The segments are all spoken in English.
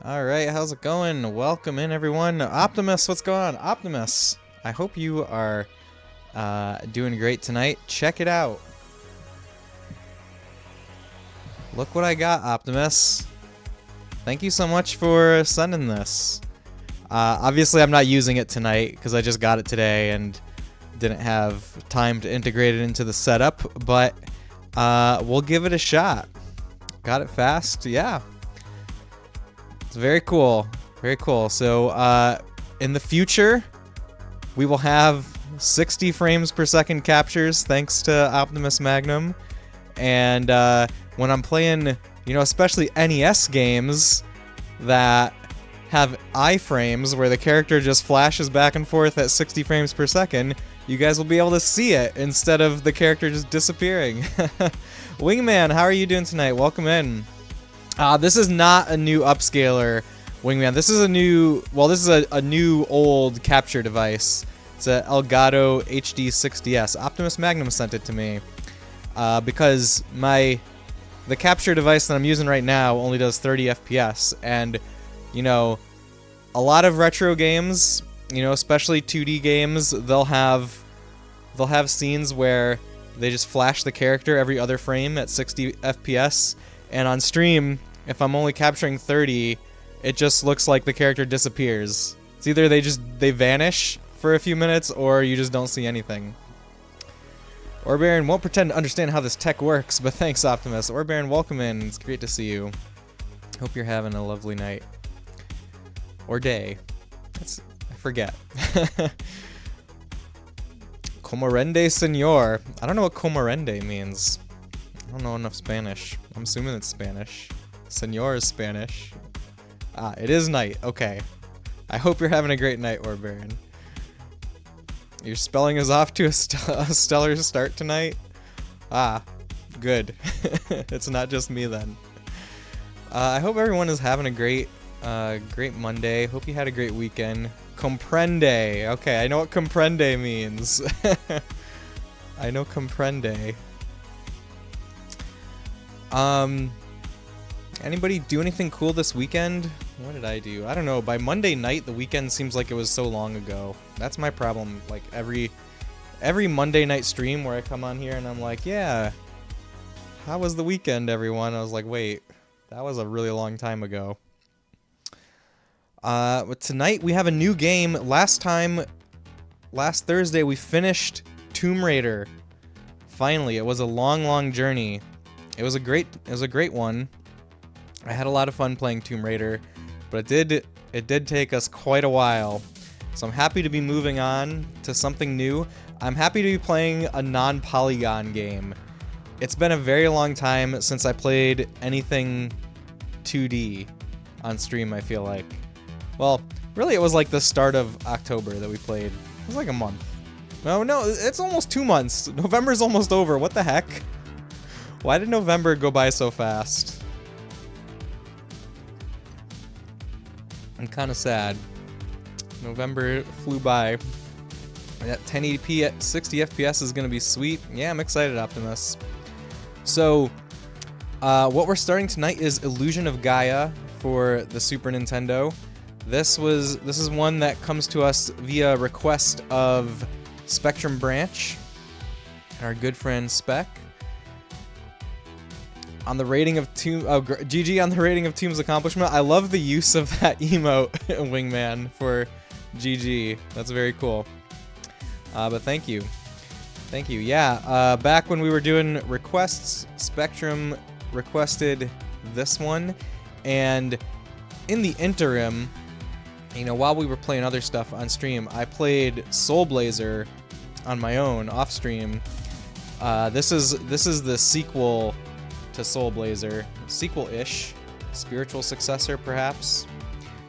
All right, how's it going? Welcome in, everyone. Optimus, what's going on? Optimus, I hope you are doing great tonight. Check it out. Look what I got, Optimus. Thank you so much for sending this. Obviously, I'm not using it tonight because I just got it today and didn't have time to integrate it into the setup, but we'll give it a shot. Got it fast? Yeah. It's very cool. Very cool. So, in the future, we will have 60 frames per second captures thanks to Optimus Magnum. And when I'm playing, especially NES games that have iframes where the character just flashes back and forth at 60 frames per second, you guys will be able to see it instead of the character just disappearing. Wingman, how are you doing tonight? Welcome in. This is not a new upscaler, Wingman. This is a new, a new old capture device. It's a Elgato HD 6DS. Optimus Magnum sent it to me because the capture device that I'm using right now only does 30 FPS, and a lot of retro games, especially 2D games, they'll have scenes where they just flash the character every other frame at 60 FPS, and on stream, if I'm only capturing 30, it just looks like the character disappears. It's either they vanish for a few minutes, or you just don't see anything. Orbaron won't pretend to understand how this tech works, but thanks, Optimus. Orbaron, welcome in. It's great to see you. Hope you're having a lovely night. Or day. I forget. Comorende Senor. I don't know what comorende means. I don't know enough Spanish. I'm assuming it's Spanish. Senor is Spanish. It is night. Okay. I hope you're having a great night, Orbaron. Your spelling is off to a stellar start tonight. Good. It's not just me then. I hope everyone is having a great Monday. Hope you had a great weekend. Comprende. Okay, I know what comprende means. I know comprende. Anybody do anything cool this weekend? What did I do? I don't know. By Monday night, the weekend seems like it was so long ago. That's my problem. Like every Monday night stream where I come on here and I'm like, yeah, how was the weekend, everyone? I was like, wait, that was a really long time ago. But tonight we have a new game. Last Thursday, we finished Tomb Raider. Finally, it was a long journey. It was a great one. I had a lot of fun playing Tomb Raider, but it did take us quite a while. So I'm happy to be moving on to something new. I'm happy to be playing a non-polygon game. It's been a very long time since I played anything 2D on stream, I feel like. Well, really it was like the start of October that we played. It was like a month. No, it's almost 2 months. November's almost over. What the heck? Why did November go by so fast? I'm kind of sad. November flew by. That 1080p at 60 FPS is going to be sweet. Yeah, I'm excited, Optimus. So, what we're starting tonight is Illusion of Gaia for the Super Nintendo. This is one that comes to us via request of Spectrum Branch, our good friend Spec. On the rating of GG on the rating of Tomb's accomplishment. I love the use of that emote, Wingman, for GG. That's very cool. But thank you. Yeah, back when we were doing requests, Spectrum requested this one, and in the interim, while we were playing other stuff on stream, I played Soul Blazer on my own off stream. This is the sequel to Soul Blazer, sequel-ish, spiritual successor perhaps.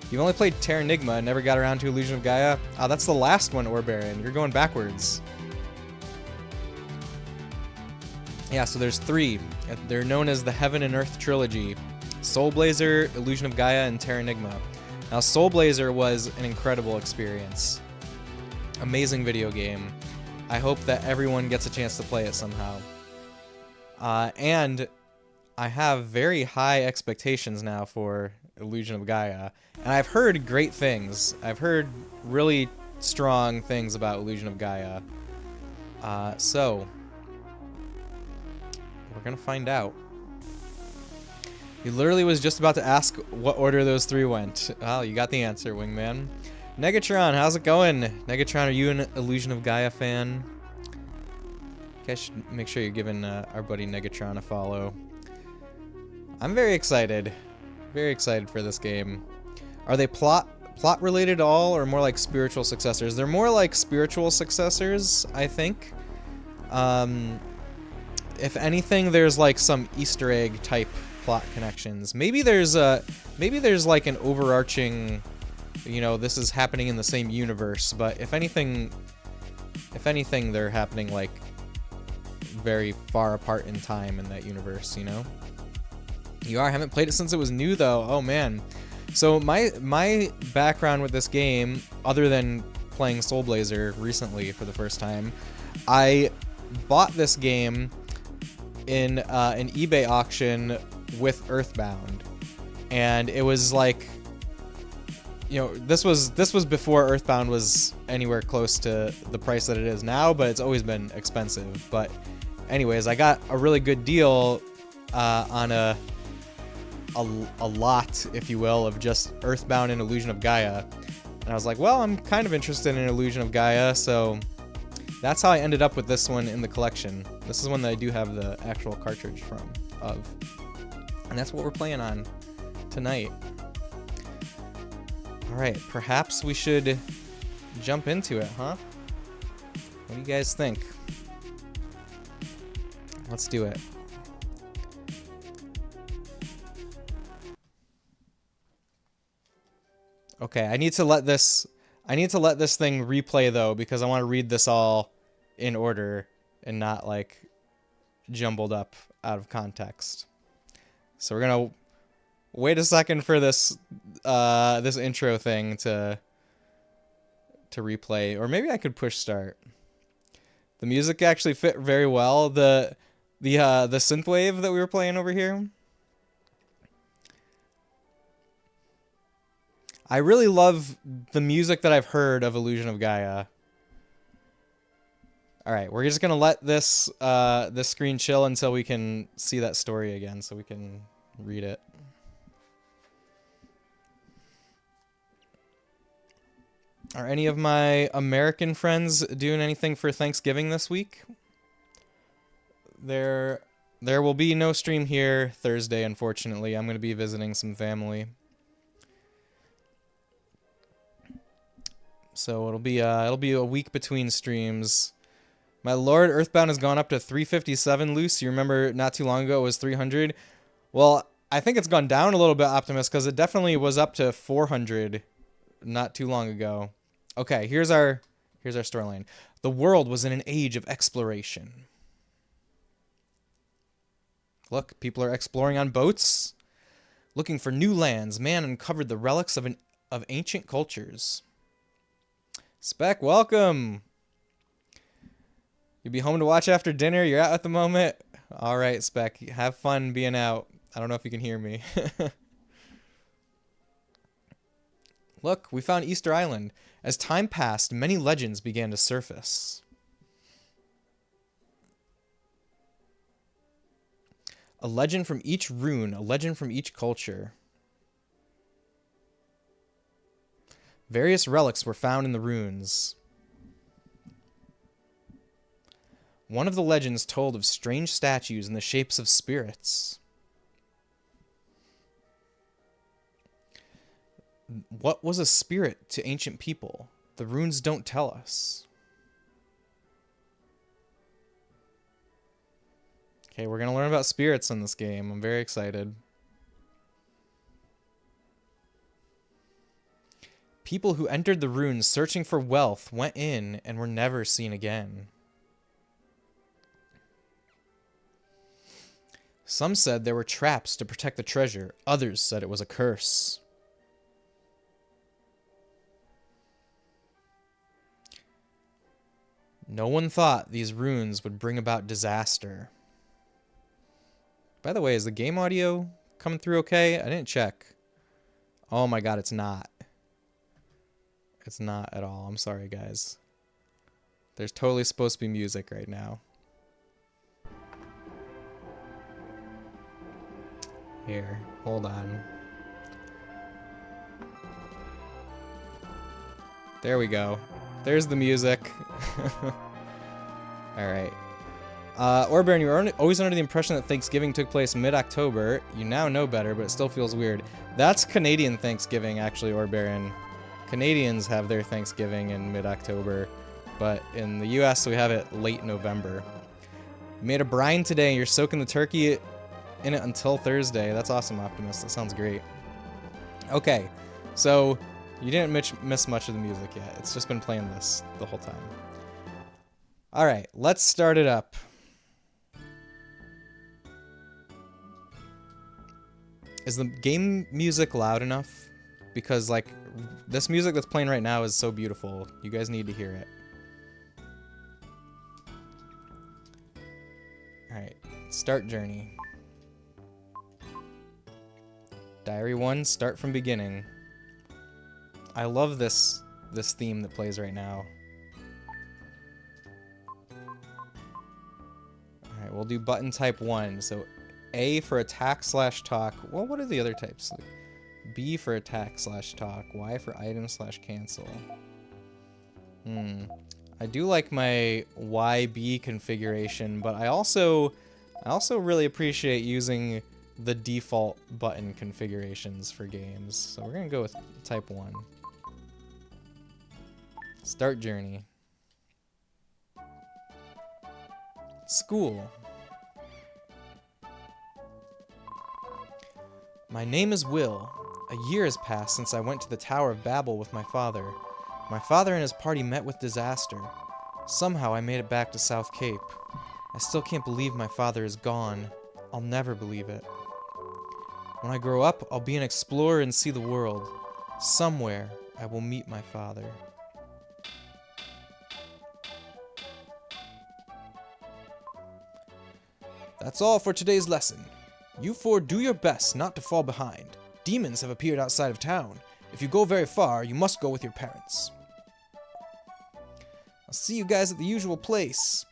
You've only played Terranigma and never got around to Illusion of Gaia. That's the last one, Orbaron. You're going backwards. Yeah, so there's 3. They're known as the Heaven and Earth Trilogy. Soul Blazer, Illusion of Gaia, and Terranigma. Now, Soul Blazer was an incredible experience. Amazing video game. I hope that everyone gets a chance to play it somehow. And I have very high expectations now for Illusion of Gaia, and I've heard great things. I've heard really strong things about Illusion of Gaia. So we're gonna find out. He literally was just about to ask what order those three went. Well, you got the answer, Wingman. Negatron, how's it going? Negatron, are you an Illusion of Gaia fan? You guys should make sure you're giving our buddy Negatron a follow. I'm very excited. Very excited for this game. Are they plot related at all, or more like spiritual successors? They're more like spiritual successors, I think. If anything, there's like some Easter egg type plot connections. Maybe there's like an overarching, you know, this is happening in the same universe, but if anything they're happening like very far apart in time in that universe, you know? I haven't played it since it was new though. Oh man. So my background with this game, other than playing Soul Blazer recently for the first time, I bought this game in an eBay auction with Earthbound, and it was like, you know, this was before Earthbound was anywhere close to the price that it is now, but it's always been expensive. But anyways, I got a really good deal on a lot, if you will, of just Earthbound and Illusion of Gaia, and I was like, well, I'm kind of interested in Illusion of Gaia, so that's how I ended up with this one in the collection. This is one that I do have the actual cartridge of. And that's what we're playing on tonight. Alright, perhaps we should jump into it, huh? What do you guys think? Let's do it. Okay, I need to let this thing replay though, because I want to read this all in order and not like jumbled up out of context. So we're gonna wait a second for this this intro thing to replay, or maybe I could push start. The music actually fit very well. The synthwave that we were playing over here. I really love the music that I've heard of Illusion of Gaia. All right, we're just gonna let this this screen chill until we can see that story again, so we can read it. Are any of my American friends doing anything for Thanksgiving this week? There will be no stream here Thursday, unfortunately. I'm gonna be visiting some family. So it'll be a week between streams. My lord, Earthbound has gone up to 357 loose. You remember not too long ago it was 300. Well, I think it's gone down a little bit, Optimus, because it definitely was up to 400 not too long ago. Okay, here's our storyline. The world was in an age of exploration. Look, people are exploring on boats, looking for new lands. Man uncovered the relics of ancient cultures. Spec, welcome. You'll be home to watch after dinner. You're out at the moment. All right, Spec, have fun being out. I don't know if you can hear me. Look, we found Easter Island. As time passed, many legends began to surface. A legend from each rune, a legend from each culture. Various relics were found in the runes. One of the legends told of strange statues in the shapes of spirits. What was a spirit to ancient people? The runes don't tell us. Okay, we're gonna learn about spirits in this game. I'm very excited. People who entered the runes searching for wealth went in and were never seen again. Some said there were traps to protect the treasure. Others said it was a curse. No one thought these runes would bring about disaster. By the way, is the game audio coming through okay? I didn't check. Oh my god, it's not. It's not at all. I'm sorry, guys. There's totally supposed to be music right now. Here, hold on. There we go. There's the music. Alright. Orbaron, you were always under the impression that Thanksgiving took place mid-October. You now know better, but it still feels weird. That's Canadian Thanksgiving, actually, Orbaron. Canadians have their Thanksgiving in mid-October, but in the US, we have it late November. You made a brine today, and you're soaking the turkey in it until Thursday. That's awesome, Optimus. That sounds great. Okay, so you didn't miss much of the music yet. It's just been playing this the whole time. Alright, let's start it up. Is the game music loud enough? Because, like, this music that's playing right now is so beautiful. You guys need to hear it. Alright, start journey. Diary 1, start from beginning. I love this theme that plays right now. Alright, we'll do button type 1. So A for attack / talk. Well, what are the other types? B for attack / talk. Y for item / cancel. I do like my YB configuration, but I also really appreciate using the default button configurations for games. So we're gonna go with type 1. Start journey. School. My name is Will. A year has passed since I went to the Tower of Babel with my father. My father and his party met with disaster. Somehow I made it back to South Cape. I still can't believe my father is gone. I'll never believe it. When I grow up, I'll be an explorer and see the world. Somewhere, I will meet my father. That's all for today's lesson. You four do your best not to fall behind. Demons have appeared outside of town. If you go very far, you must go with your parents. I'll see you guys at the usual place.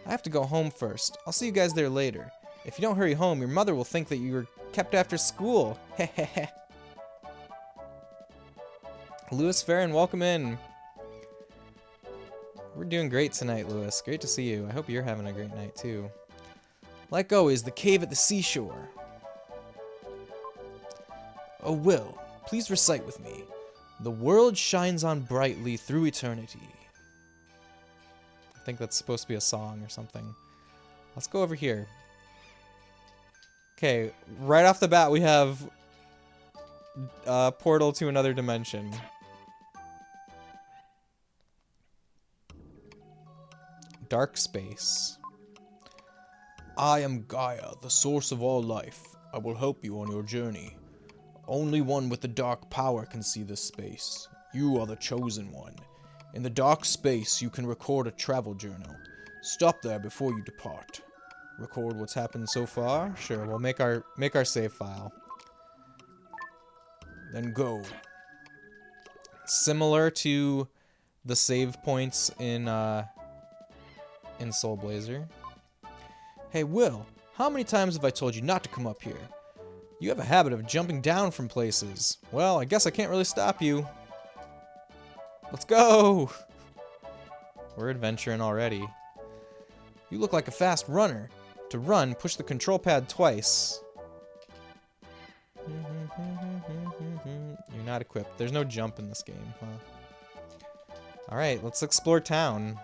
I have to go home first. I'll see you guys there later. If you don't hurry home, your mother will think that you were kept after school. Hehehe. Lewis Farron, welcome in. We're doing great tonight, Lewis. Great to see you. I hope you're having a great night, too. Like always, the cave at the seashore. Oh, Will, please recite with me. The world shines on brightly through eternity. I think that's supposed to be a song or something. Let's go over here. Okay, right off the bat, we have a portal to another dimension. Dark space. I am Gaia, the source of all life. I will help you on your journey. Only one with the dark power can see this space. You are the chosen one. In the dark space, you can record a travel journal. Stop there before you depart. Record what's happened so far? Sure, we'll make our save file. Then go. Similar to the save points in Soul Blazer. Hey, Will, how many times have I told you not to come up here? You have a habit of jumping down from places. Well, I guess I can't really stop you. Let's go! We're adventuring already. You look like a fast runner. To run, push the control pad twice. You're not equipped. There's no jump in this game, huh? Alright, let's explore town.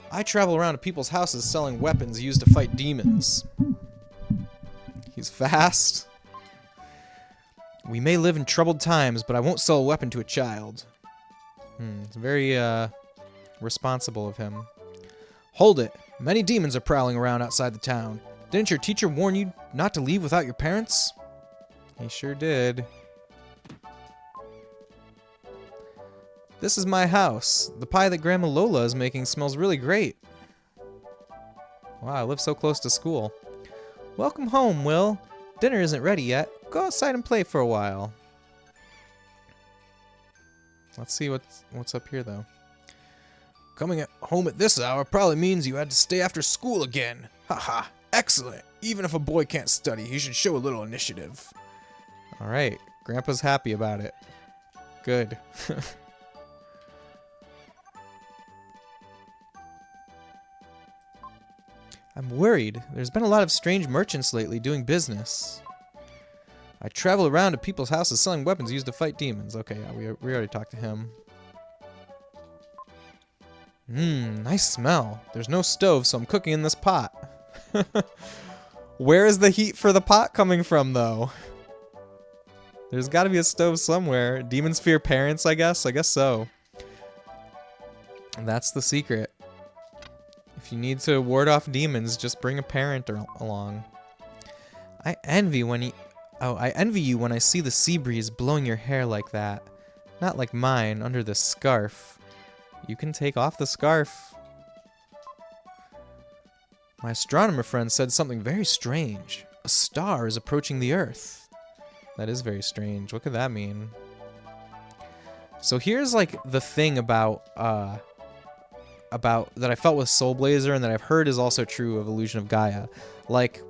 I travel around to people's houses selling weapons used to fight demons. He's fast. We may live in troubled times, but I won't sell a weapon to a child. It's very, responsible of him. Hold it. Many demons are prowling around outside the town. Didn't your teacher warn you not to leave without your parents? He sure did. This is my house. The pie that Grandma Lola is making smells really great. Wow, I live so close to school. Welcome home, Will. Dinner isn't ready yet. Go outside and play for a while. Let's see what's up here, though. Coming home at this hour probably means you had to stay after school again. Haha, excellent. Even if a boy can't study, he should show a little initiative. All right, Grandpa's happy about it. Good. I'm worried. There's been a lot of strange merchants lately doing business. I travel around to people's houses selling weapons used to fight demons. Okay, yeah, we already talked to him. Nice smell. There's no stove, so I'm cooking in this pot. Where is the heat for the pot coming from, though? There's got to be a stove somewhere. Demons fear parents, I guess? I guess so. That's the secret. If you need to ward off demons, just bring a parent along. I envy you when I see the sea breeze blowing your hair like that. Not like mine, under this scarf. You can take off the scarf. My astronomer friend said something very strange. A star is approaching the Earth. That is very strange. What could that mean? So here's like the thing about that I felt with Soul Blazer and that I've heard is also true of Illusion of Gaia. Like,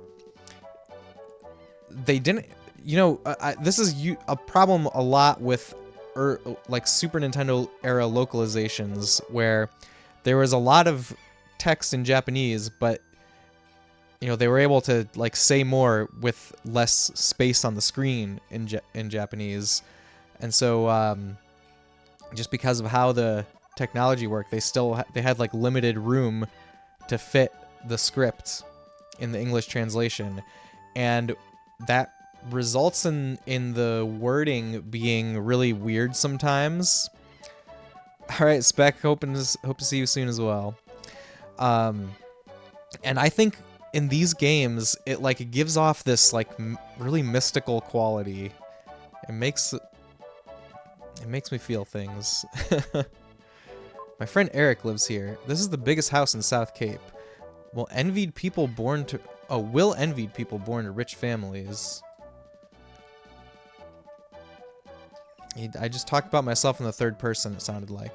they didn't, you know, this is a problem a lot with like Super Nintendo era localizations, where there was a lot of text in Japanese, but you know, they were able to like say more with less space on the screen in Japanese. And so just because of how the technology worked, they had like limited room to fit the script in the English translation, and that results in the wording being really weird sometimes. All right, Spec, hope to see you soon as well. And I think in these games it gives off this like really mystical quality. It makes me feel things. My friend Eric lives here. This is the biggest house in South Cape. Will envied people born to rich families. I just talked about myself in the third person, it sounded like.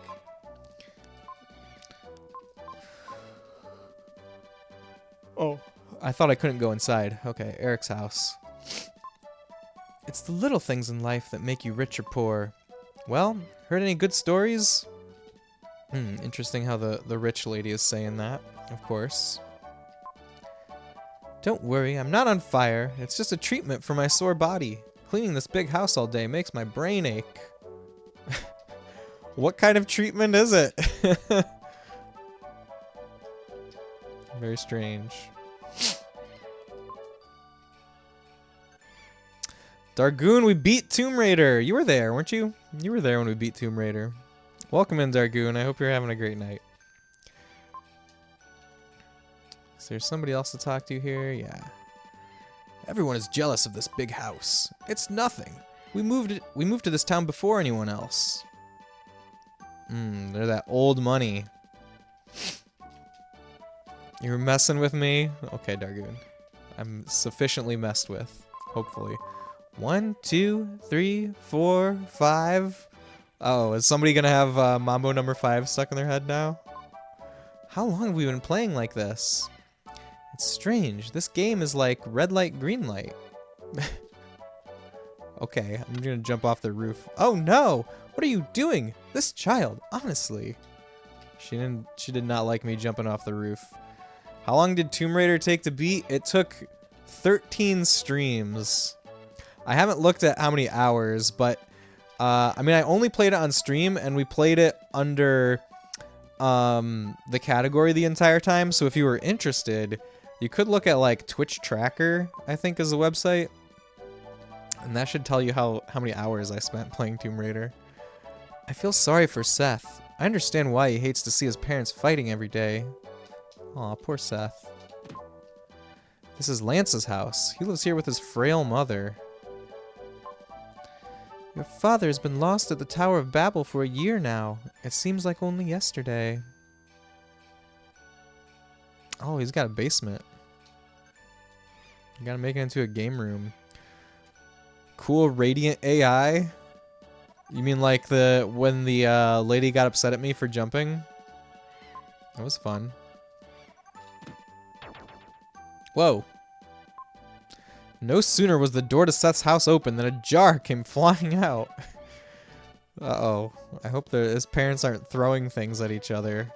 Oh, I thought I couldn't go inside. Okay, Eric's house. It's the little things in life that make you rich or poor. Well, heard any good stories? Interesting how the rich lady is saying that, of course. Don't worry, I'm not on fire. It's just a treatment for my sore body. Cleaning this big house all day makes my brain ache. What kind of treatment is it? Very strange. Dargoon, we beat Tomb Raider. You were there, weren't you? You were there when we beat Tomb Raider. Welcome in, Dargoon. I hope you're having a great night. Is there somebody else to talk to here? Yeah. Everyone is jealous of this big house. It's nothing. We moved to this town before anyone else. They're that old money. You're messing with me? Okay, Dargoon. I'm sufficiently messed with, hopefully. 1, 2, 3, 4, 5. Oh, is somebody gonna have Mambo number 5 stuck in their head now? How long have we been playing like this? It's strange. This game is like red light, green light. Okay, I'm gonna jump off the roof. Oh no! What are you doing? This child, honestly. She did not like me jumping off the roof. How long did Tomb Raider take to beat? It took 13 streams. I haven't looked at how many hours, but I mean, I only played it on stream, and we played it under the category the entire time. So if you were interested, you could look at like Twitch Tracker, I think is the website, and that should tell you how many hours I spent playing Tomb Raider. I feel sorry for Seth. I understand why he hates to see his parents fighting every day. Aw, poor Seth. This is Lance's house. He lives here with his frail mother. Your father has been lost at the Tower of Babel for a year now. It seems like only yesterday. Oh, he's got a basement. You gotta make it into a game room. cool radiant AI? You mean like when the lady got upset at me for jumping? That was fun. Whoa. No sooner was the door to Seth's house open than a jar came flying out. Uh-oh. I hope his parents aren't throwing things at each other.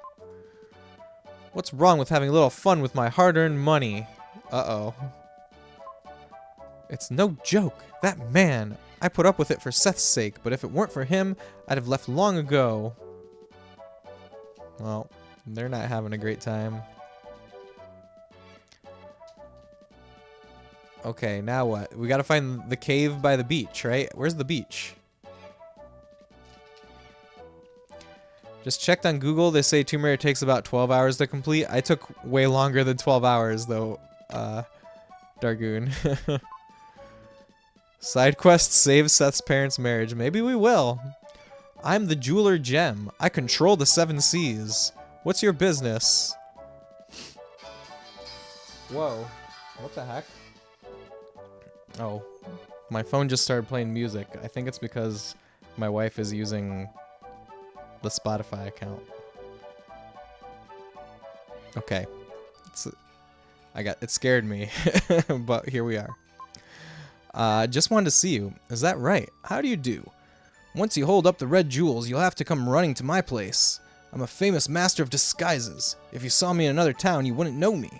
What's wrong with having a little fun with my hard-earned money? Uh-oh. It's no joke. That man. I put up with it for Seth's sake, but if it weren't for him, I'd have left long ago. Well, they're not having a great time. Okay, now what? We gotta find the cave by the beach, right? Where's the beach? Just checked on Google. They say Tomb Raider takes about 12 hours to complete. I took way longer than 12 hours, though, Dargoon. Side quest save Seth's parents' marriage. Maybe we will. I'm the jeweler Gem. I control the 7 seas. What's your business? Whoa. What the heck? Oh. My phone just started playing music. I think it's because my wife is using the Spotify account. Okay. It scared me. But here we are. Just wanted to see you. Is that right? How do you do? Once you hold up the red jewels, you'll have to come running to my place. I'm a famous master of disguises. If you saw me in another town, you wouldn't know me.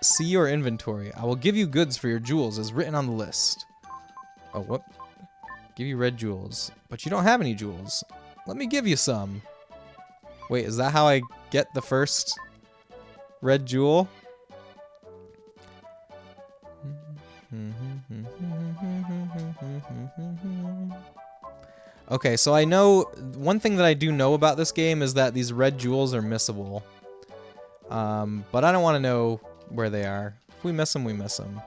See your inventory. I will give you goods for your jewels as written on the list. Oh, what? Give you red jewels. But you don't have any jewels. Let me give you some. Wait, is that how I get the first red jewel? Okay, so I know one thing that I do know about this game is that these red jewels are missable. But I don't want to know where they are. If we miss them, we miss them.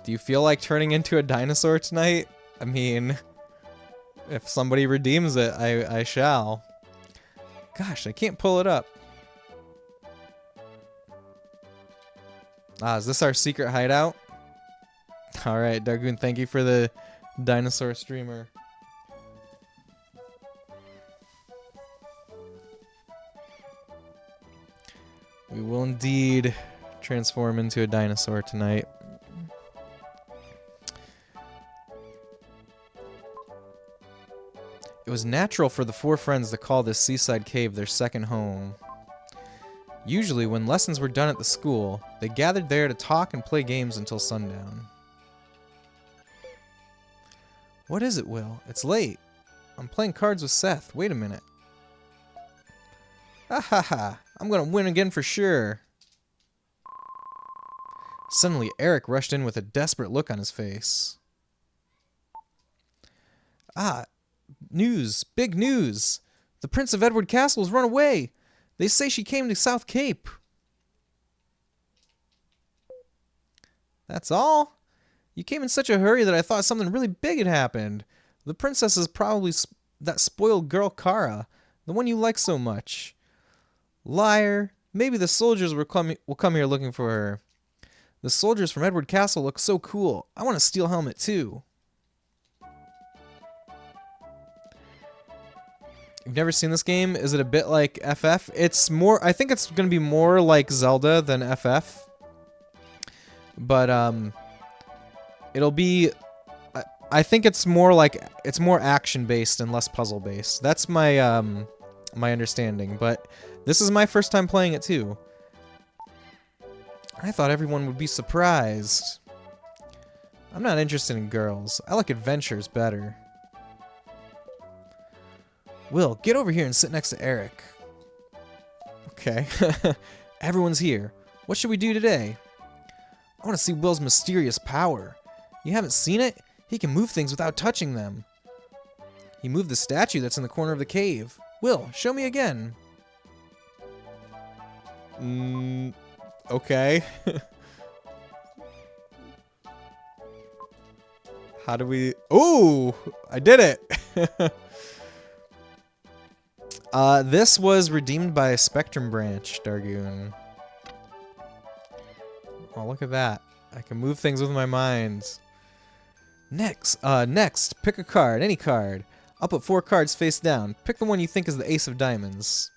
Do you feel like turning into a dinosaur tonight? I mean, if somebody redeems it, I shall. Gosh, I can't pull it up. Ah, is this our secret hideout? Alright, Dargoon, thank you for the dinosaur streamer. We will indeed transform into a dinosaur tonight. It was natural for the 4 friends to call this seaside cave their second home. Usually, when lessons were done at the school, they gathered there to talk and play games until sundown. What is it, Will? It's late. I'm playing cards with Seth. Wait a minute. Ha ha ha. I'm gonna win again for sure. Suddenly, Eric rushed in with a desperate look on his face. Ah, news! Big news! The Prince of Edward Castle has run away! They say she came to South Cape. That's all? You came in such a hurry that I thought something really big had happened. The princess is probably that spoiled girl Kara, the one you like so much. Liar. Maybe the soldiers will come here looking for her. The soldiers from Edward Castle look so cool. I want a steel helmet too. You've never seen this game? Is it a bit like FF? It's more, I think it's going to be more like Zelda than FF. But, it'll be, I think it's more like, it's more action-based and less puzzle-based. That's my, my understanding. But this is my first time playing it too. I thought everyone would be surprised. I'm not interested in girls. I like adventures better. Will, get over here and sit next to Eric. Okay. Everyone's here. What should we do today? I want to see Will's mysterious power. You haven't seen it? He can move things without touching them. He moved the statue that's in the corner of the cave. Will, show me again. Okay. How do we... Ooh! I did it! This was redeemed by Spectrum Branch, Dargoon. Oh, look at that. I can move things with my mind. Next, pick a card, any card. I'll put 4 cards face down. Pick the one you think is the ace of diamonds.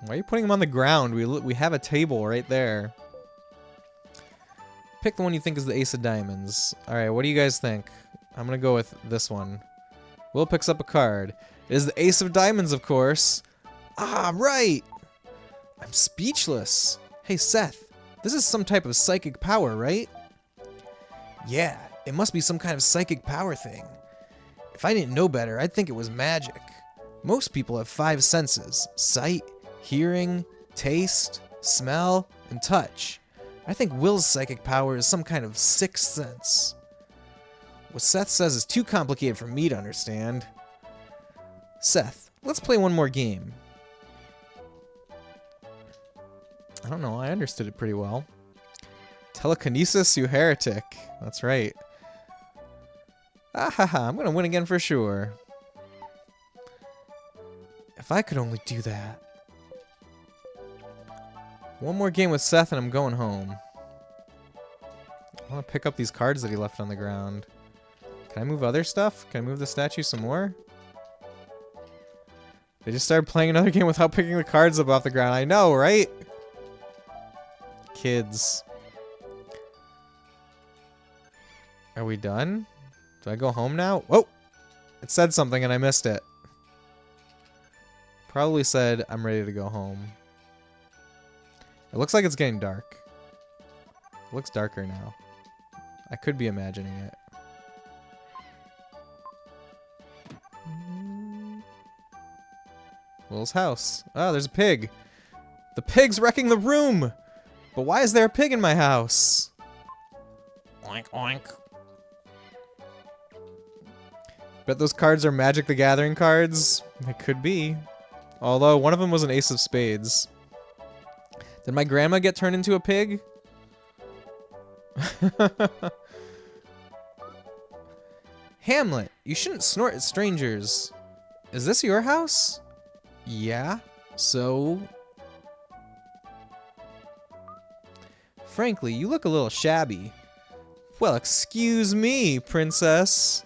Why are you putting them on the ground? We have a table right there. Pick the one you think is the ace of diamonds. Alright, what do you guys think? I'm gonna go with this one. Will picks up a card. It is the ace of diamonds, of course. Ah, right! I'm speechless. Hey, Seth. This is some type of psychic power, right? Yeah, it must be some kind of psychic power thing. If I didn't know better, I'd think it was magic. Most people have 5 senses. Sight, hearing, taste, smell, and touch. I think Will's psychic power is some kind of 6th sense. What Seth says is too complicated for me to understand. Seth, let's play one more game. I don't know, I understood it pretty well. Telekinesis, you heretic. That's right. Ah ha ha, I'm gonna win again for sure. If I could only do that. One more game with Seth and I'm going home. I want to pick up these cards that he left on the ground. Can I move other stuff? Can I move the statue some more? They just started playing another game without picking the cards up off the ground. I know, right? Kids. Are we done? Do I go home now? Oh! It said something and I missed it. Probably said I'm ready to go home. It looks like it's getting dark. It looks darker now. I could be imagining it. Will's house. Oh, there's a pig. The pig's wrecking the room! But why is there a pig in my house? Oink, oink. Bet those cards are Magic the Gathering cards. It could be. Although, one of them was an ace of spades. Did my grandma get turned into a pig? Hamlet, you shouldn't snort at strangers. Is this your house? Yeah, so... Frankly, you look a little shabby. Well, excuse me, princess.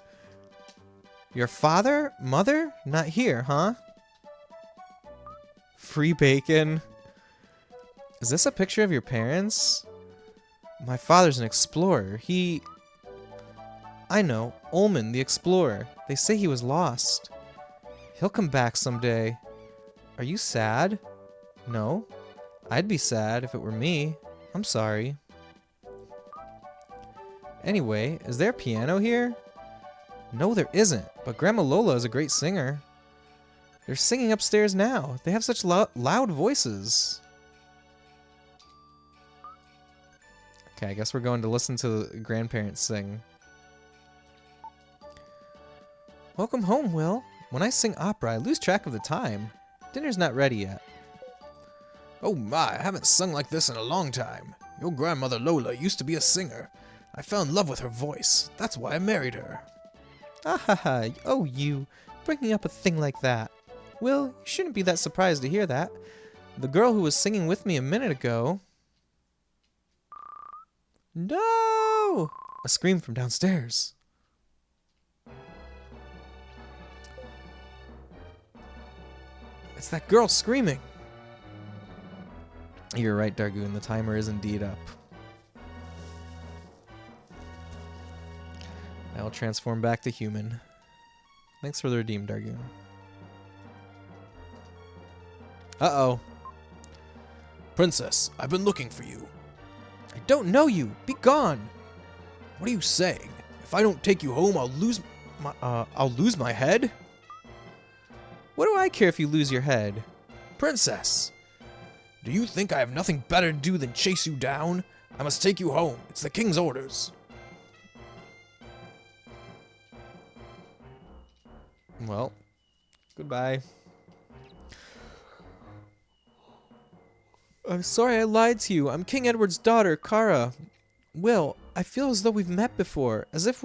Your father? Mother? Not here, huh? Free bacon. Is this a picture of your parents? My father's an explorer. I know, Ullman, the explorer. They say he was lost. He'll come back someday. Are you sad? No. I'd be sad if it were me. I'm sorry. Anyway, is there a piano here? No, there isn't, but Grandma Lola is a great singer. They're singing upstairs now. They have such loud voices. Okay, I guess we're going to listen to the grandparents sing. Welcome home, Will. When I sing opera, I lose track of the time. Dinner's not ready yet. Oh my, I haven't sung like this in a long time. Your grandmother Lola used to be a singer. I fell in love with her voice. That's why I married her. Ah ha ha, oh you, bringing up a thing like that. Will, you shouldn't be that surprised to hear that. The girl who was singing with me a minute ago... No! A scream from downstairs. It's that girl screaming. You're right, Dargoon. The timer is indeed up. I will transform back to human. Thanks for the redeem, Dargoon. Uh-oh. Princess, I've been looking for you. I don't know you. Be gone. What are you saying? If I don't take you home, I'll lose my head? What do I care if you lose your head? Princess, do you think I have nothing better to do than chase you down? I must take you home. It's the king's orders. Well, goodbye. I'm sorry I lied to you. I'm King Edward's daughter, Kara. Will, I feel as though we've met before, as if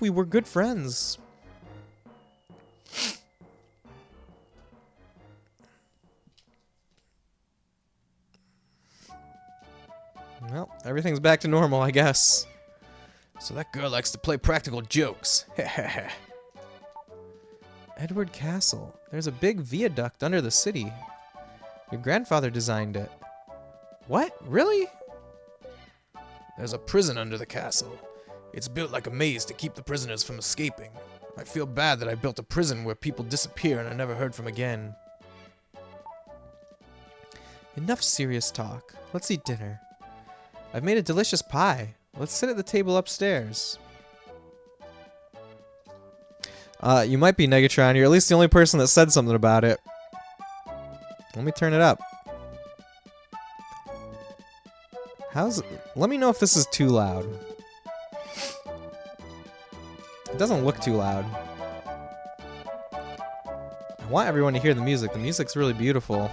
we were good friends. Well, everything's back to normal, I guess. So that girl likes to play practical jokes. Heh. Edward Castle. There's a big viaduct under the city. Your grandfather designed it. What? Really? There's a prison under the castle. It's built like a maze to keep the prisoners from escaping. I feel bad that I built a prison where people disappear and are never heard from again. Enough serious talk. Let's eat dinner. I've made a delicious pie. Let's sit at the table upstairs. You might be Negatron. You're at least the only person that said something about it. Let me turn it up. Let me know if this is too loud. It doesn't look too loud. I want everyone to hear the music. The music's really beautiful.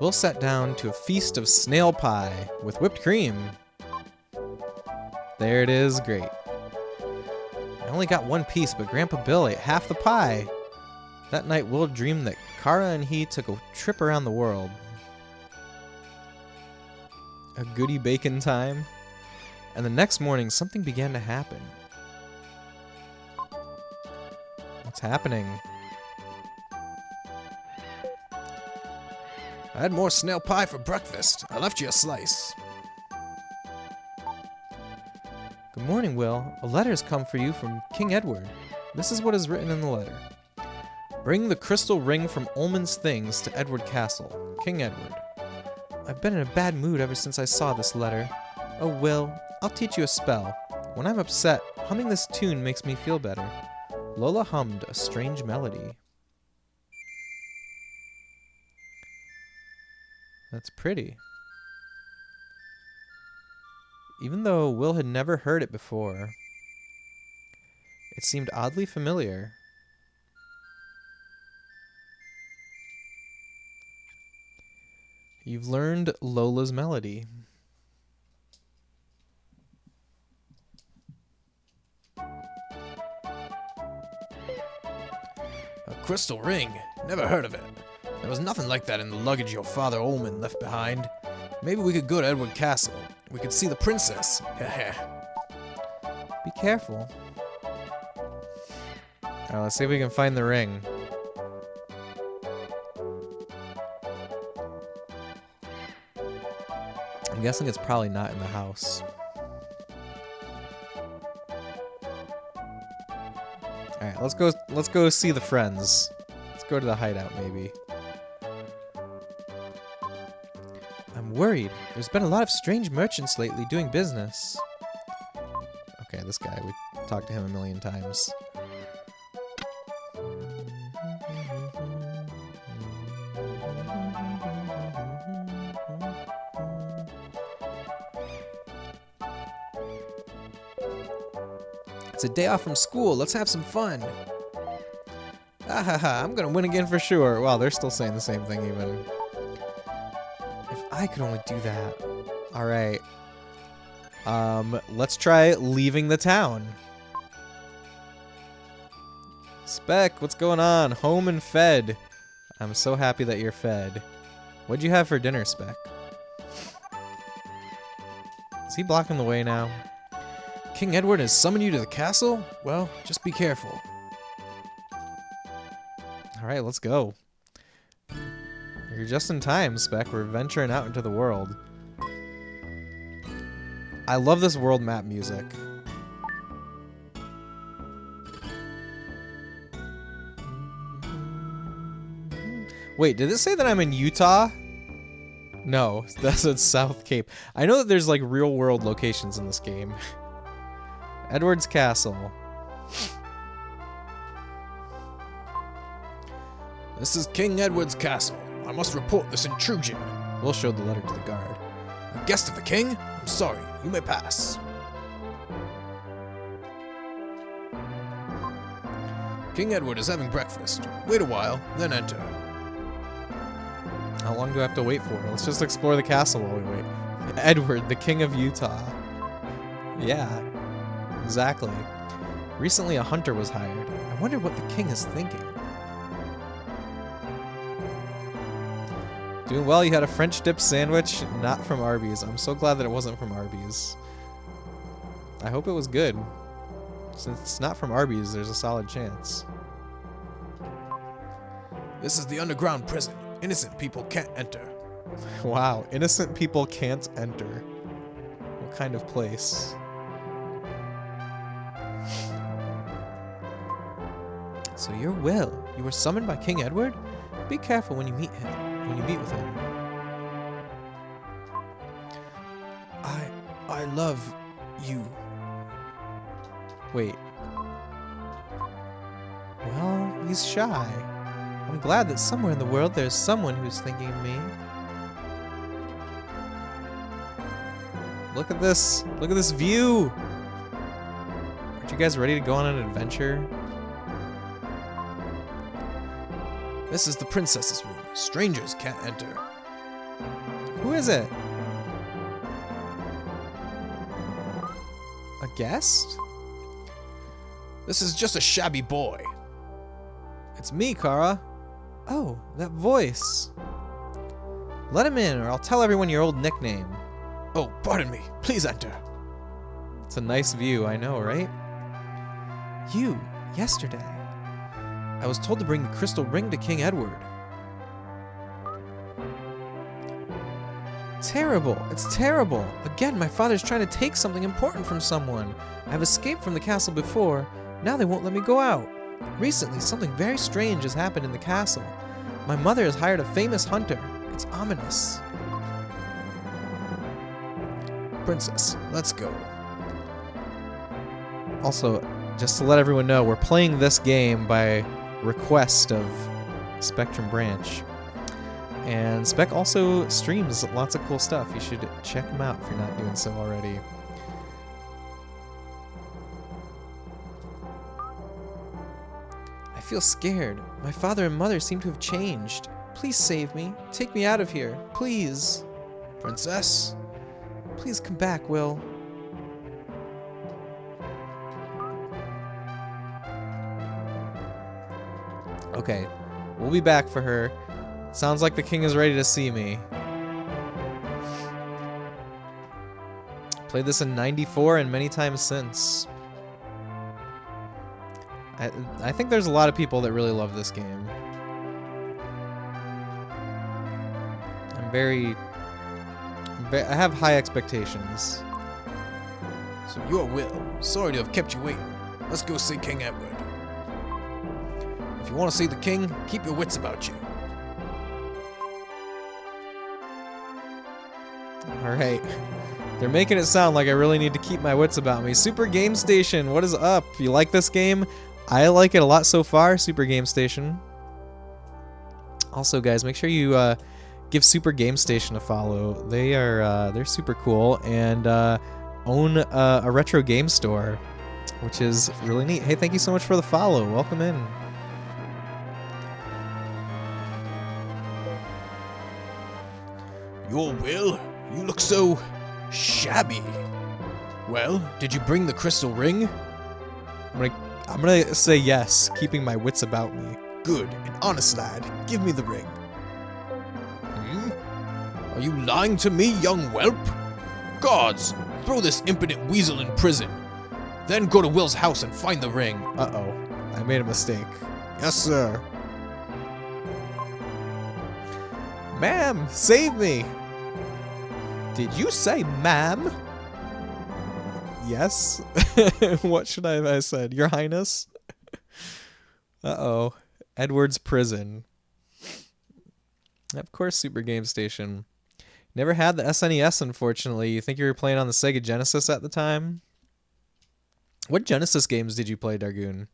We'll sit down to a feast of snail pie with whipped cream. There it is. Great. I only got one piece, but Grandpa Bill ate half the pie. That night, Will dreamed that Kara and he took a trip around the world. A goody bacon time. And the next morning, something began to happen. What's happening? I had more snail pie for breakfast. I left you a slice. Good morning, Will. A letter's come for you from King Edward. This is what is written in the letter. Bring the crystal ring from Ullman's Things to Edward Castle. King Edward. I've been in a bad mood ever since I saw this letter. Oh, Will, I'll teach you a spell. When I'm upset, humming this tune makes me feel better. Lola hummed a strange melody. That's pretty. Even though Will had never heard it before, it seemed oddly familiar. You've learned Lola's melody. A crystal ring? Never heard of it. There was nothing like that in the luggage your father Ullman left behind. Maybe we could go to Edward Castle. We could see the princess. Heh. Be careful. Alright, let's see if we can find the ring. I'm guessing it's probably not in the house. Alright, let's go see the friends. Let's go to the hideout maybe. I'm worried. There's been a lot of strange merchants lately doing business. Okay, this guy, we talked to him a million times. It's a day off from school. Let's have some fun. Ah, I'm gonna win again for sure. Wow, they're still saying the same thing even. If I could only do that. Alright. Let's try leaving the town. Speck, what's going on? Home and fed. I'm so happy that you're fed. What'd you have for dinner, Speck? Is he blocking the way now? King Edward has summoned you to the castle? Well, just be careful. Alright, let's go. You're just in time, Speck. We're venturing out into the world. I love this world map music. Wait, did it say that I'm in Utah? No, that's in South Cape. I know that there's like real world locations in this game. Edward's Castle. This is King Edward's castle. I must report this intrusion. We'll show the letter to the guard. A guest of the king? I'm sorry, you may pass. King Edward is having breakfast. Wait a while, then enter. How long do I have to wait for? Let's just explore the castle while we wait. Edward, the king of Utah. Yeah, exactly. Recently a hunter was hired. I wonder what the king is thinking. Doing well. You had a French dip sandwich, not from Arby's. I'm so glad that it wasn't from Arby's. I hope it was good. Since it's not from Arby's, there's a solid chance. This is the underground prison. Innocent people can't enter. Wow, innocent people can't enter. What kind of place? So you're Will. You were summoned by King Edward? Be careful when you meet with him. I love you. Wait. Well, he's shy. I'm glad that somewhere in the world there's someone who's thinking of me. Look at this. Look at this view. Aren't you guys ready to go on an adventure? This is the princess's room. Strangers can't enter. Who is it? A guest? This is just a shabby boy. It's me, Kara. Oh, that voice. Let him in, or I'll tell everyone your old nickname. Oh, pardon me. Please enter. It's a nice view, I know, right? You, yesterday. I was told to bring the crystal ring to King Edward. Terrible. It's terrible. Again, my father's trying to take something important from someone. I've escaped from the castle before. Now they won't let me go out. Recently, something very strange has happened in the castle. My mother has hired a famous hunter. It's ominous. Princess, let's go. Also, just to let everyone know, we're playing this game by request of Spectrum Branch. And Spec also streams lots of cool stuff. You should check him out if you're not doing so already. I feel scared. My father and mother seem to have changed. Please save me. Take me out of here. Please. Princess? Please come back, Will. Okay, we'll be back for her. Sounds like the king is ready to see me. Played this in '94 and many times since. I think there's a lot of people that really love this game. I have high expectations. So you're Will. Sorry to have kept you waiting. Let's go see King Edward. If you want to see the king, keep your wits about you. Alright. They're making it sound like I really need to keep my wits about me. Super Game Station, what is up? You like this game? I like it a lot so far, Super Game Station. Also, guys, make sure you give Super Game Station a follow. They're super cool and own a retro game store, which is really neat. Hey, thank you so much for the follow. Welcome in. You're Will? You look so shabby. Well, did you bring the crystal ring? I'm gonna say yes, keeping my wits about me. Good, an honest lad. Give me the ring. Are you lying to me, young whelp? Gods, throw this impotent weasel in prison. Then go to Will's house and find the ring. Uh-oh, I made a mistake. Yes, sir. Ma'am, save me! Did you say ma'am? Yes? What should I have said? Your Highness? Uh-oh. Edward's prison. Of course, Super Game Station. Never had the SNES, unfortunately. You think you were playing on the Sega Genesis at the time? What Genesis games did you play, Dargoon?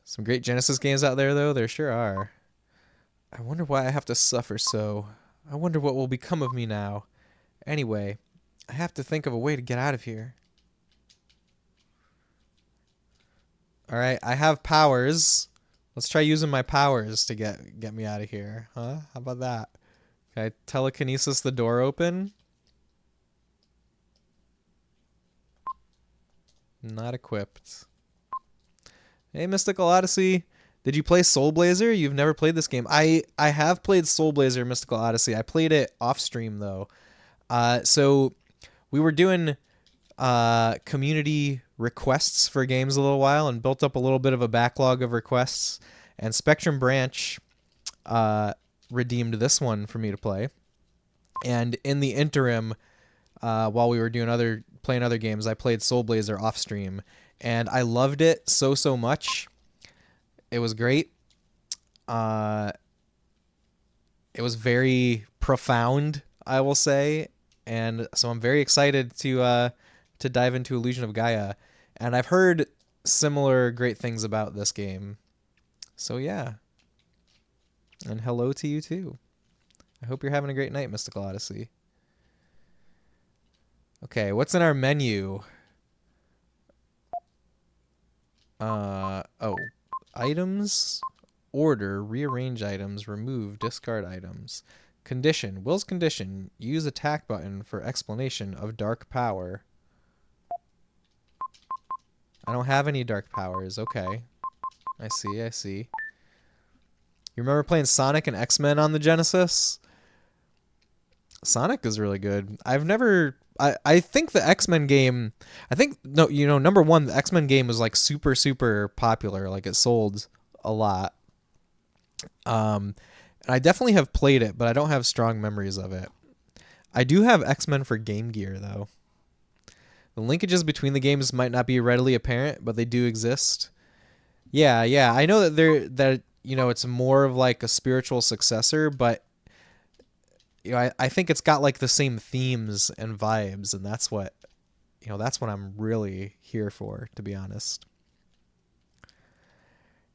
Some great Genesis games out there, though. There sure are. I wonder why I have to suffer so. I wonder what will become of me now. Anyway, I have to think of a way to get out of here. Alright, I have powers. Let's try using my powers to get me out of here. Huh? How about that? Can I telekinesis the door open? Not equipped. Hey, Mystical Odyssey. Did you play Soul Blazer? You've never played this game. I have played Soul Blazer Mystical Odyssey. I played it off stream though. So we were doing community requests for games a little while and built up a little bit of a backlog of requests. And Spectrum Branch redeemed this one for me to play. And in the interim, while we were playing other games, I played Soul Blazer off stream, and I loved it so much. It was great. It was very profound, I will say, and so I'm very excited to dive into Illusion of Gaia. And I've heard similar great things about this game. So yeah. And hello to you too. I hope you're having a great night, Mystical Odyssey. Okay, what's in our menu? Oh. Items, order, rearrange items, remove, discard items. Condition. Will's condition. Use attack button for explanation of dark power. I don't have any dark powers. Okay. I see. You remember playing Sonic and X-Men on the Genesis? Sonic is really good. I think the X-Men game, number one, the X-Men game was like super popular. Like it sold a lot. And I definitely have played it, but I don't have strong memories of it. I do have X-Men for Game Gear though. The linkages between the games might not be readily apparent, but they do exist. Yeah. I know that it's more of like a spiritual successor, but I think it's got like the same themes and vibes, and that's what I'm really here for, to be honest.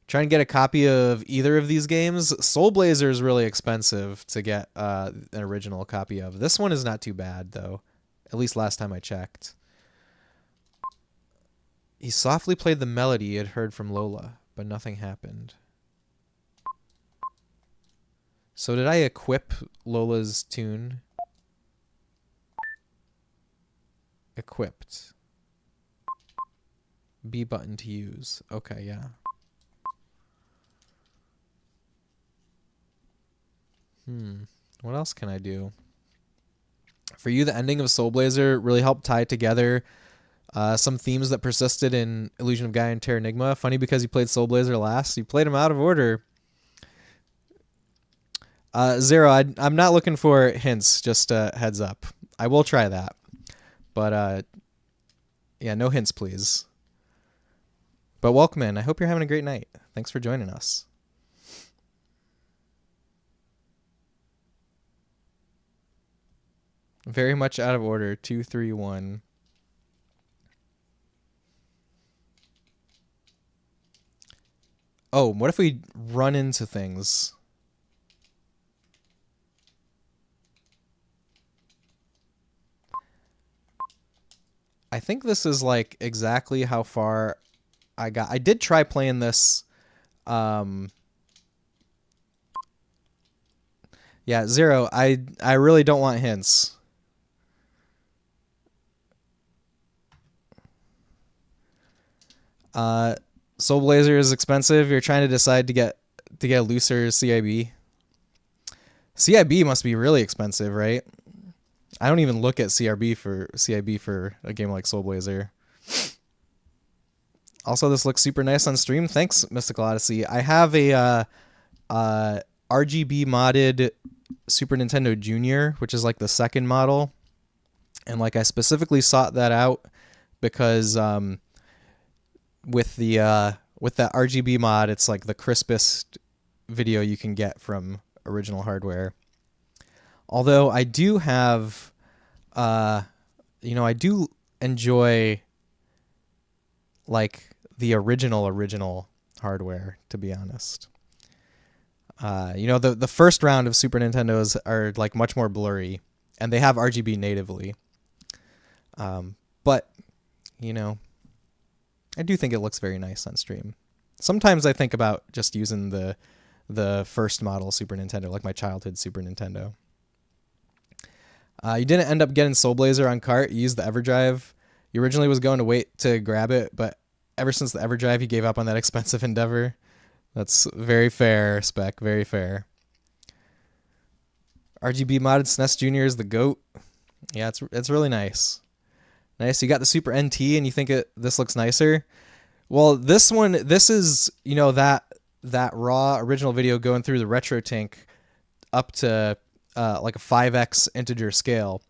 Try and get a copy of either of these games. Soul Blazer is really expensive to get an original copy of. This one is not too bad though, at least last time I checked. He softly played the melody he had heard from Lola, but nothing happened. So did I equip Lola's tune? Equipped. B button to use. Okay, yeah. What else can I do? For you, the ending of Soul Blazer really helped tie together some themes that persisted in Illusion of Gaia and Terra Enigma. Funny because you played Soul Blazer last. You played them out of order. Zero, I'm not looking for hints, just heads up. I will try that. But, yeah, no hints, please. But welcome in. I hope you're having a great night. Thanks for joining us. Very much out of order. 2, 3, 1. Oh, what if we run into things? I think this is like exactly how far I got. I did try playing this. Yeah, Zero, I really don't want hints. Soul Blazer is expensive. You're trying to decide to get a looser CIB. CIB must be really expensive, right? I don't even look at CIB for a game like Soul Blazer. Also, this looks super nice on stream. Thanks, Mystical Odyssey. I have a RGB modded Super Nintendo Junior, which is like the second model, and like I specifically sought that out because with that RGB mod, it's like the crispest video you can get from original hardware. Although I do have, I do enjoy like the original hardware, to be honest. The first round of Super Nintendos are like much more blurry, and they have RGB natively. But, I do think it looks very nice on stream. Sometimes I think about just using the first model Super Nintendo, like my childhood Super Nintendo. You didn't end up getting Soul Blazer on cart. You used the EverDrive. You originally was going to wait to grab it, but ever since the EverDrive, he gave up on that expensive endeavor. That's very fair, Spec. Very fair. RGB modded SNES Junior is the GOAT. Yeah, it's really nice. Nice. You got the Super NT and you think this looks nicer? Well, this is, that raw original video going through the retro tank up to like a 5x integer scale.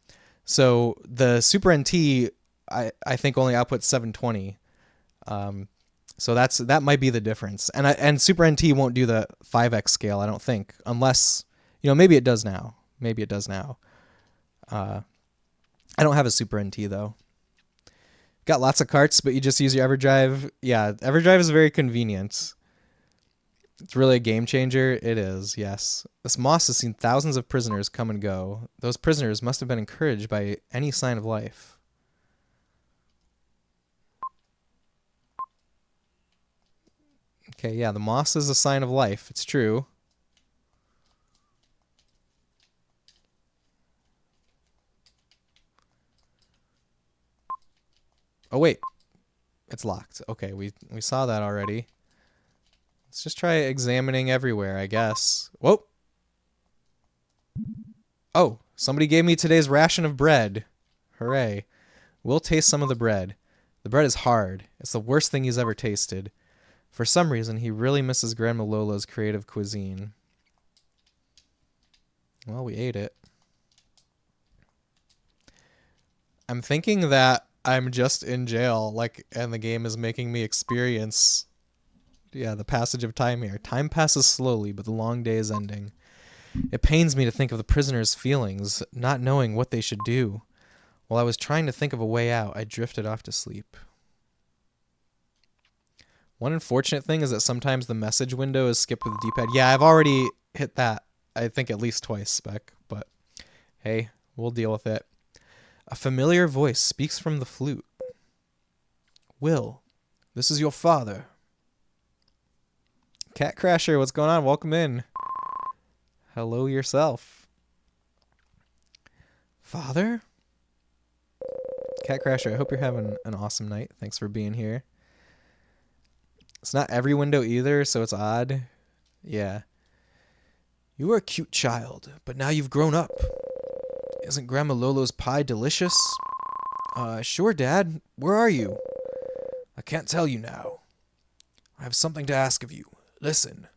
So the Super NT I think only outputs 720. So that might be the difference. And Super NT won't do the 5x scale, I don't think, unless, maybe it does now. Maybe it does now. I don't have a Super NT though. Got lots of carts, but you just use your EverDrive. Yeah, EverDrive is very convenient. It's really a game changer. It is, yes. This moss has seen thousands of prisoners come and go. Those prisoners must have been encouraged by any sign of life. Okay, yeah, the moss is a sign of life. It's true. Oh, wait. It's locked. Okay, we saw that already. Let's just try examining everywhere, I guess. Whoa! Oh, somebody gave me today's ration of bread. Hooray. We'll taste some of the bread. The bread is hard. It's the worst thing he's ever tasted. For some reason, he really misses Grandma Lola's creative cuisine. Well, we ate it. I'm thinking that I'm just in jail, and the game is making me experience, the passage of time here. Time passes slowly, but the long day is ending. It pains me to think of the prisoners' feelings, not knowing what they should do. While I was trying to think of a way out, I drifted off to sleep. One unfortunate thing is that sometimes the message window is skipped with the D-pad. Yeah, I've already hit that, I think at least twice, Spec, but hey, we'll deal with it. A familiar voice speaks from the flute. Will, this is your father. Cat Crasher, what's going on? Welcome in. Hello yourself. Father? Cat Crasher, I hope you're having an awesome night. Thanks for being here. It's not every window either, so it's odd. Yeah. You were a cute child, but now you've grown up. Isn't Grandma Lolo's pie delicious? Sure, Dad. Where are you? I can't tell you now. I have something to ask of you. Listen.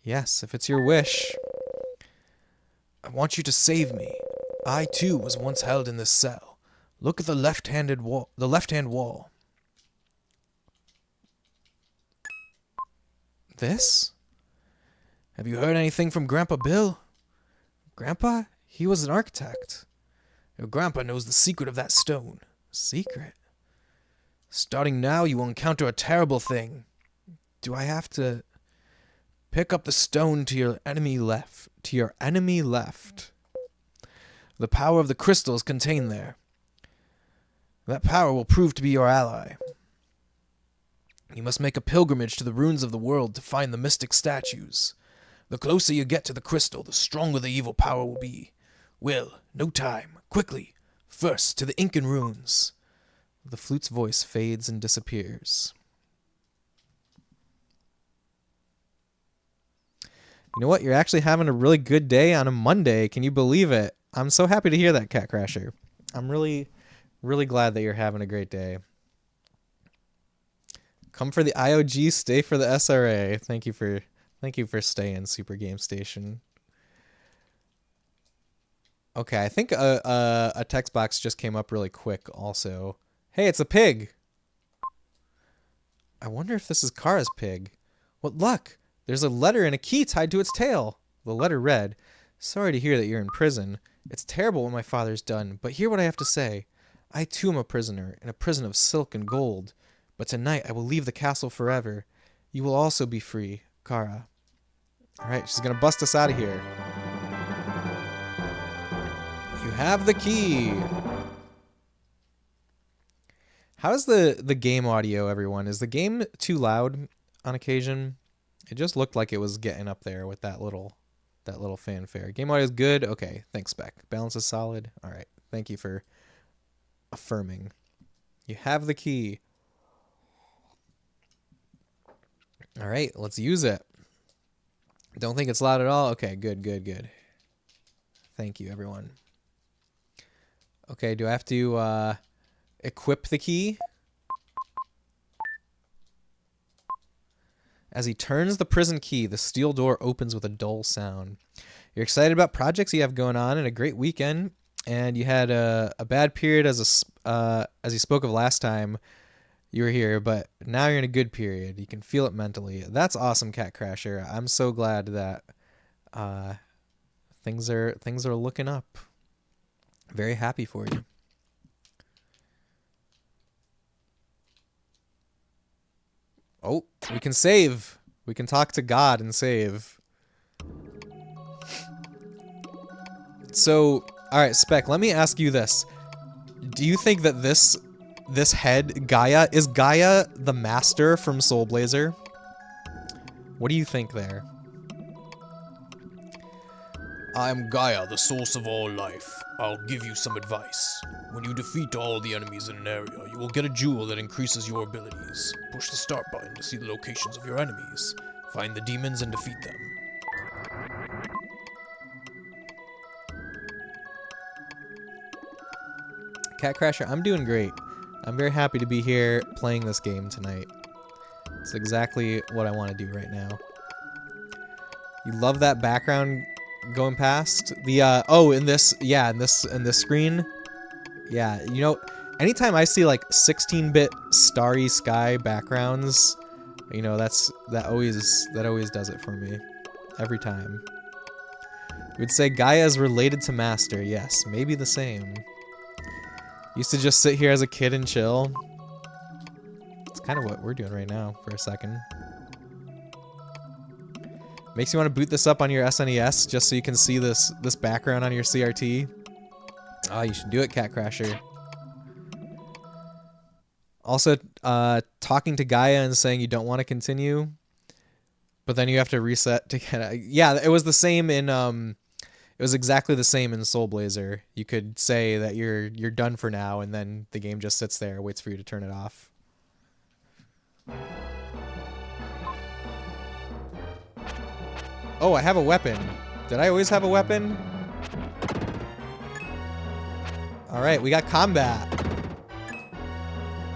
Yes, if it's your wish. I want you to save me. I, too, was once held in this cell. Look at the left-hand wall. This? Have you heard anything from Grandpa Bill? Grandpa? He was an architect. Your grandpa knows the secret of that stone. Secret? Starting now, you will encounter a terrible thing. Do I have to pick up the stone to your enemy left? The power of the crystal is contained there. That power will prove to be your ally. You must make a pilgrimage to the ruins of the world to find the mystic statues. The closer you get to the crystal, the stronger the evil power will be. Will, no time. Quickly. First, to the Incan ruins. The flute's voice fades and disappears. You know what? You're actually having a really good day on a Monday. Can you believe it? I'm so happy to hear that, Cat Crasher. I'm really, really glad that you're having a great day. Come for the IOG, stay for the SRA. Thank you for staying, Super Game Station. Okay, I think a text box just came up really quick also. Hey, it's a pig! I wonder if this is Kara's pig. What luck! There's a letter and a key tied to its tail. The letter read, "Sorry to hear that you're in prison. It's terrible what my father's done, but hear what I have to say. I too am a prisoner, in a prison of silk and gold. But tonight I will leave the castle forever. You will also be free, Kara." Alright, she's gonna bust us out of here. You have the key! How's the game audio, everyone? Is the game too loud on occasion? It just looked like it was getting up there with that little fanfare. Game audio is good? Okay, thanks, Spec. Balance is solid? Alright, thank you for affirming. You have the key. All right, let's use it. Don't think it's loud at all? Okay, good, good, good. Thank you, everyone. Okay, do I have to equip the key? As he turns the prison key, the steel door opens with a dull sound. You're excited about projects you have going on and a great weekend, and you had a bad period as you spoke of last time you were here, but now you're in a good period. You can feel it mentally. That's awesome, Cat Crasher. I'm so glad that things are looking up. Very happy for you. Oh, we can save. We can talk to God and save. So, all right, Spec, let me ask you this. Do you think that this head, Gaia, is Gaia the master from Soul Blazer? What do you think there? I am Gaia, the source of all life. I'll give you some advice. When you defeat all the enemies in an area, you will get a jewel that increases your abilities. Push the start button to see the locations of your enemies. Find the demons and defeat them. Cat Crasher, I'm doing great. I'm very happy to be here playing this game tonight. It's exactly what I want to do right now. You love that background going past? The oh, in this screen. Yeah, you know, anytime I see like 16-bit starry sky backgrounds, you know, that always does it for me. Every time. You would say Gaia is related to Master. Yes, maybe the same. Used to just sit here as a kid and chill. It's kind of what we're doing right now for a second. Makes you want to boot this up on your SNES just so you can see this background on your CRT. Oh, you should do it, Cat Crasher. Also, talking to Gaia and saying you don't want to continue, but then you have to reset to get it. Yeah, it was the same in it was exactly the same in Soul Blazer. You could say that you're done for now, and then the game just sits there, waits for you to turn it off. Oh, I have a weapon. Did I always have a weapon? Alright, we got combat.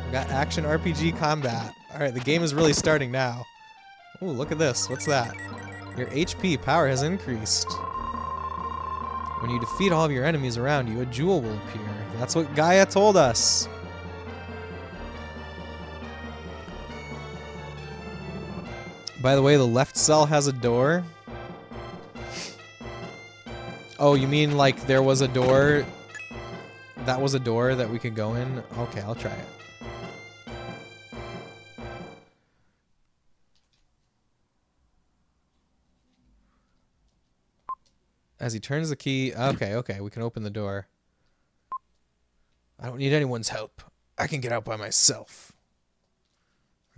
We got action RPG combat. Alright, the game is really starting now. Ooh, look at this. What's that? Your HP power has increased. When you defeat all of your enemies around you, a jewel will appear. That's what Gaia told us. By the way, the left cell has a door. Oh, you mean like there was a door? That was a door that we could go in? Okay, I'll try it. As he turns the key... Okay, we can open the door. I don't need anyone's help. I can get out by myself.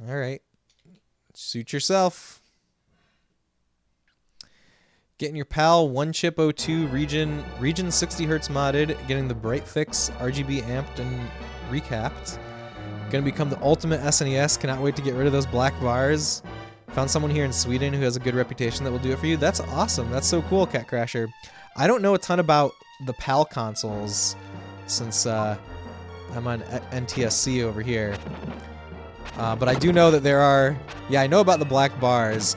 Alright. Suit yourself. Getting your PAL 1chip02 region 60 Hz modded, getting the Bright Fix RGB amped and recapped. Gonna become the ultimate SNES. Cannot wait to get rid of those black bars. Found someone here in Sweden who has a good reputation that will do it for you. That's awesome. That's so cool, Cat Crasher. I don't know a ton about the PAL consoles since I'm on NTSC over here. But I do know that there are... Yeah, I know about the black bars.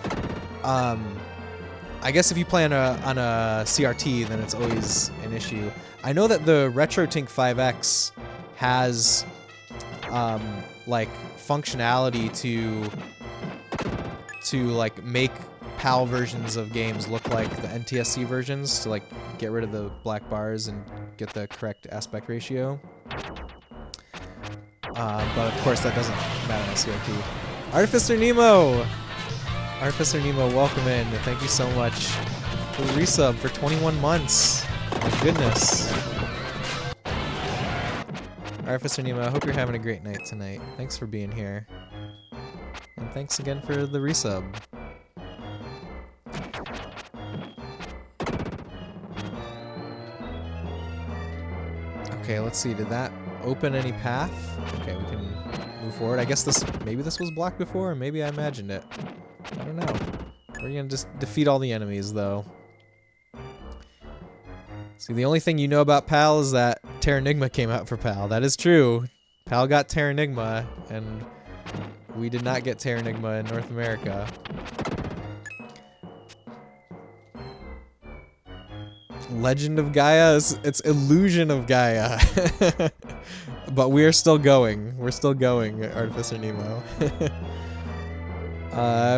I guess if you play on a CRT, then it's always an issue. I know that the RetroTink 5X has like functionality to like make PAL versions of games look like the NTSC versions, to like get rid of the black bars and get the correct aspect ratio. But of course that doesn't matter on CRT. Artificer Nemo! Artificer Nemo, welcome in. Thank you so much for the resub for 21 months. My goodness. Artificer Nemo, I hope you're having a great night tonight. Thanks for being here. And thanks again for the resub. Okay, let's see. Did that open any path? Okay, we can move forward. I guess maybe this was blocked before, or maybe I imagined it. I don't know. We're gonna just defeat all the enemies, though. See, the only thing you know about PAL is that Terranigma came out for PAL. That is true. PAL got Terranigma, and we did not get Terranigma in North America. Legend of Gaia? It's Illusion of Gaia. But we're still going. We're still going, Artificer Nemo.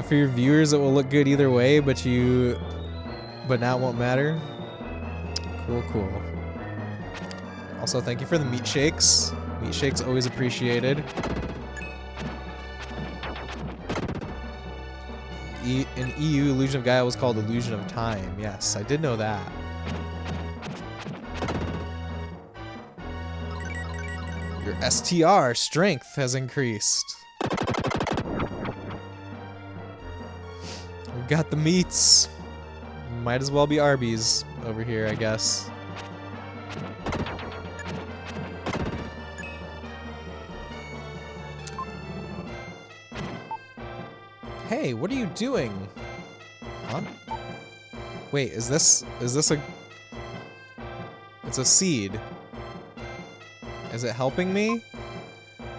For your viewers, it will look good either way, but now it won't matter. Cool. Also, thank you for the meat shakes. Meat shakes always appreciated. In EU, Illusion of Gaia was called Illusion of Time. Yes, I did know that. Your STR strength has increased. We've got the meats. Might as well be Arby's over here, I guess. Hey, what are you doing? Huh? Wait, is this a... It's a seed. Is it helping me?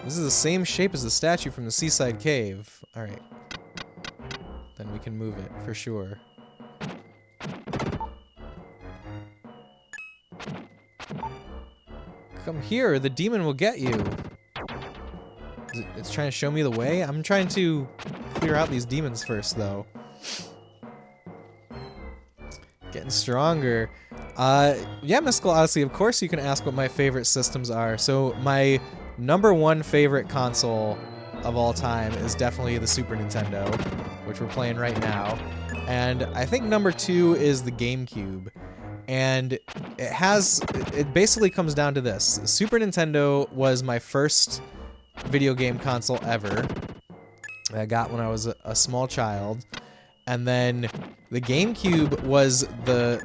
This is the same shape as the statue from the Seaside Cave. Alright. Then we can move it, for sure. Come here, the demon will get you. It's trying to show me the way? I'm trying to clear out these demons first, though. Getting stronger. Yeah, Mystical Odyssey, of course you can ask what my favorite systems are. So my #1 favorite console of all time is definitely the Super Nintendo, which we're playing right now. And I think #2 is the GameCube. And it basically comes down to this. Super Nintendo was my first video game console ever. That I got when I was a small child. And then the GameCube was the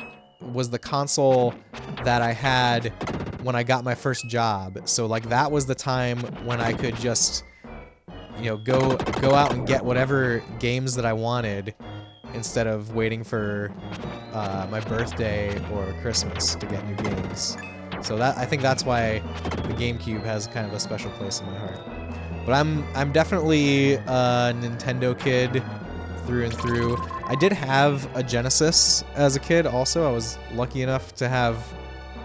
console that I had when I got my first job. So like that was the time when I could just, you know, go out and get whatever games that I wanted instead of waiting for my birthday or Christmas to get new games. So I think that's why the GameCube has kind of a special place in my heart. But I'm definitely a Nintendo kid through and through. I did have a Genesis as a kid also. I was lucky enough to have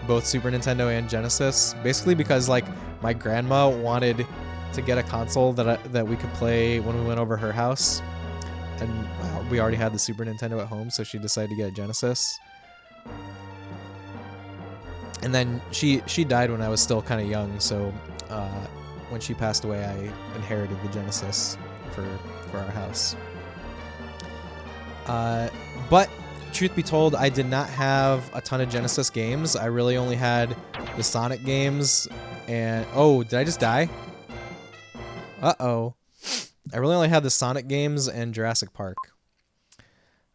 both Super Nintendo and Genesis, basically because like my grandma wanted to get a console that we could play when we went over her house. And we already had the Super Nintendo at home, so she decided to get a Genesis. And then she died when I was still kind of young, so when she passed away, I inherited the Genesis for our house. But truth be told, I did not have a ton of Genesis games. I really only had the Sonic games, and oh, did I just die? Uh-oh. I really only had the Sonic games and Jurassic Park.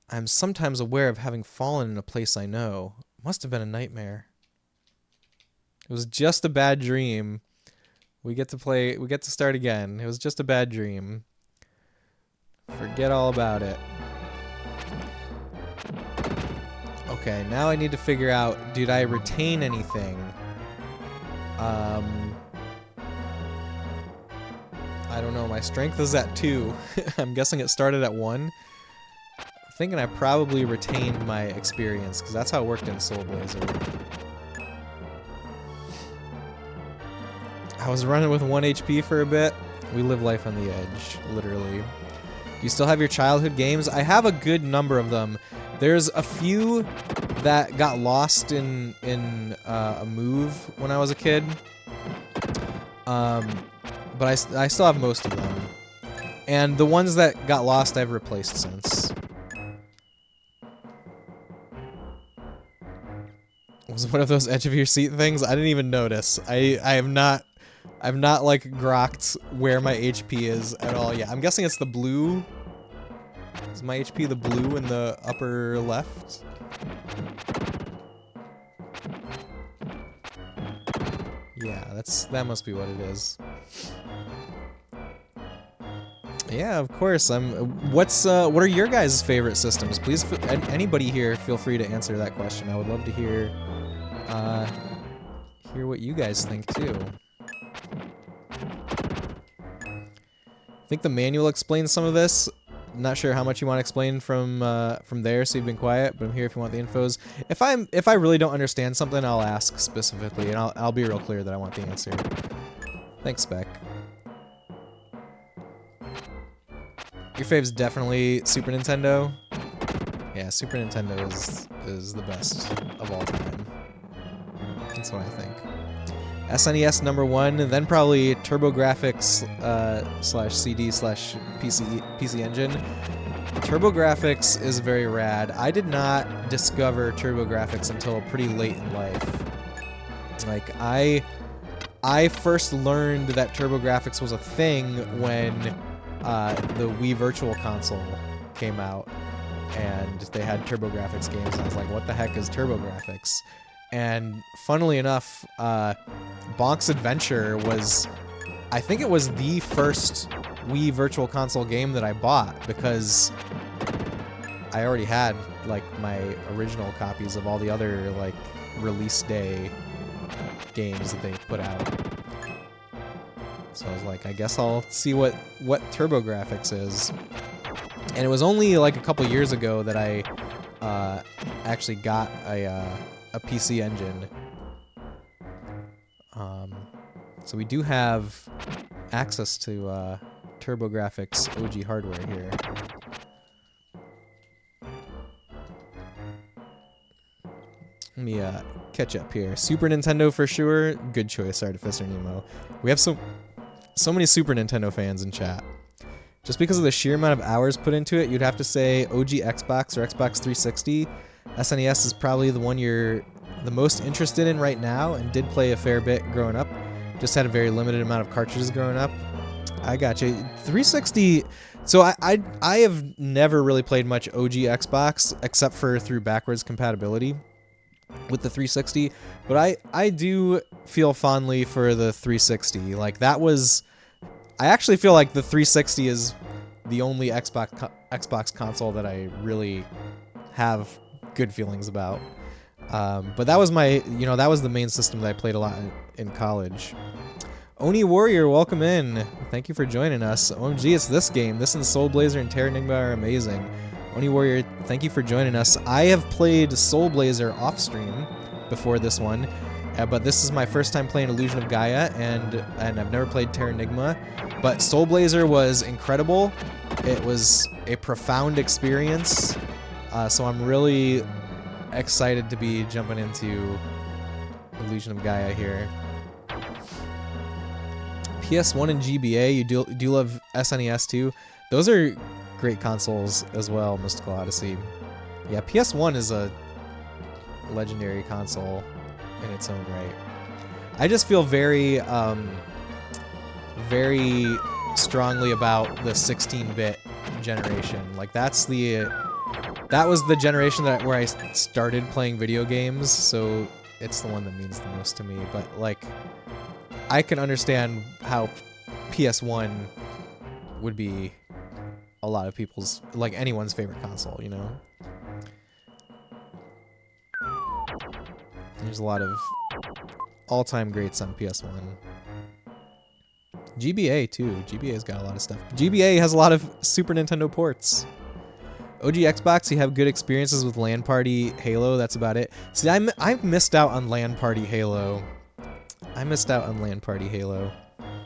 I'm sometimes aware of having fallen in a place I know. Must have been a nightmare. It was just a bad dream. We get to start again. It was just a bad dream. Forget all about it. Okay, now I need to figure out, did I retain anything? I don't know, my strength is at 2. I'm guessing it started at 1. I'm thinking I probably retained my experience, because that's how it worked in Soul Blazer. I was running with 1 HP for a bit. We live life on the edge, literally. Do you still have your childhood games? I have a good number of them. There's a few that got lost in a move when I was a kid. But I still have most of them. And the ones that got lost I've replaced since. Was it one of those edge of your seat things? I didn't even notice. I've not like grokked where my HP is at all yet. I'm guessing it's the blue. Is my HP the blue in the upper left? Yeah, that must be what it is. Yeah, of course. What are your guys' favorite systems? Please, anybody here, feel free to answer that question. I would love to hear what you guys think too. I think the manual explains some of this. Not sure how much you want to explain from there, so you've been quiet, but I'm here if you want the infos. If I really don't understand something, I'll ask specifically, and I'll be real clear that I want the answer. Thanks, Spec. Your fave's definitely Super Nintendo. Yeah, Super Nintendo is the best of all time. That's what I think. SNES #1, then probably TurboGrafx /CD/PC Engine. TurboGrafx is very rad. I did not discover TurboGrafx until pretty late in life. Like I first learned that TurboGrafx was a thing when the Wii Virtual Console came out, and they had TurboGrafx games. And I was like, "What the heck is TurboGrafx?" And funnily enough, Bonk's Adventure was, I think it was the first Wii Virtual Console game that I bought, because I already had like my original copies of all the other like release day games that they put out. So I was like, I guess I'll see what TurboGrafx is. And it was only like a couple years ago that I actually got a PC Engine. So we do have access to TurboGrafx OG hardware here. Let me catch up here. Super Nintendo for sure. Good choice, Artificer Nemo. We have so many Super Nintendo fans in chat. Just because of the sheer amount of hours put into it, you'd have to say OG Xbox or Xbox 360. SNES is probably the one you're the most interested in right now, and did play a fair bit growing up. Just had a very limited amount of cartridges growing up. I got you. 360. So I have never really played much OG Xbox except for through backwards compatibility with the 360, but I do feel fondly for the 360. Like that was, I actually feel like the 360 is the only Xbox console that I really have good feelings about. But that was that was the main system that I played a lot in college. Oni Warrior, welcome in. Thank you for joining us. OMG, it's this game. This and Soul Blazer and Terra Enigma are amazing. Oni Warrior, thank you for joining us. I have played Soul Blazer off stream before this one, but this is my first time playing Illusion of Gaia, and I've never played Terra Enigma. But Soul Blazer was incredible. It was a profound experience, so I'm really excited to be jumping into Illusion of Gaia here. PS1 and GBA, you do love SNES too. Those are great consoles as well, Mystical Odyssey. Yeah, PS1 is a legendary console in its own right. I just feel very, very strongly about the 16-bit generation. Like that was the generation where I started playing video games, so it's the one that means the most to me. But like, I can understand how PS1 would be a lot of people's, like anyone's favorite console, you know? There's a lot of all-time greats on PS1. GBA too. GBA's got a lot of stuff. GBA has a lot of Super Nintendo ports. OG Xbox, you have good experiences with LAN Party Halo. That's about it. See, I missed out on LAN Party Halo.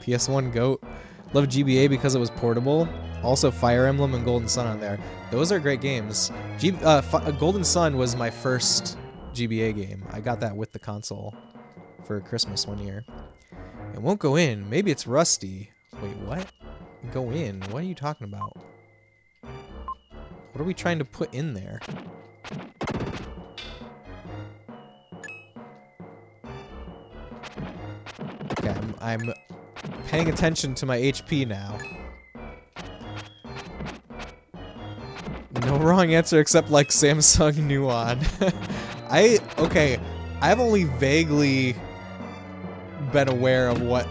PS1 GOAT. Love GBA because it was portable. Also Fire Emblem and Golden Sun on there. Those are great games. Golden Sun was my first GBA game. I got that with the console for Christmas one year. It won't go in. Maybe it's rusty. Wait, what? Go in? What are you talking about? What are we trying to put in there? Okay, I'm paying attention to my HP now. No wrong answer except like Samsung Nuon. I've only vaguely been aware of what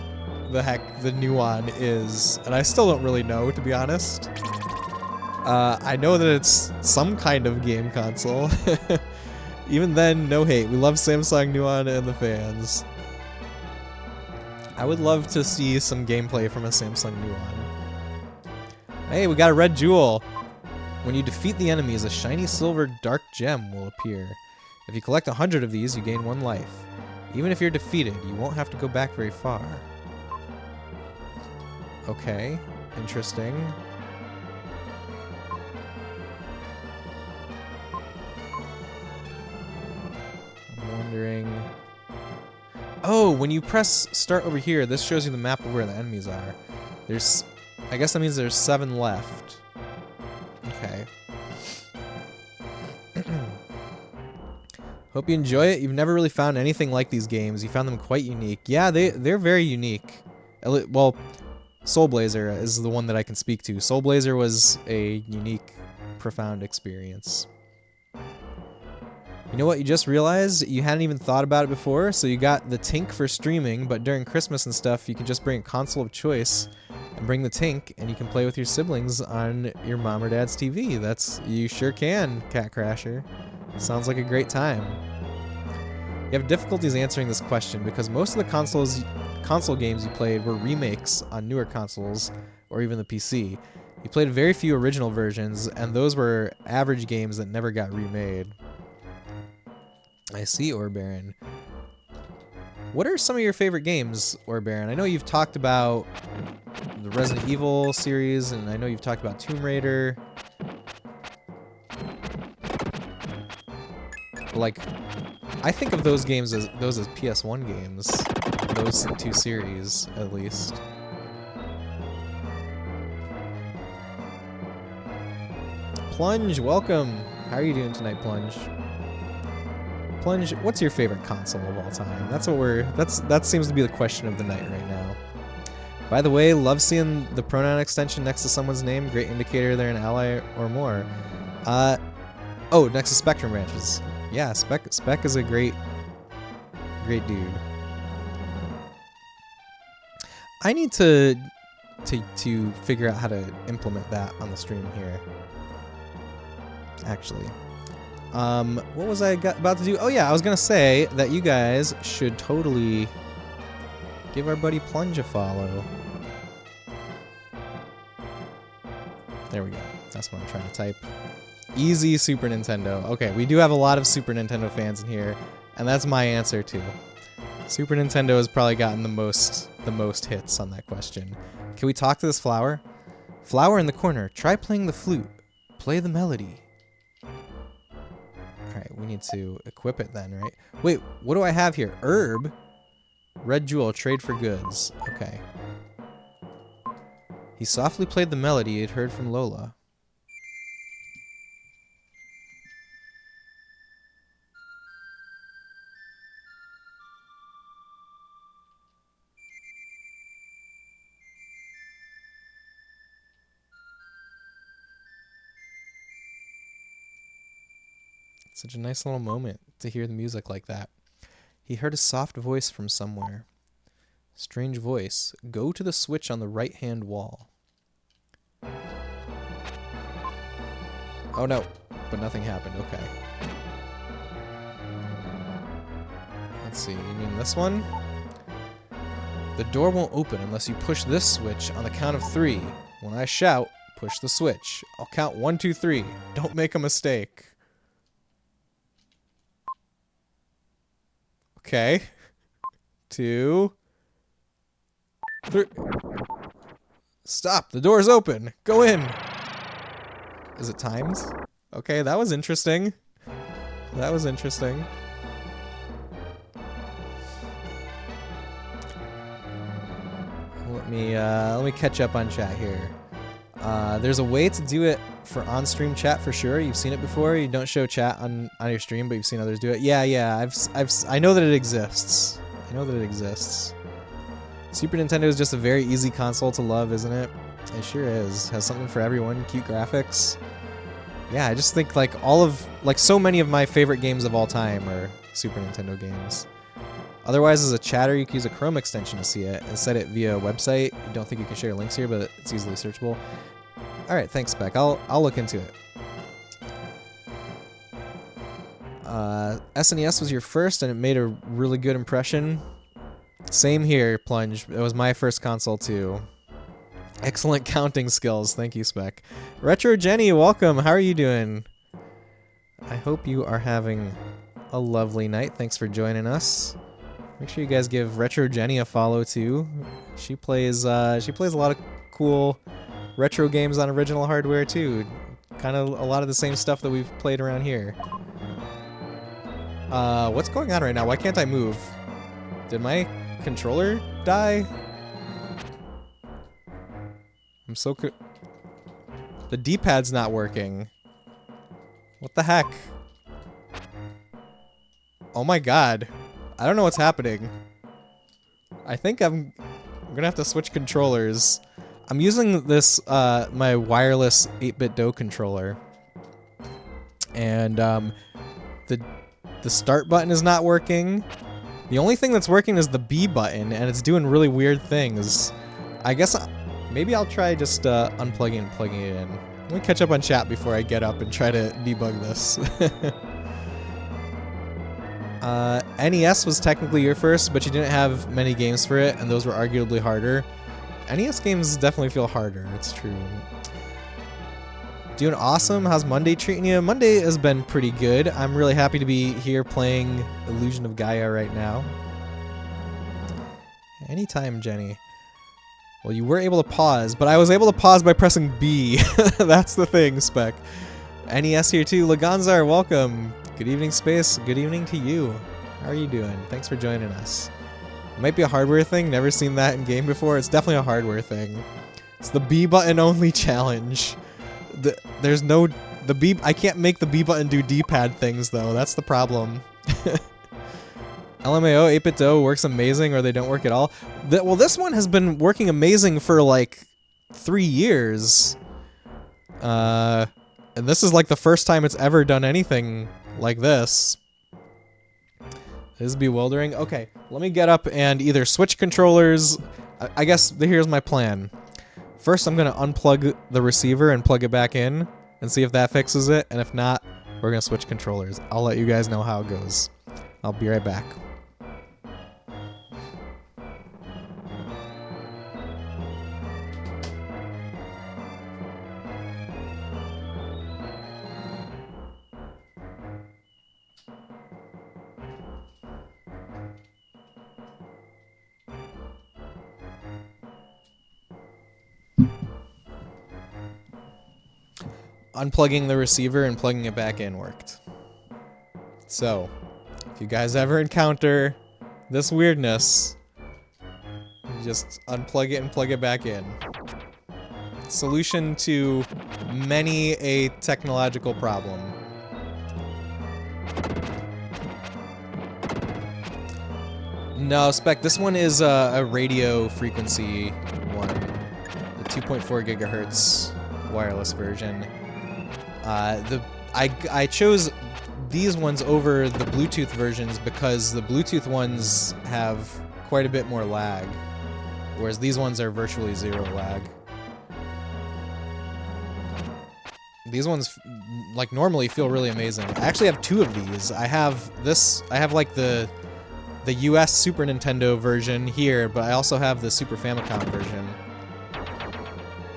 the heck the Nuon is, and I still don't really know, to be honest. I know that it's some kind of game console. Even then, no hate. We love Samsung Nuon and the fans. I would love to see some gameplay from a Samsung Nuon. Hey, we got a red jewel. When you defeat the enemies, a shiny silver dark gem will appear. If you collect 100 of these, you gain 1 life. Even if you're defeated, you won't have to go back very far. Okay, interesting. I'm wondering... Oh, when you press start over here, this shows you the map of where the enemies are. There's... I guess that means there's 7 left. Okay. Hope you enjoy it. You've never really found anything like these games. You found them quite unique. Yeah, they're very unique. Well, Soul Blazer is the one that I can speak to. Soul Blazer was a unique, profound experience. You know what you just realized? You hadn't even thought about it before, so you got the Tink for streaming, but during Christmas and stuff, you can just bring a console of choice and bring the Tink, and you can play with your siblings on your mom or dad's TV. You sure can, Cat Crasher. Sounds like a great time. You have difficulties answering this question because most of the console games you played were remakes on newer consoles or even the PC. You played very few original versions, and those were average games that never got remade. I see, Orbaron. What are some of your favorite games, Orbaron? I know you've talked about the Resident Evil series, and I know you've talked about Tomb Raider. Like, I think of those games as PS1 games. Those 2 series, at least. Plunge, welcome. How are you doing tonight, Plunge? Plunge, what's your favorite console of all time? That seems to be the question of the night right now. By the way, love seeing the pronoun extension next to someone's name. Great indicator they're an ally or more. Oh, next to Spectrum branches. Yeah, Spec is a great dude. I need to figure out how to implement that on the stream here. Actually. What was I about to do? Oh yeah, I was gonna say that you guys should totally give our buddy Plunge a follow. There we go. That's what I'm trying to type. Easy Super Nintendo. Okay, we do have a lot of Super Nintendo fans in here, and that's my answer too. Super Nintendo has probably gotten the most hits on that question. Can we talk to this flower? Flower in the corner, try playing the flute. Play the melody. Alright, we need to equip it then, right? Wait, what do I have here? Herb? Red jewel, trade for goods. Okay. He softly played the melody he'd heard from Lola. Such a nice little moment to hear the music like that. He heard a soft voice from somewhere. Strange voice. Go to the switch on the right-hand wall. Oh no, but nothing happened. Okay. Let's see, you mean this one? The door won't open unless you push this switch on the count of 3. When I shout, push the switch. I'll count 1, 2, 3. Don't make a mistake. Okay. 2, 3. Stop! The door's open! Go in! Is it timed? Okay, that was interesting. That was interesting. Let me catch up on chat here. There's a way to do it for on-stream chat for sure. You've seen it before. You don't show chat on your stream, but you've seen others do it. Yeah. I know that it exists. I know that it exists. Super Nintendo is just a very easy console to love, isn't it? It sure is. Has something for everyone. Cute graphics. Yeah, I just think like so many of my favorite games of all time are Super Nintendo games. Otherwise, as a chatter, you can use a Chrome extension to see it and set it via a website. You don't think you can share links here, but it's easily searchable. All right, thanks, Spec. I'll look into it. SNES was your first, and it made a really good impression. Same here, Plunge. It was my first console, too. Excellent counting skills. Thank you, Spec. Retro Jenny, welcome. How are you doing? I hope you are having a lovely night. Thanks for joining us. Make sure you guys give Retro Jenny a follow, too. She plays a lot of cool retro games on original hardware, too. Kind of a lot of the same stuff that we've played around here. What's going on right now? Why can't I move? Did my controller die? I'm so the D-pad's not working. What the heck? Oh my god. I don't know what's happening. I think I'm gonna have to switch controllers. I'm using this, my wireless 8-bit DOE controller. And, the start button is not working. The only thing that's working is the B button, and it's doing really weird things. I guess maybe I'll try just unplugging and plugging it in. Let me catch up on chat before I get up and try to debug this. NES was technically your first, but you didn't have many games for it, and those were arguably harder. NES games definitely feel harder, it's true. Doing awesome. How's Monday treating you? Monday has been pretty good. I'm really happy to be here playing Illusion of Gaia right now. Anytime, Jenny. Well, you were able to pause, but I was able to pause by pressing B. That's the thing, Spec. NES here too. Laganzar, welcome. Good evening, Space. Good evening to you. How are you doing? Thanks for joining us. It might be a hardware thing. Never seen that in game before. It's definitely a hardware thing. It's the B button only challenge. There's no the B. I can't make the B button do D-pad things though. That's the problem. LMAO 8-bit DOE works amazing, or they don't work at all. Well, this one has been working amazing for like 3 years. And this is like the first time it's ever done anything like this. This is bewildering. Okay, let me get up and either switch controllers. I guess here's my plan. First, I'm going to unplug the receiver and plug it back in and see if that fixes it. And if not, we're going to switch controllers. I'll let you guys know how it goes. I'll be right back. Unplugging the receiver and plugging it back in worked. So, if you guys ever encounter this weirdness, you just unplug it and plug it back in. Solution to many a technological problem. No, Spec, this one is a radio frequency one. The 2.4 gigahertz wireless version. I chose these ones over the Bluetooth versions because the Bluetooth ones have quite a bit more lag, whereas these ones are virtually zero lag. These ones, like, normally feel really amazing. I actually have 2 of these. I have like the US Super Nintendo version here, but I also have the Super Famicom version.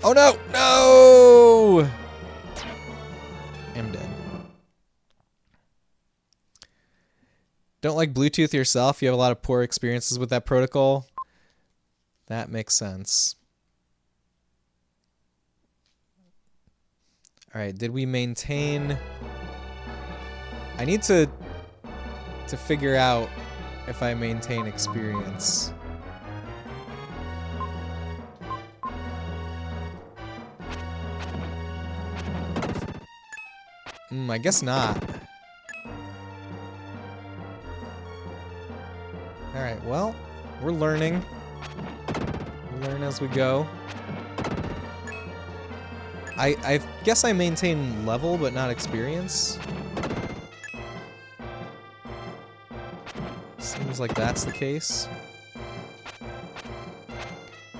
Oh no! No! I'm dead. Don't like Bluetooth yourself? You have a lot of poor experiences with that protocol? That makes sense. Alright, did we maintain... I need to figure out if I maintain experience. I guess not. Alright, well, we're learning. We learn as we go. I guess I maintain level, but not experience. Seems like that's the case.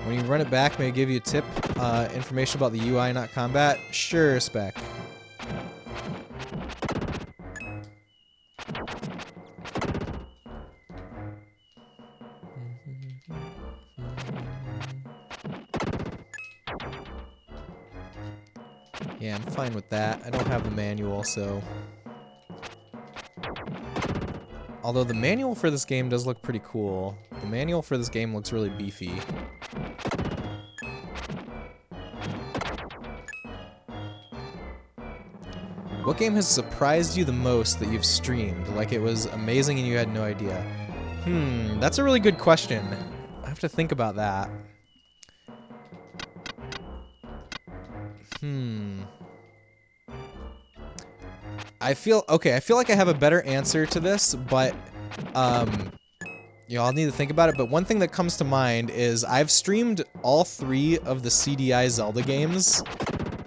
When you run it back, may I give you a tip? Information about the UI, not combat? Sure, Spec. Yeah, I'm fine with that. I don't have the manual, so... Although the manual for this game does look pretty cool. The manual for this game looks really beefy. What game has surprised you the most that you've streamed? Like it was amazing and you had no idea? That's a really good question. I have to think about that. I feel like I have a better answer to this, but you know, I'll need to think about it. But one thing that comes to mind is I've streamed all 3 of the CDI Zelda games,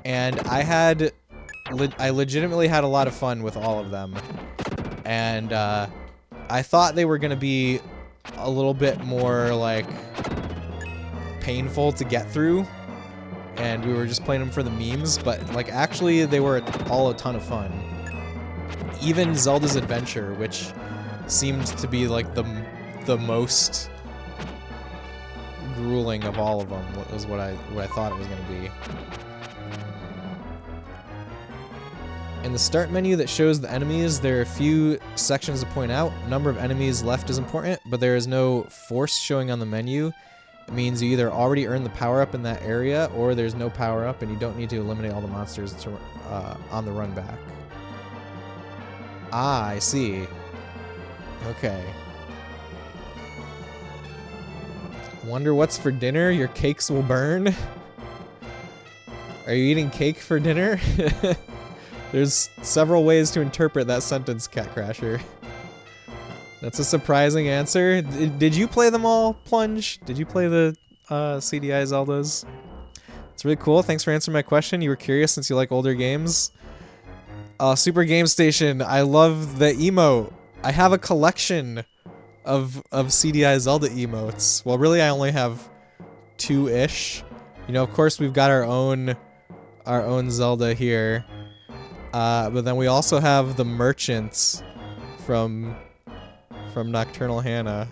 and I legitimately had a lot of fun with all of them. And I thought they were gonna be a little bit more like painful to get through, and we were just playing them for the memes, but like actually they were all a ton of fun. Even Zelda's Adventure, which seemed to be like the most grueling of all of them, was what I thought it was going to be. In the start menu that shows the enemies, there are a few sections to point out. Number of enemies left is important, but there is no force showing on the menu. It means you either already earned the power-up in that area, or there's no power-up and you don't need to eliminate all the monsters to, on the run back. Ah, I see. Okay. Wonder what's for dinner? Your cakes will burn? Are you eating cake for dinner? There's several ways to interpret that sentence, Catcrasher. That's a surprising answer. Did you play them all, Plunge? Did you play the CDI Zeldas? It's really cool. Thanks for answering my question. You were curious since you like older games. Super Game Station, I love the emote. I have a collection of CDI Zelda emotes. Well, really, I only have 2-ish. You know, of course, we've got our own Zelda here. But then we also have the merchants from Nocturnal Hannah.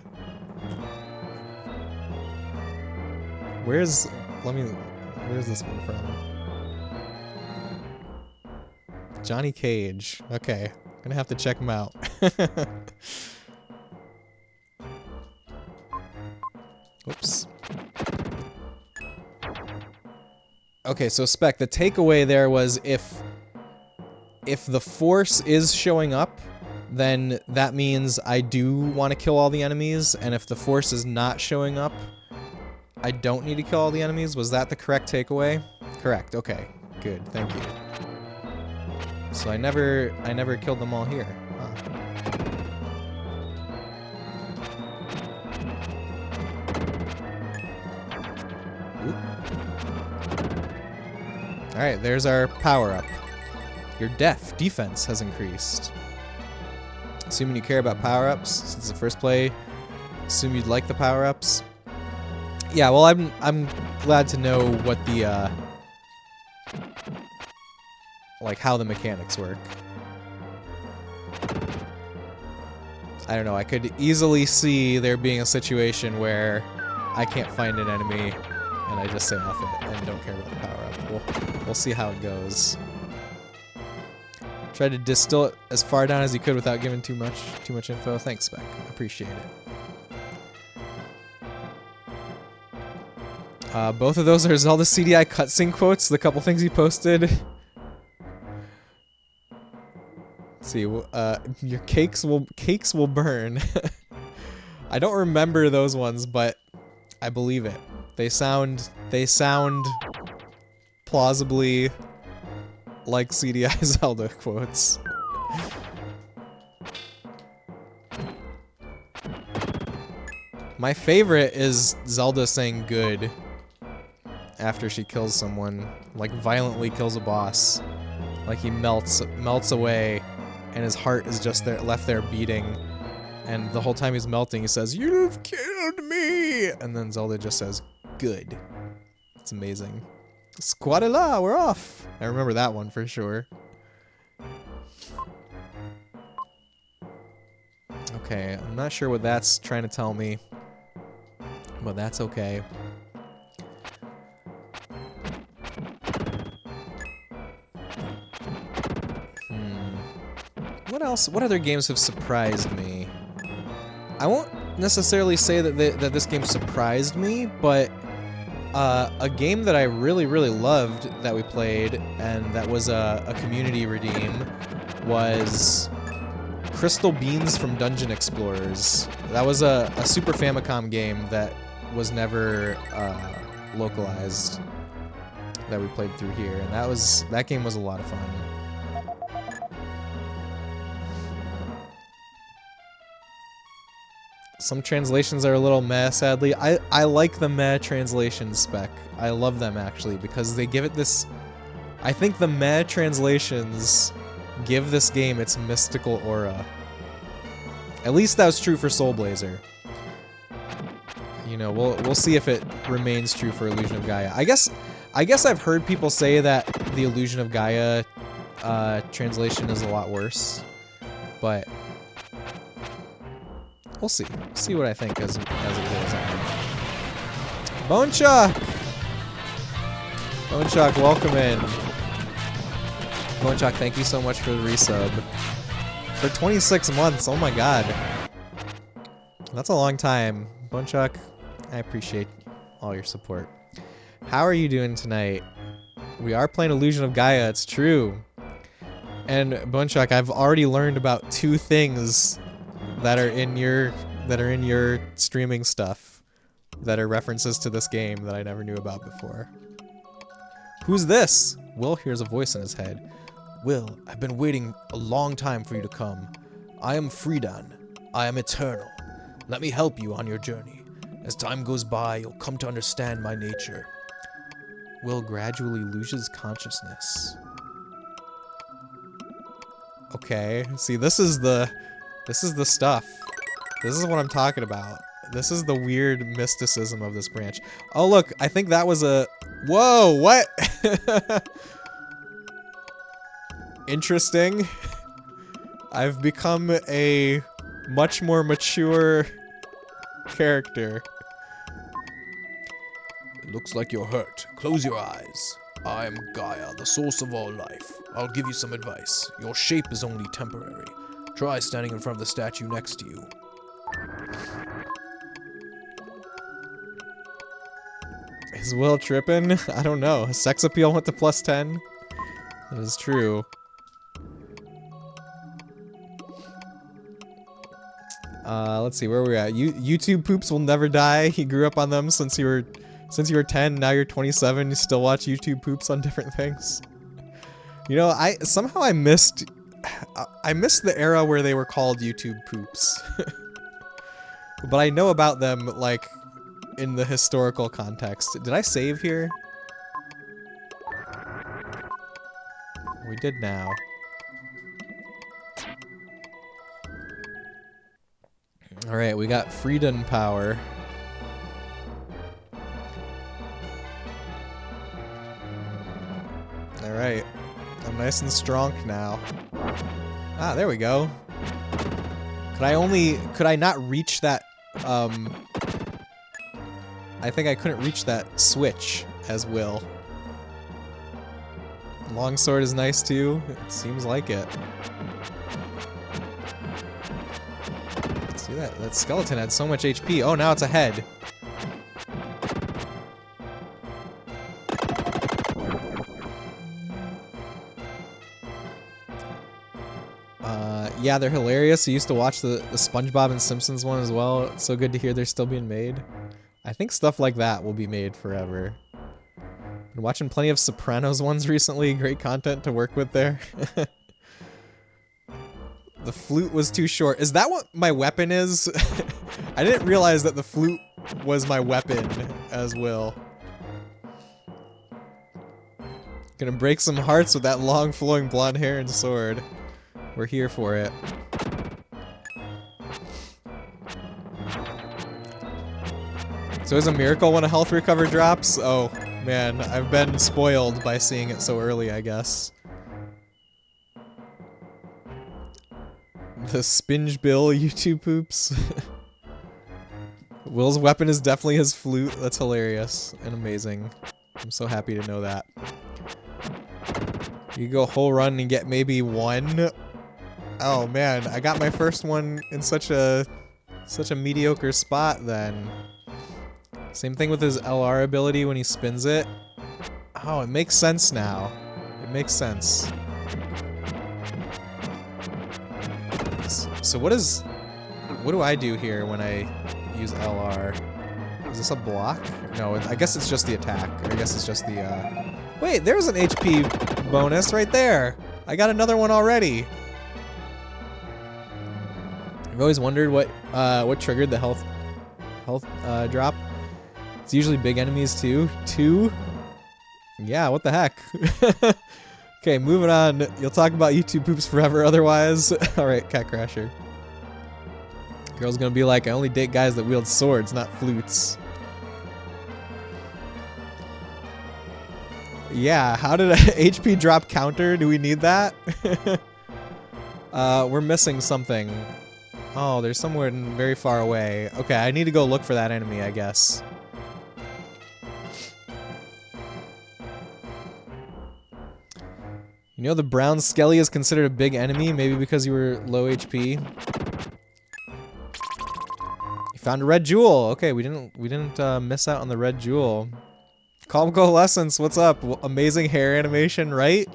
Where's this one from? Johnny Cage. Okay, gonna have to check him out. Oops. Okay, so Spec, the takeaway there was if the force is showing up, then that means I do want to kill all the enemies, and if the force is not showing up, I don't need to kill all the enemies. Was that the correct takeaway? Correct. Okay. Good. Thank you. So I never killed them all here. Huh. Alright, there's our power-up. Your defense has increased. Assuming you care about power-ups, since the first play, assume you'd like the power-ups. Yeah, well, I'm glad to know what the like how the mechanics work. I don't know, I could easily see there being a situation where I can't find an enemy and I just say off it and don't care about the power-up. We'll see how it goes. Try to distill it as far down as you could without giving too much info. Thanks, Spec. Appreciate it. Both of those are Zelda CDI cutscene quotes, the couple things he posted. Let's see, your cakes will burn. I don't remember those ones, but I believe it. They sound plausibly like CDI Zelda quotes. My favorite is Zelda saying good after she kills someone, like violently kills a boss. Like he melts away and his heart is just left there beating, And the whole time he's melting, he says, "You've killed me!" And then Zelda just says, "Good." It's amazing. Squadilla, we're off! I remember that one for sure. Okay, I'm not sure what that's trying to tell me, but that's okay. What else? What other games have surprised me? I won't necessarily say that this game surprised me, but a game that I really loved that we played, and that was a community redeem, was Crystal Beans from Dungeon Explorers. That was a Super Famicom game that was never localized, that we played through here, and that game was a lot of fun. Some translations are a little meh, sadly. I like the meh translation spec. I love them, actually, because they give it this... I think the meh translations give this game its mystical aura. At least that was true for Soul Blazer. You know, we'll see if it remains true for Illusion of Gaia. I guess I've heard people say that the Illusion of Gaia translation is a lot worse, but... we'll see. See what I think as it goes on. Bonechuck! Bonechuck, welcome in. Bonechuck, thank you so much for the resub. For 26 months, oh my god. That's a long time. Bonechuck, I appreciate all your support. How are you doing tonight? We are playing Illusion of Gaia, it's true. And Bonechuck, I've already learned about 2 things that are in your streaming stuff that are references to this game that I never knew about before. Who's this? Will hears a voice in his head. Will, I've been waiting a long time for you to come. I am Friedan. I am eternal. Let me help you on your journey. As time goes by, you'll come to understand my nature. Will gradually loses consciousness. Okay, see, this is the stuff. This is what I'm talking about. This is the weird mysticism of this branch. Oh, look, I think that was a... Whoa, what? Interesting. I've become a much more mature character. It looks like you're hurt. Close your eyes. I am Gaia, the source of all life. I'll give you some advice. Your shape is only temporary. Try standing in front of the statue next to you. Is Will tripping? I don't know. His sex appeal went to +10. That is true. Let's see, where are we at? YouTube poops will never die. He grew up on them since you were 10, now you're 27, you still watch YouTube poops on different things. You know, somehow I missed the era where they were called YouTube poops. But I know about them, like, in the historical context. Did I save here? We did now. Alright, we got Friedan power. Alright. I'm nice and strong now. Ah, there we go. Could I not reach that, I think I couldn't reach that switch as Will. Longsword is nice too. It seems like it. See that skeleton had so much HP. Oh, now it's a head. Yeah, they're hilarious. I used to watch the SpongeBob and Simpsons one as well. It's so good to hear they're still being made. I think stuff like that will be made forever. Been watching plenty of Sopranos ones recently. Great content to work with there. The flute was too short. Is that what my weapon is? I didn't realize that the flute was my weapon as Will. Gonna break some hearts with that long flowing blonde hair and sword. We're here for it. So is a miracle when a health recover drops? Oh, man, I've been spoiled by seeing it so early, I guess. The Spinge Bill YouTube poops. Will's weapon is definitely his flute. That's hilarious and amazing. I'm so happy to know that. You go whole run and get maybe one. Oh man, I got my first one in such a mediocre spot then. Same thing with his LR ability when he spins it. Oh, it makes sense now. It makes sense. So what do I do here when I use LR? Is this a block? No, I guess it's just the attack. Or I guess it's just the, Wait, there's an HP bonus right there. I got another one already. I've always wondered what triggered the health drop. It's usually big enemies too. 2? Yeah, what the heck? Okay, moving on. You'll talk about YouTube poops forever otherwise. Alright, Cat Crasher. Girl's gonna be like, I only date guys that wield swords, not flutes. Yeah, how did a HP drop counter? Do we need that? We're missing something. Oh, there's somewhere very far away. Okay, I need to go look for that enemy, I guess. You know the brown skelly is considered a big enemy, maybe because you were low HP. You found a red jewel. Okay, we didn't miss out on the red jewel. Calm Coalescence, what's up? Amazing hair animation, right?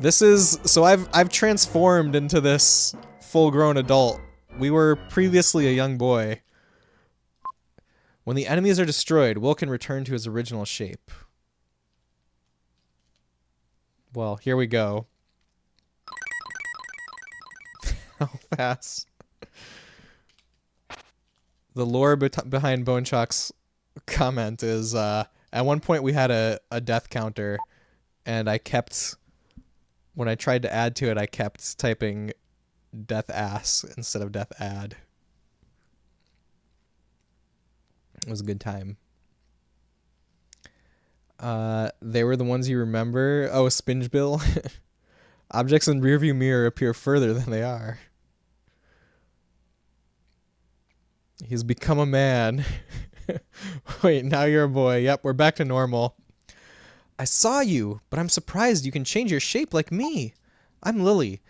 This is so I've transformed into this full-grown adult. We were previously a young boy. When the enemies are destroyed, Will can return to his original shape. Well, here we go. How fast? The lore behind Bone Chalk's comment is, at one point we had a death counter, and I kept, when I tried to add to it, I kept typing death ass instead of death add. It was a good time. They were the ones you remember. Oh, Spinge Bill. Objects in rearview mirror appear further than they are. He's become a man. Wait, now you're a boy. Yep, we're back to normal. I saw you, but I'm surprised you can change your shape like me. I'm Lily,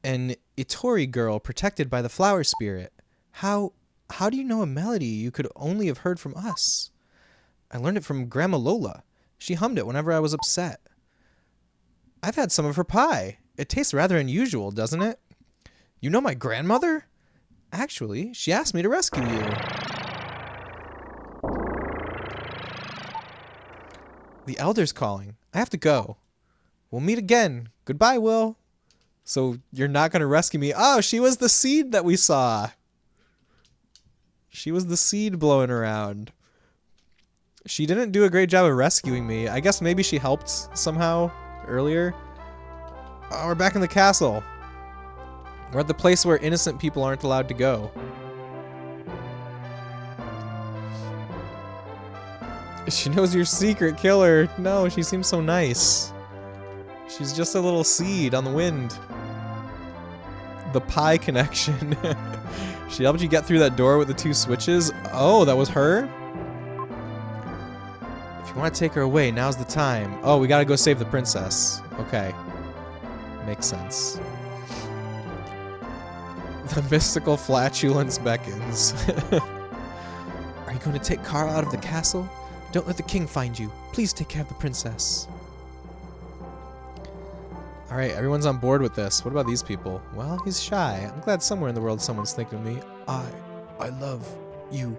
an Itori girl protected by the flower spirit. How do you know a melody you could only have heard from us? I learned it from Grandma Lola. She hummed it whenever I was upset. I've had some of her pie. It tastes rather unusual, doesn't it? You know my grandmother? Actually, she asked me to rescue you. The Elder's calling. I have to go. We'll meet again. Goodbye, Will. So you're not going to rescue me. Oh, she was the seed that we saw. She was the seed blowing around. She didn't do a great job of rescuing me. I guess maybe she helped somehow earlier. Oh, we're back in the castle. We're at the place where innocent people aren't allowed to go. She knows your secret, killer. No, she seems so nice. She's just a little seed on the wind. The pie connection. She helped you get through that door with the 2 switches. Oh, that was her? If you want to take her away, now's the time. Oh, we gotta go save the princess. Okay. Makes sense. The mystical flatulence beckons. Are you going to take Carl out of the castle? Don't let the king find you. Please take care of the princess. Alright, everyone's on board with this. What about these people? Well, he's shy. I'm glad somewhere in the world someone's thinking of me. I love you.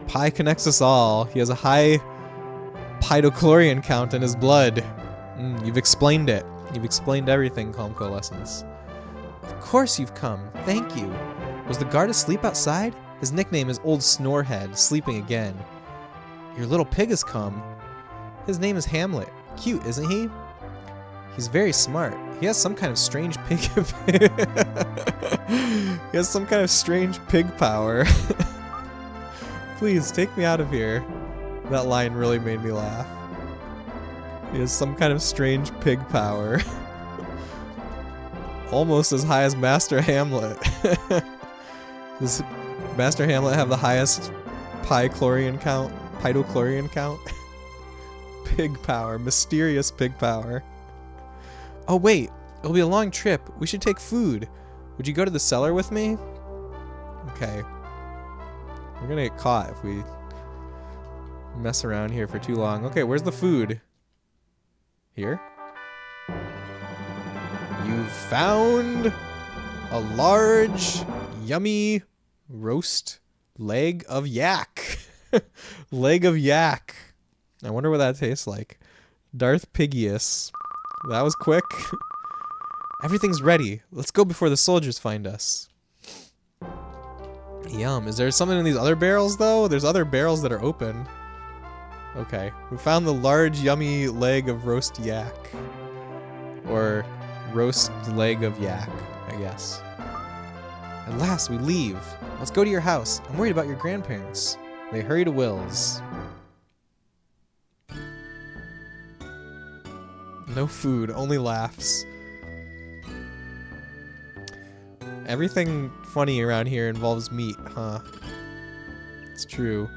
Pi connects us all. He has a high pidochlorian count in his blood. You've explained it. You've explained everything, Calm Coalescence. Of course you've come. Thank you. Was the guard asleep outside? His nickname is Old Snorehead, sleeping again. Your little pig has come. His name is Hamlet. Cute, isn't he? He's very smart. He has some kind of strange pig. He has some kind of strange pig power. Please, take me out of here. That line really made me laugh. He has some kind of strange pig power. Almost as high as Master Hamlet. Does Master Hamlet have the highest pidochlorian count? Pig power. Mysterious pig power. Oh wait, it'll be a long trip. We should take food. Would you go to the cellar with me? Okay. We're gonna get caught if we mess around here for too long. Okay, where's the food? Here? You've found a large, yummy roast leg of yak. Leg of yak. I wonder what that tastes like. Darth Piggius. That was quick. Everything's ready. Let's go before the soldiers find us. Yum. Is there something in these other barrels, though? There's other barrels that are open. Okay. We found the large, yummy leg of roast yak. Or roast leg of yak, I guess. At last, we leave. Let's go to your house. I'm worried about your grandparents. They hurry to Will's. No food, only laughs. Everything funny around here involves meat, huh? It's true.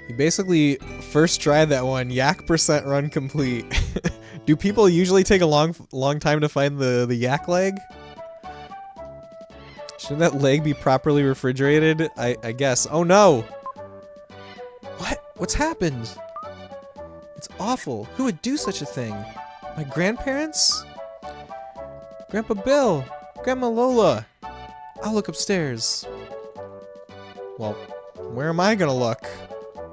You basically first tried that one, yak percent run complete. Do people usually take a long time to find the yak leg? Shouldn't that leg be properly refrigerated? I guess. Oh no! What? What's happened? It's awful. Who would do such a thing? My grandparents? Grandpa Bill! Grandma Lola! I'll look upstairs. Well, where am I gonna look?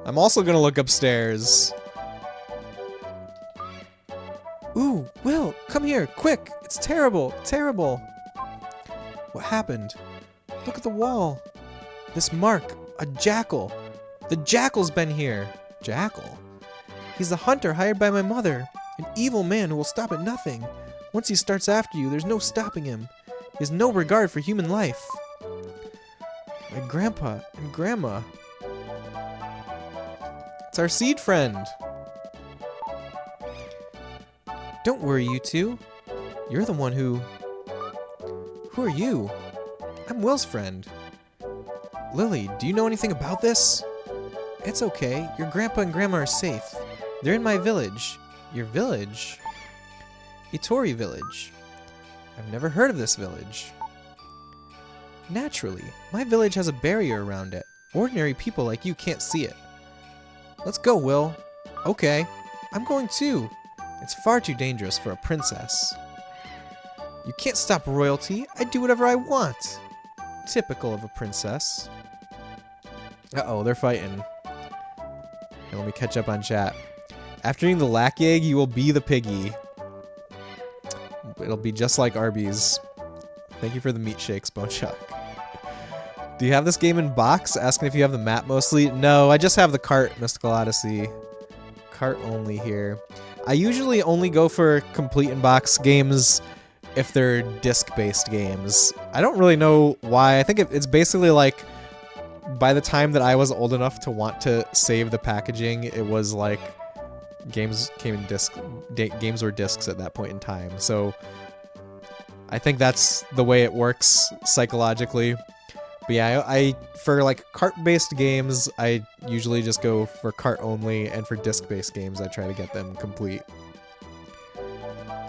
I'm also gonna look upstairs. Ooh, Will, come here, quick! It's terrible, terrible! What happened? Look at the wall. This mark, a jackal. The jackal's been here. Jackal? He's the hunter hired by my mother. An evil man who will stop at nothing. Once he starts after you, there's no stopping him. He has no regard for human life. My grandpa and grandma. It's our seed friend. Don't worry, you two. You're the one who... Who are you? I'm Will's friend. Lily, do you know anything about this? It's okay. Your grandpa and grandma are safe. They're in my village. Your village? Itori village. I've never heard of this village. Naturally, my village has a barrier around it. Ordinary people like you can't see it. Let's go, Will. Okay. I'm going too. It's far too dangerous for a princess. You can't stop royalty. I do whatever I want. Typical of a princess. Uh-oh, they're fighting. Here, let me catch up on chat. After eating the lack egg, you will be the piggy. It'll be just like Arby's. Thank you for the meat shakes, Bone Chuck. Do you have this game in box? Asking if you have the map mostly. No, I just have the cart, Mystical Odyssey. Cart only here. I usually only go for complete in box games if they're disc-based games. I don't really know why. I think it's basically like by the time that I was old enough to want to save the packaging, it was like games came in games were discs at that point in time. So I think that's the way it works psychologically. But yeah, I for like cart-based games, I usually just go for cart only, and for disc-based games, I try to get them complete.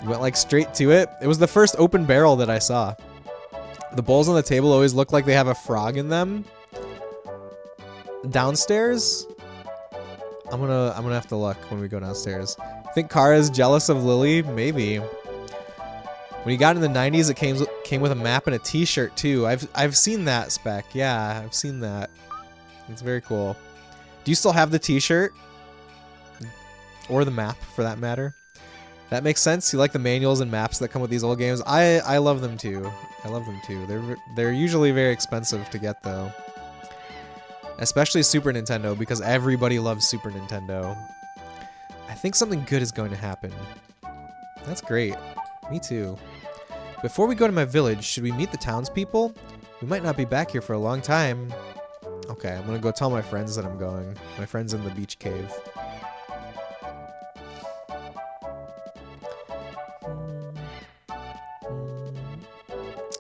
You went like straight to it. It was the first open barrel that I saw. The bowls on the table always look like they have a frog in them. Downstairs? I'm gonna have to look when we go downstairs. Think Kara's jealous of Lily? Maybe. When he got in the 90s, it came with a map and a t-shirt too. I've seen that spec. Yeah, I've seen that. It's very cool. Do you still have the t-shirt? Or the map, for that matter? That makes sense. You like the manuals and maps that come with these old games? I love them too. I love them too. They're usually very expensive to get though. Especially Super Nintendo, because everybody loves Super Nintendo. I think something good is going to happen. That's great. Me too. Before we go to my village, should we meet the townspeople? We might not be back here for a long time. Okay, I'm gonna go tell my friends that I'm going. My friends in the beach cave.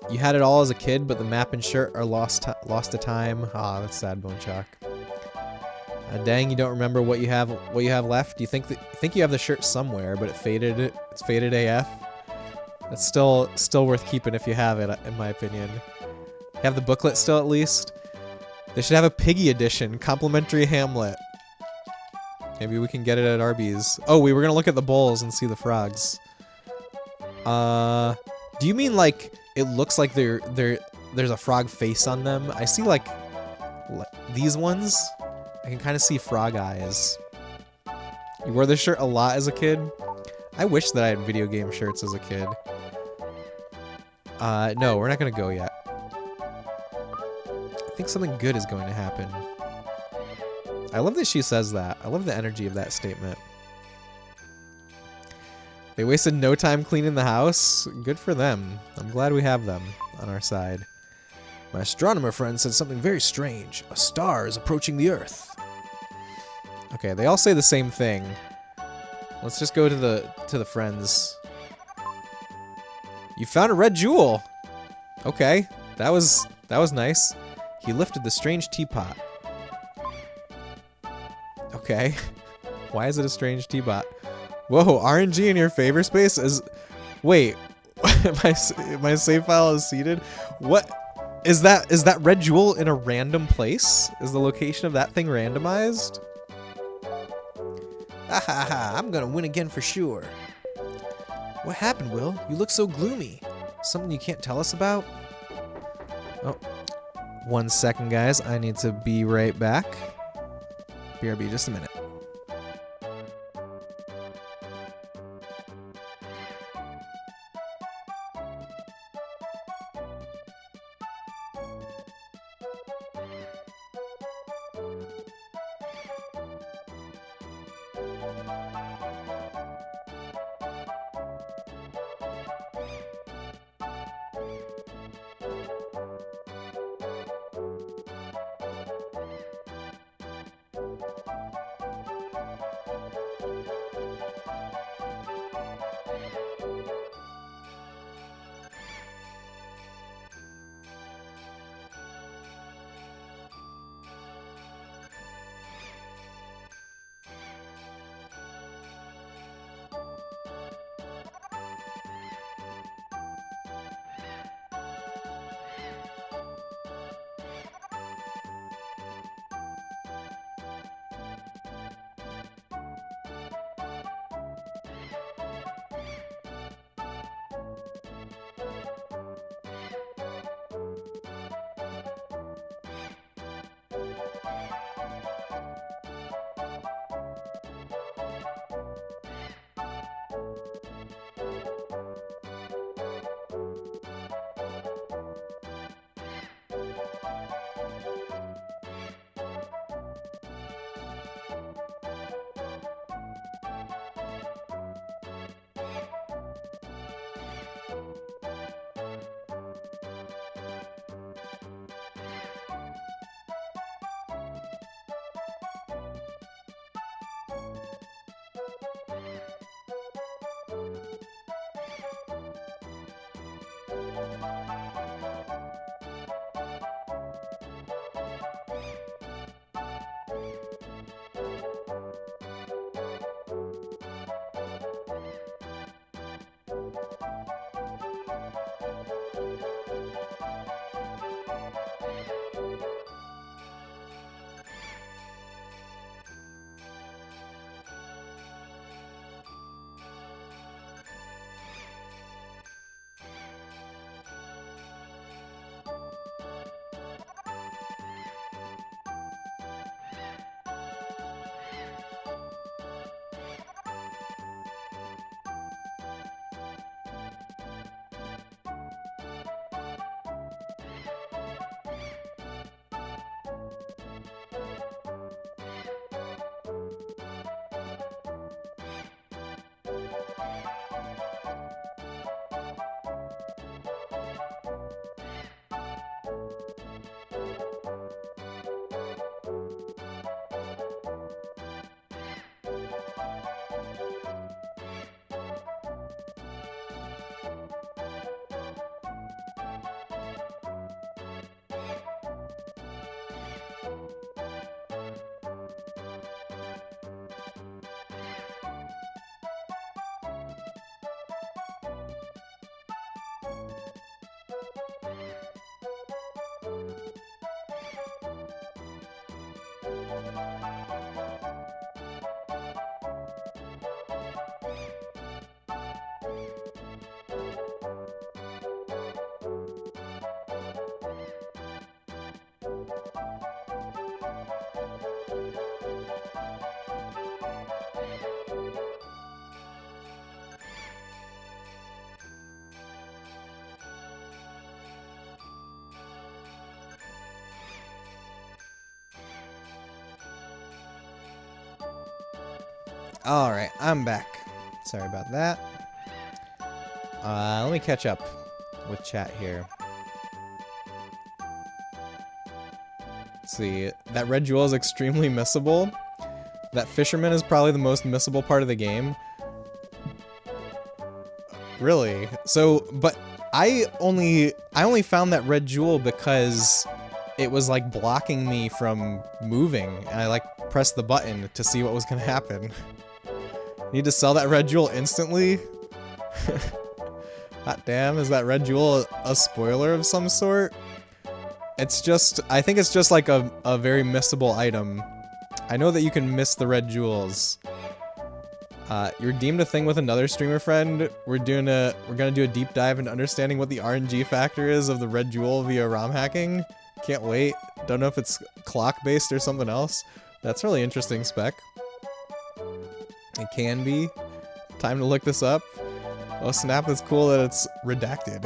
You had it all as a kid, but the map and shirt are lost to time. Ah, that's sad, Bone Chalk. Dang, you don't remember what you have left. You think you have the shirt somewhere, but it's faded AF. It's still worth keeping if you have it, in my opinion. You have the booklet still, at least. They should have a piggy edition, complimentary Hamlet. Maybe we can get it at Arby's. Oh, we were gonna look at the bowls and see the frogs. Do you mean like it looks like there's a frog face on them? I see like these ones. I can kind of see frog eyes. You wore this shirt a lot as a kid? I wish that I had video game shirts as a kid. No, we're not gonna go yet. I think something good is going to happen. I love that she says that. I love the energy of that statement. They wasted no time cleaning the house. Good for them. I'm glad we have them on our side. My astronomer friend said something very strange. A star is approaching the Earth. Okay, they all say the same thing. Let's just go to the friends. You found a red jewel. Okay, that was nice. He lifted the strange teapot. Okay. Why is it a strange teapot? Whoa, RNG in your favor space is... Wait, my save file is seeded? What? Is that red jewel in a random place? Is the location of that thing randomized? Ha ha ha, I'm gonna win again for sure. What happened, Will? You look so gloomy. Something you can't tell us about? Oh, 1 second, guys. I need to be right back. BRB, just a minute. Alright, I'm back. Sorry about that. Let me catch up with chat here. Let's see. That red jewel is extremely missable. That fisherman is probably the most missable part of the game. Really? So, but I only found that red jewel because it was like blocking me from moving, and I like pressed the button to see what was gonna happen. Need to sell that red jewel instantly? Hot damn, is that red jewel a spoiler of some sort? It's just, I think it's just like a very missable item. I know that you can miss the red jewels. You redeemed a thing with another streamer friend. We're gonna do a deep dive into understanding what the RNG factor is of the red jewel via ROM hacking. Can't wait. Don't know if it's clock based or something else. That's really interesting, Spec. It can be. Time to look this up. Oh snap, it's cool that it's redacted.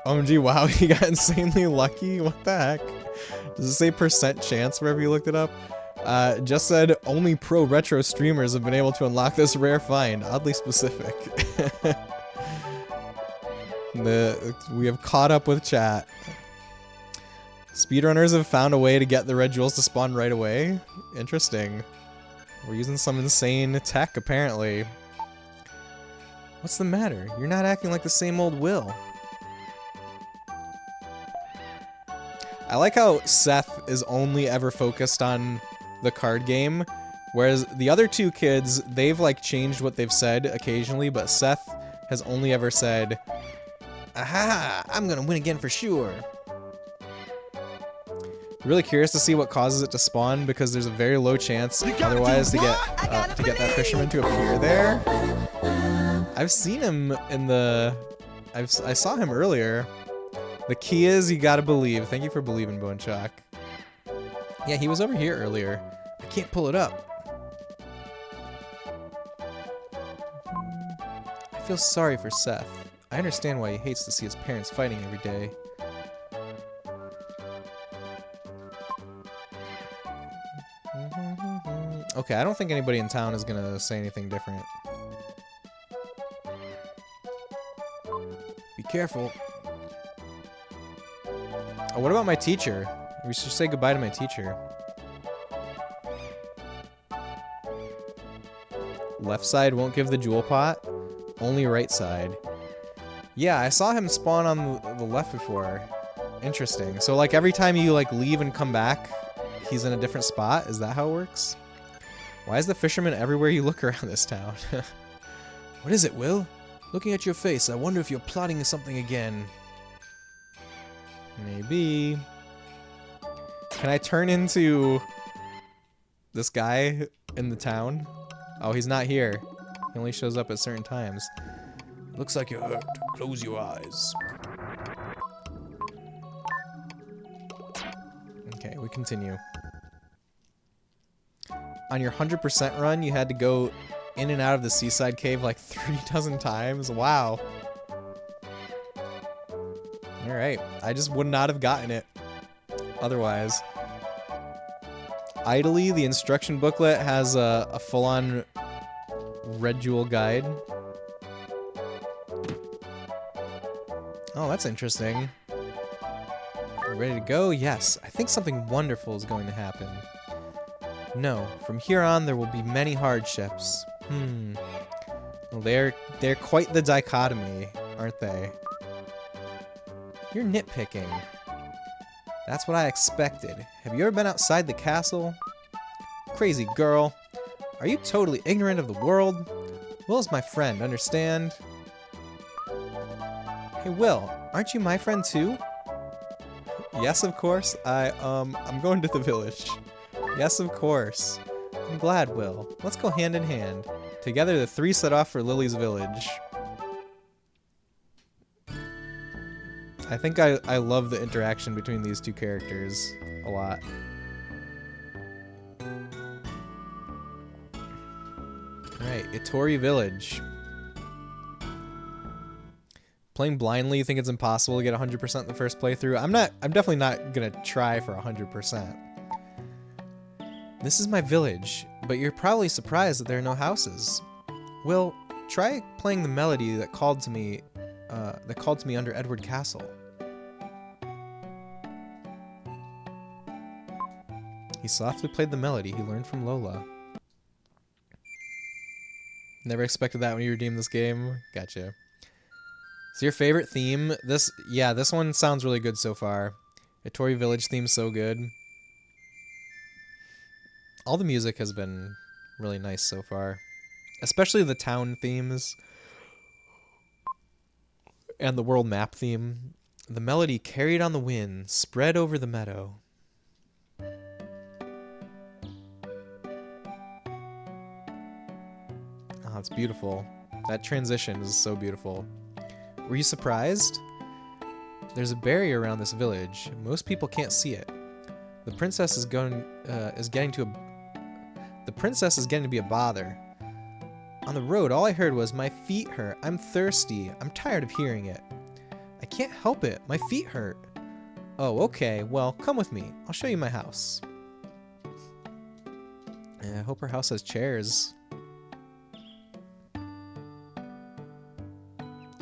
OMG, wow, you got insanely lucky? What the heck? Does it say percent chance wherever you looked it up? Just said only pro retro streamers have been able to unlock this rare find. Oddly specific. We have caught up with chat. Speedrunners have found a way to get the red jewels to spawn right away. Interesting. We're using some insane tech, apparently. What's the matter? You're not acting like the same old Will. I like how Seth is only ever focused on the card game, whereas the other two kids, they've like changed what they've said occasionally, but Seth has only ever said, "Aha! I'm gonna win again for sure." Really curious to see what causes it to spawn, because there's a very low chance otherwise to get that fisherman to appear there. I've seen him in the... I saw him earlier. The key is you gotta believe. Thank you for believing, Bone Chalk. Yeah, he was over here earlier. I can't pull it up. I feel sorry for Seth. I understand why he hates to see his parents fighting every day. Okay, I don't think anybody in town is gonna say anything different. Be careful. Oh, what about my teacher? We should say goodbye to my teacher. Left side won't give the jewel pot. Only right side. Yeah, I saw him spawn on the left before. Interesting. So like every time you like leave and come back, he's in a different spot? Is that how it works? Why is the fisherman everywhere you look around this town? What is it, Will? Looking at your face, I wonder if you're plotting something again. Maybe. Can I turn into this guy in the town? Oh, he's not here. He only shows up at certain times. Looks like you're hurt. Close your eyes. Okay, we continue. On your 100% run, you had to go in and out of the seaside cave like 3 dozen times. Wow. Alright, I just would not have gotten it otherwise. Idly, the instruction booklet has a full-on red jewel guide. Oh, that's interesting. Ready to go? Yes. I think something wonderful is going to happen. No, from here on there will be many hardships. Well, they're quite the dichotomy, aren't they? You're nitpicking. That's what I expected. Have you ever been outside the castle? Crazy girl. Are you totally ignorant of the world? Will's my friend, understand? Hey Will, aren't you my friend too? Yes, of course. I'm going to the village. Yes, of course. I'm glad, Will. Let's go hand in hand. Together, the three set off for Lily's village. I think I love the interaction between these two characters a lot. Alright, Itori Village. Playing blindly, you think it's impossible to get 100% the first playthrough? I'm definitely not gonna try for 100%. This is my village, but you're probably surprised that there are no houses. Will, try playing the melody that called to me under Edward Castle. He softly played the melody he learned from Lola. Never expected that when you redeemed this game. Gotcha. So your favorite theme? This one sounds really good so far. Itori Village theme's so good. All the music has been really nice so far. Especially the town themes. And the world map theme. The melody carried on the wind, spread over the meadow. Oh, it's beautiful. That transition is so beautiful. Were you surprised? There's a barrier around this village. Most people can't see it. The princess is getting to be a bother. On the road, all I heard was, "My feet hurt. I'm thirsty. I'm tired of hearing it." I can't help it. My feet hurt. Oh, okay. Well, come with me. I'll show you my house. Yeah, I hope her house has chairs.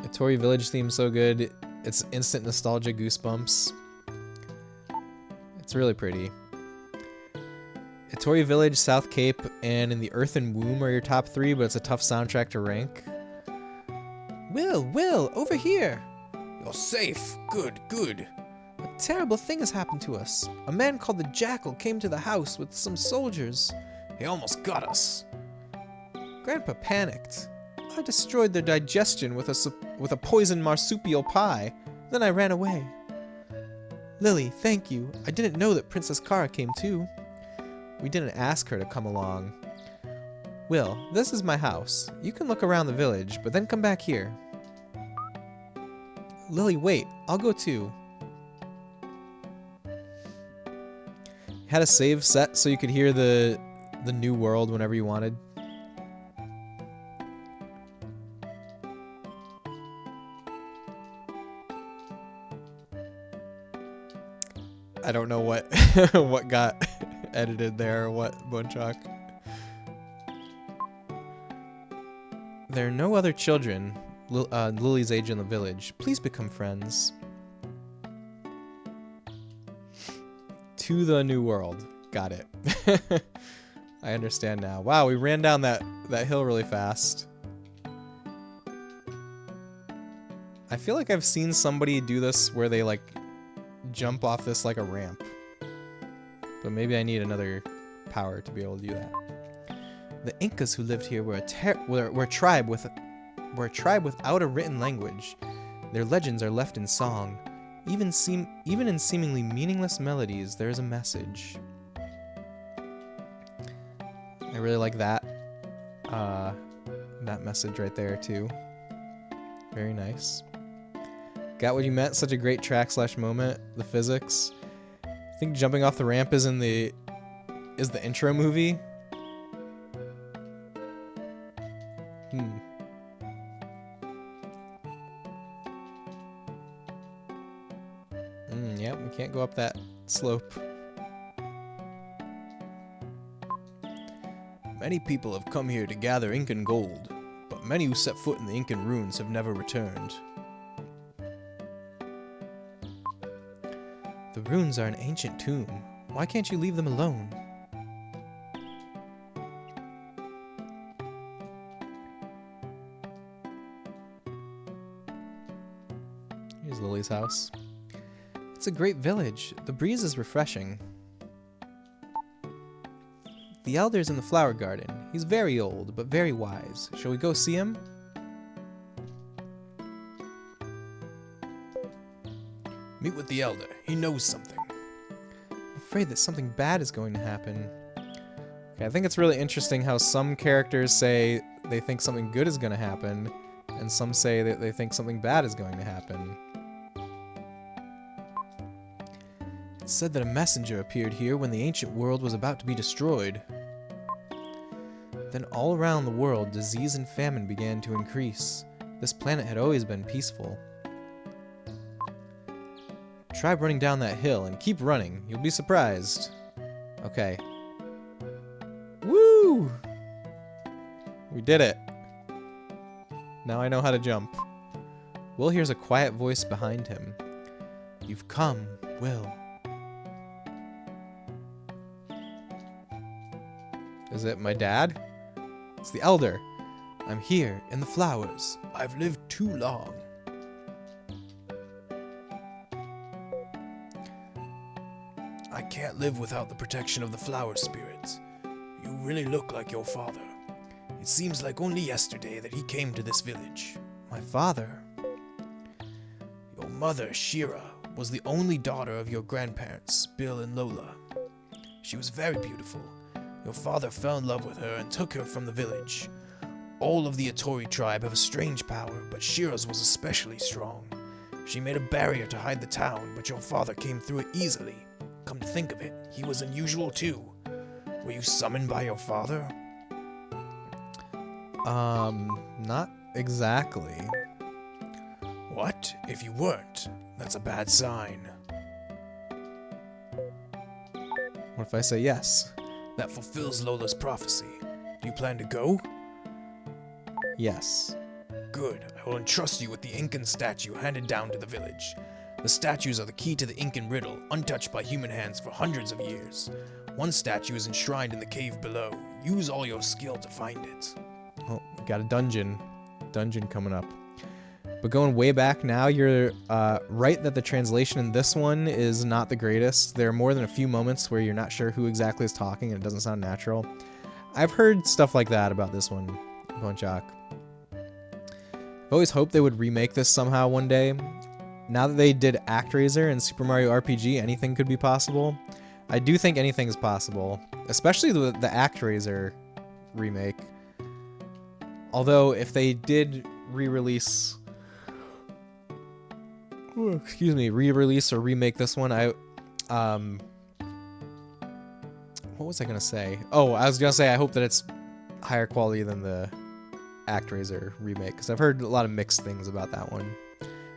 Itori Village theme's so good. It's instant nostalgia goosebumps. It's really pretty. Itori Village, South Cape, and In the Earthen Womb are your top three, but it's a tough soundtrack to rank. Will, over here! You're safe. Good, good. A terrible thing has happened to us. A man called the Jackal came to the house with some soldiers. He almost got us. Grandpa panicked. I destroyed their digestion with a poisoned marsupial pie. Then I ran away. Lily, thank you. I didn't know that Princess Kara came too. We didn't ask her to come along. Will, this is my house. You can look around the village, but then come back here. Lily, wait. I'll go too. Had a save set so you could hear the new world whenever you wanted. I don't know what what got edited there or what, Bonechuck. There are no other children Lily's age in the village. Please become friends. To the new world. Got it. I understand now. Wow, we ran down that hill really fast. I feel like I've seen somebody do this where they like jump off this like a ramp. But maybe I need another power to be able to do that. The Incas who lived here were a tribe without a written language. Their legends are left in song. Even in seemingly meaningless melodies, there is a message. I really like that message right there too. Very nice. Got what you meant. Such a great track/moment. The physics. I think jumping off the ramp is the intro movie. Yep, we can't go up that slope. Many people have come here to gather Incan gold, but many who set foot in the Incan ruins have never returned. The ruins are an ancient tomb. Why can't you leave them alone? Here's Lily's house. It's a great village. The breeze is refreshing. The elder's in the flower garden. He's very old, but very wise. Shall we go see him? Meet with the Elder. He knows something. I'm afraid that something bad is going to happen. Okay, I think it's really interesting how some characters say they think something good is going to happen, and some say that they think something bad is going to happen. It said that a messenger appeared here when the ancient world was about to be destroyed. Then all around the world, disease and famine began to increase. This planet had always been peaceful. Try running down that hill and keep running. You'll be surprised. Okay. Woo! We did it. Now I know how to jump. Will hears a quiet voice behind him. You've come, Will. Is it my dad? It's the Elder. I'm here in the flowers. I've lived too long. I can't live without the protection of the flower spirits. You really look like your father. It seems like only yesterday that he came to this village. My father? Your mother, Shira, was the only daughter of your grandparents, Bill and Lola. She was very beautiful. Your father fell in love with her and took her from the village. All of the Atori tribe have a strange power, but Shira's was especially strong. She made a barrier to hide the town, but your father came through it easily. Come to think of it, he was unusual too. Were you summoned by your father? Not exactly. What? If you weren't, that's a bad sign. What if I say yes? That fulfills Lola's prophecy. Do you plan to go? Yes. Good. I will entrust you with the Incan statue handed down to the village. The statues are the key to the Incan riddle, untouched by human hands for hundreds of years. One statue is enshrined in the cave below. Use all your skill to find it. Oh, we got a dungeon coming up. But going way back now, you're right that the translation in this one is not the greatest. There are more than a few moments where you're not sure who exactly is talking and it doesn't sound natural. I've heard stuff like that about this one, Bonchak. I've always hoped they would remake this somehow one day. Now that they did ActRaiser and Super Mario RPG, anything could be possible. I do think anything is possible, especially the ActRaiser remake. Although, if they did re-release or remake this one, what was I gonna say? Oh, I was gonna say I hope that it's higher quality than the ActRaiser remake, because I've heard a lot of mixed things about that one.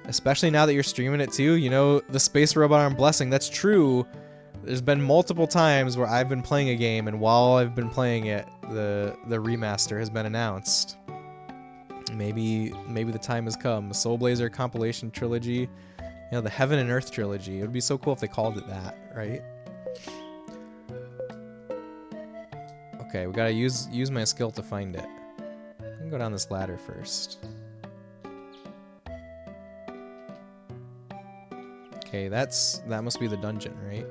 Especially now that you're streaming it too, you know, the Space Robot Arm Blessing, that's true. There's been multiple times where I've been playing a game, and while I've been playing it, the remaster has been announced. Maybe the time has come. The Soul Blazer compilation trilogy, you know, the Heaven and Earth trilogy. It would be so cool if they called it that, right? Okay, we gotta use my skill to find it. I can go down this ladder first. Okay, that must be the dungeon, right?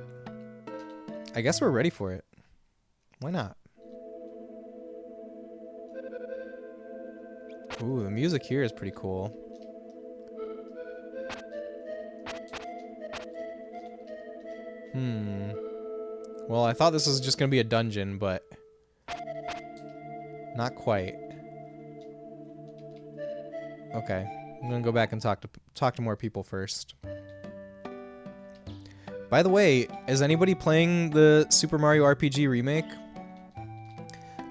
I guess we're ready for it. Why not? Ooh, the music here is pretty cool. Well, I thought this was just gonna be a dungeon, but not quite. Okay, I'm gonna go back and talk to more people first. By the way, is anybody playing the Super Mario RPG remake?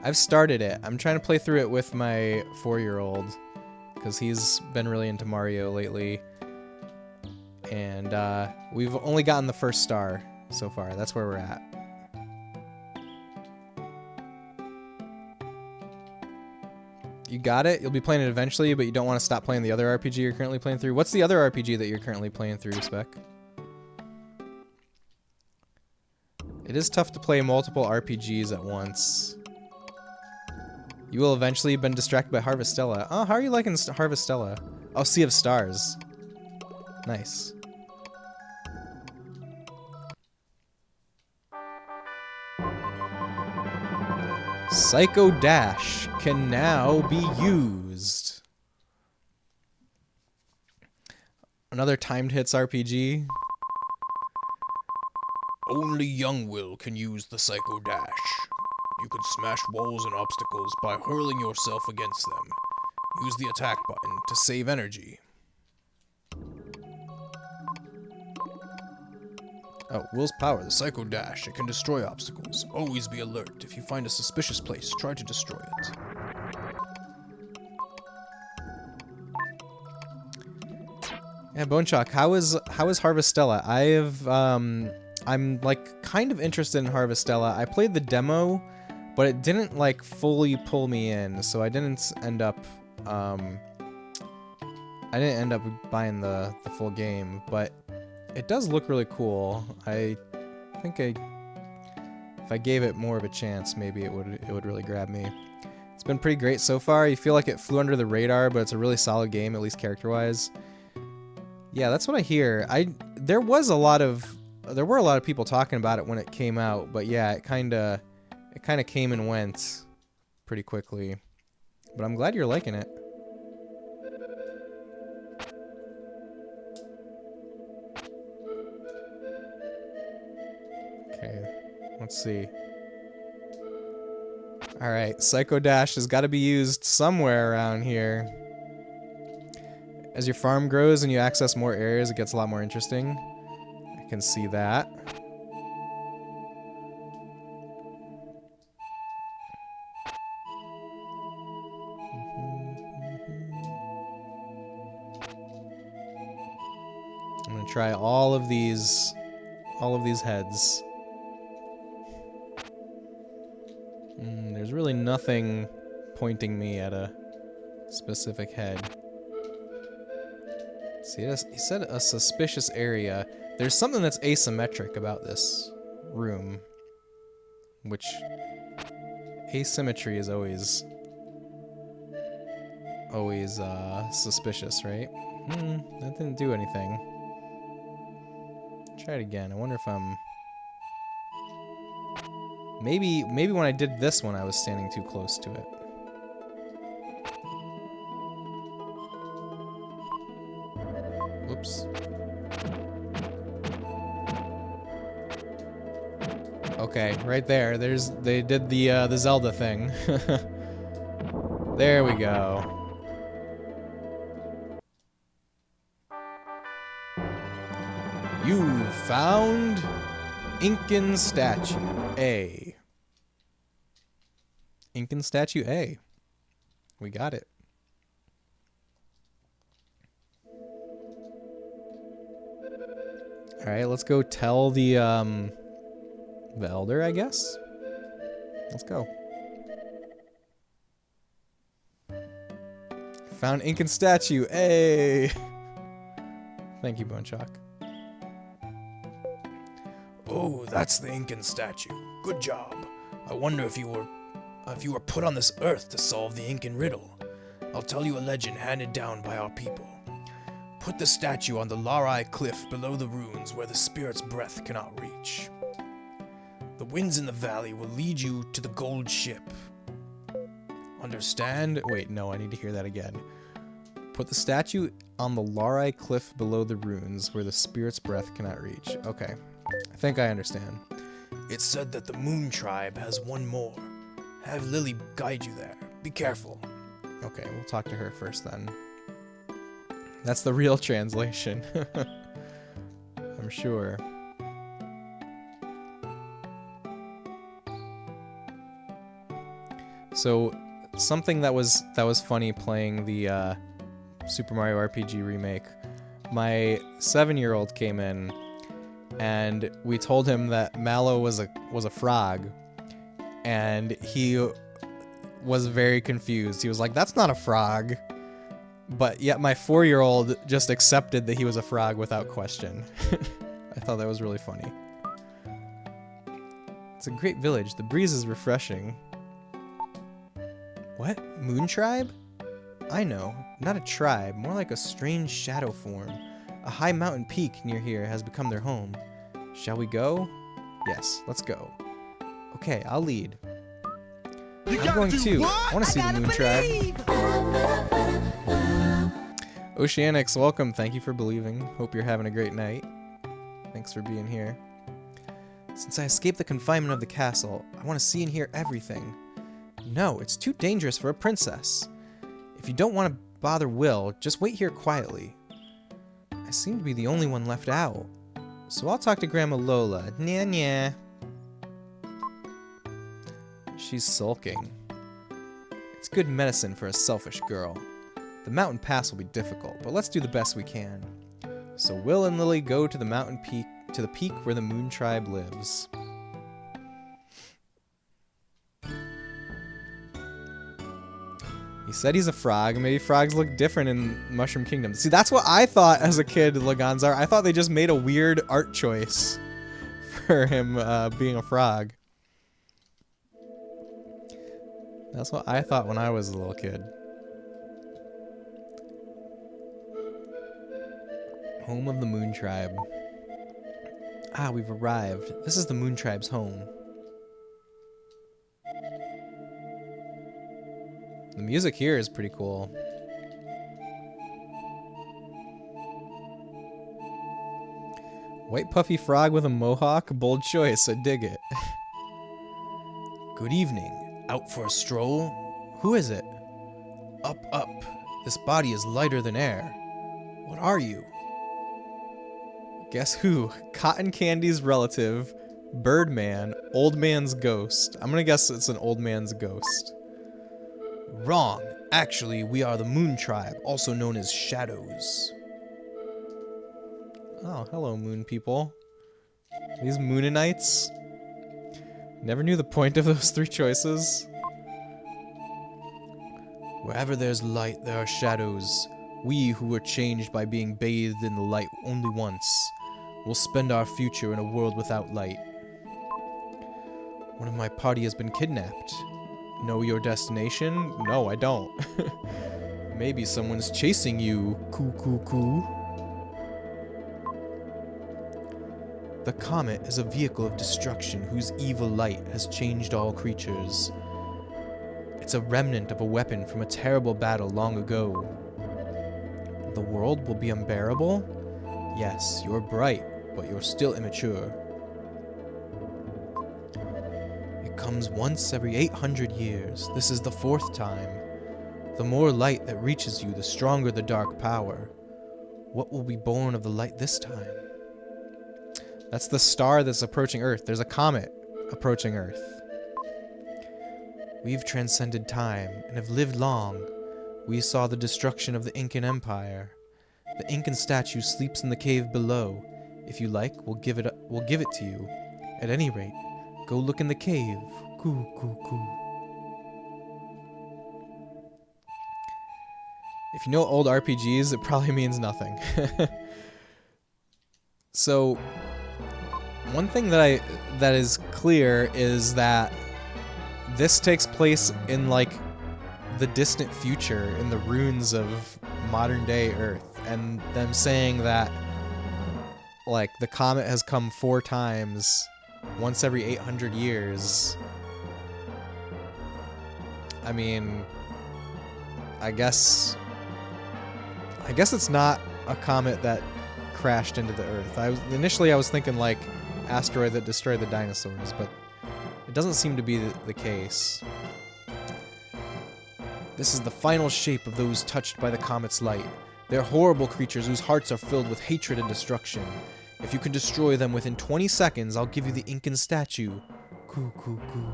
I've started it. I'm trying to play through it with my 4-year-old because he's been really into Mario lately. And we've only gotten the first star so far. That's where we're at. You got it? You'll be playing it eventually, but you don't want to stop playing the other RPG you're currently playing through. What's the other RPG that you're currently playing through, Spec? It is tough to play multiple RPGs at once. You will eventually have been distracted by Harvestella. Oh, how are you liking Harvestella? Oh, Sea of Stars. Nice. Psycho Dash can now be used. Another timed hits RPG. Only young Will can use the Psycho Dash. You can smash walls and obstacles by hurling yourself against them. Use the attack button to save energy. Oh, Will's power. The Psycho Dash, it can destroy obstacles. Always be alert. If you find a suspicious place, try to destroy it. Yeah, Bonechuck, how is Harvestella? I'm like kind of interested in Harvestella. I played the demo, but it didn't like fully pull me in, so I didn't end up buying the full game, but it does look really cool. I think if I gave it more of a chance, maybe it would really grab me. It's been pretty great so far. You feel like it flew under the radar, but it's a really solid game, at least character-wise. Yeah, that's what I hear. There were a lot of people talking about it when it came out, but yeah, it kind of came and went pretty quickly. But I'm glad you're liking it. Okay, let's see. All right, Psycho Dash has got to be used somewhere around here. As your farm grows and you access more areas, it gets a lot more interesting. I can see that. I'm gonna try all of these heads. There's really nothing pointing me at a specific head. See, he said a suspicious area. There's something that's asymmetric about this room, which asymmetry is always suspicious, right? That didn't do anything. Try it again. I wonder if I'm... Maybe when I did this one, I was standing too close to it. Oops. Okay, right there. They did the Zelda thing. There we go. You found Incan Statue A. Incan Statue A. We got it. Alright, let's go tell the Elder, I guess? Let's go. Found Incan Statue, hey! Thank you, Bonechuck. Oh, that's the Incan statue. Good job. I wonder if you were put on this earth to solve the Incan riddle. I'll tell you a legend handed down by our people. Put the statue on the Larai cliff below the ruins where the spirit's breath cannot reach. The winds in the valley will lead you to the gold ship. Understand? Wait, no, I need to hear that again. Put the statue on the Larai cliff below the ruins where the spirit's breath cannot reach. Okay, I think I understand. It's said that the Moon Tribe has one more. Have Lily guide you there. Be careful. Okay, we'll talk to her first then. That's the real translation. I'm sure. So, something that was funny playing the Super Mario RPG remake. My 7-year-old came in, and we told him that Mallow was a frog, and he was very confused. He was like, "That's not a frog." But yet my 4-year-old just accepted that he was a frog without question. I thought that was really funny. It's a great village. The breeze is refreshing. What? Moon Tribe? I know. Not a tribe. More like a strange shadow form. A high mountain peak near here has become their home. Shall we go? Yes, let's go. Okay, I'll lead. I'm going too. I want to see the Moon Tribe. Oceanics, welcome. Thank you for believing. Hope you're having a great night. Thanks for being here. Since I escaped the confinement of the castle, I want to see and hear everything. No, it's too dangerous for a princess. If you don't want to bother Will, just wait here quietly. I seem to be the only one left out. So I'll talk to Grandma Lola. Nya nya. She's sulking. It's good medicine for a selfish girl. The mountain pass will be difficult, but let's do the best we can. So Will and Lily go to the mountain peak, to the peak where the Moon Tribe lives. He said he's a frog. Maybe frogs look different in Mushroom Kingdom. See, that's what I thought as a kid, Laganzar. I thought they just made a weird art choice for him being a frog. That's what I thought when I was a little kid. Home of the Moon Tribe. Ah, we've arrived. This is the Moon Tribe's home. The music here is pretty cool. White puffy frog with a mohawk? Bold choice, I dig it. Good evening. Out for a stroll? Who is it? Up, up. This body is lighter than air. What are you? Guess who? Cotton Candy's relative, Birdman, old man's ghost. I'm gonna guess it's an old man's ghost. Wrong. Actually, we are the Moon Tribe, also known as Shadows. Oh, hello, moon people. These Moonanites? Never knew the point of those three choices. Wherever there's light, there are shadows. We who were changed by being bathed in the light only once will spend our future in a world without light. One of my party has been kidnapped. Know your destination? No, I don't. Maybe someone's chasing you. Coo, coo, coo. The comet is a vehicle of destruction whose evil light has changed all creatures. It's a remnant of a weapon from a terrible battle long ago. The world will be unbearable? Yes, you're bright, but you're still immature. It comes once every 800 years. This is the 4th time. The more light that reaches you, the stronger the dark power. What will be born of the light this time? That's the star that's approaching Earth. There's a comet approaching Earth. We've transcended time and have lived long. We saw the destruction of the Incan Empire. The Incan statue sleeps in the cave below. If you like, we'll give it to you. At any rate, go look in the cave. Coo, coo, coo. If you know old RPGs, it probably means nothing. So, one thing that is clear is that this takes place in like the distant future, in the ruins of modern day Earth, and them saying that like the comet has come 4 times, once every 800 years. I mean, I guess it's not a comet that crashed into the Earth. Initially I was thinking like asteroid that destroyed the dinosaurs, but it doesn't seem to be the case. This is the final shape of those touched by the comet's light. They're horrible creatures whose hearts are filled with hatred and destruction. If you can destroy them within 20 seconds, I'll give you the Incan statue. Coo, coo, coo.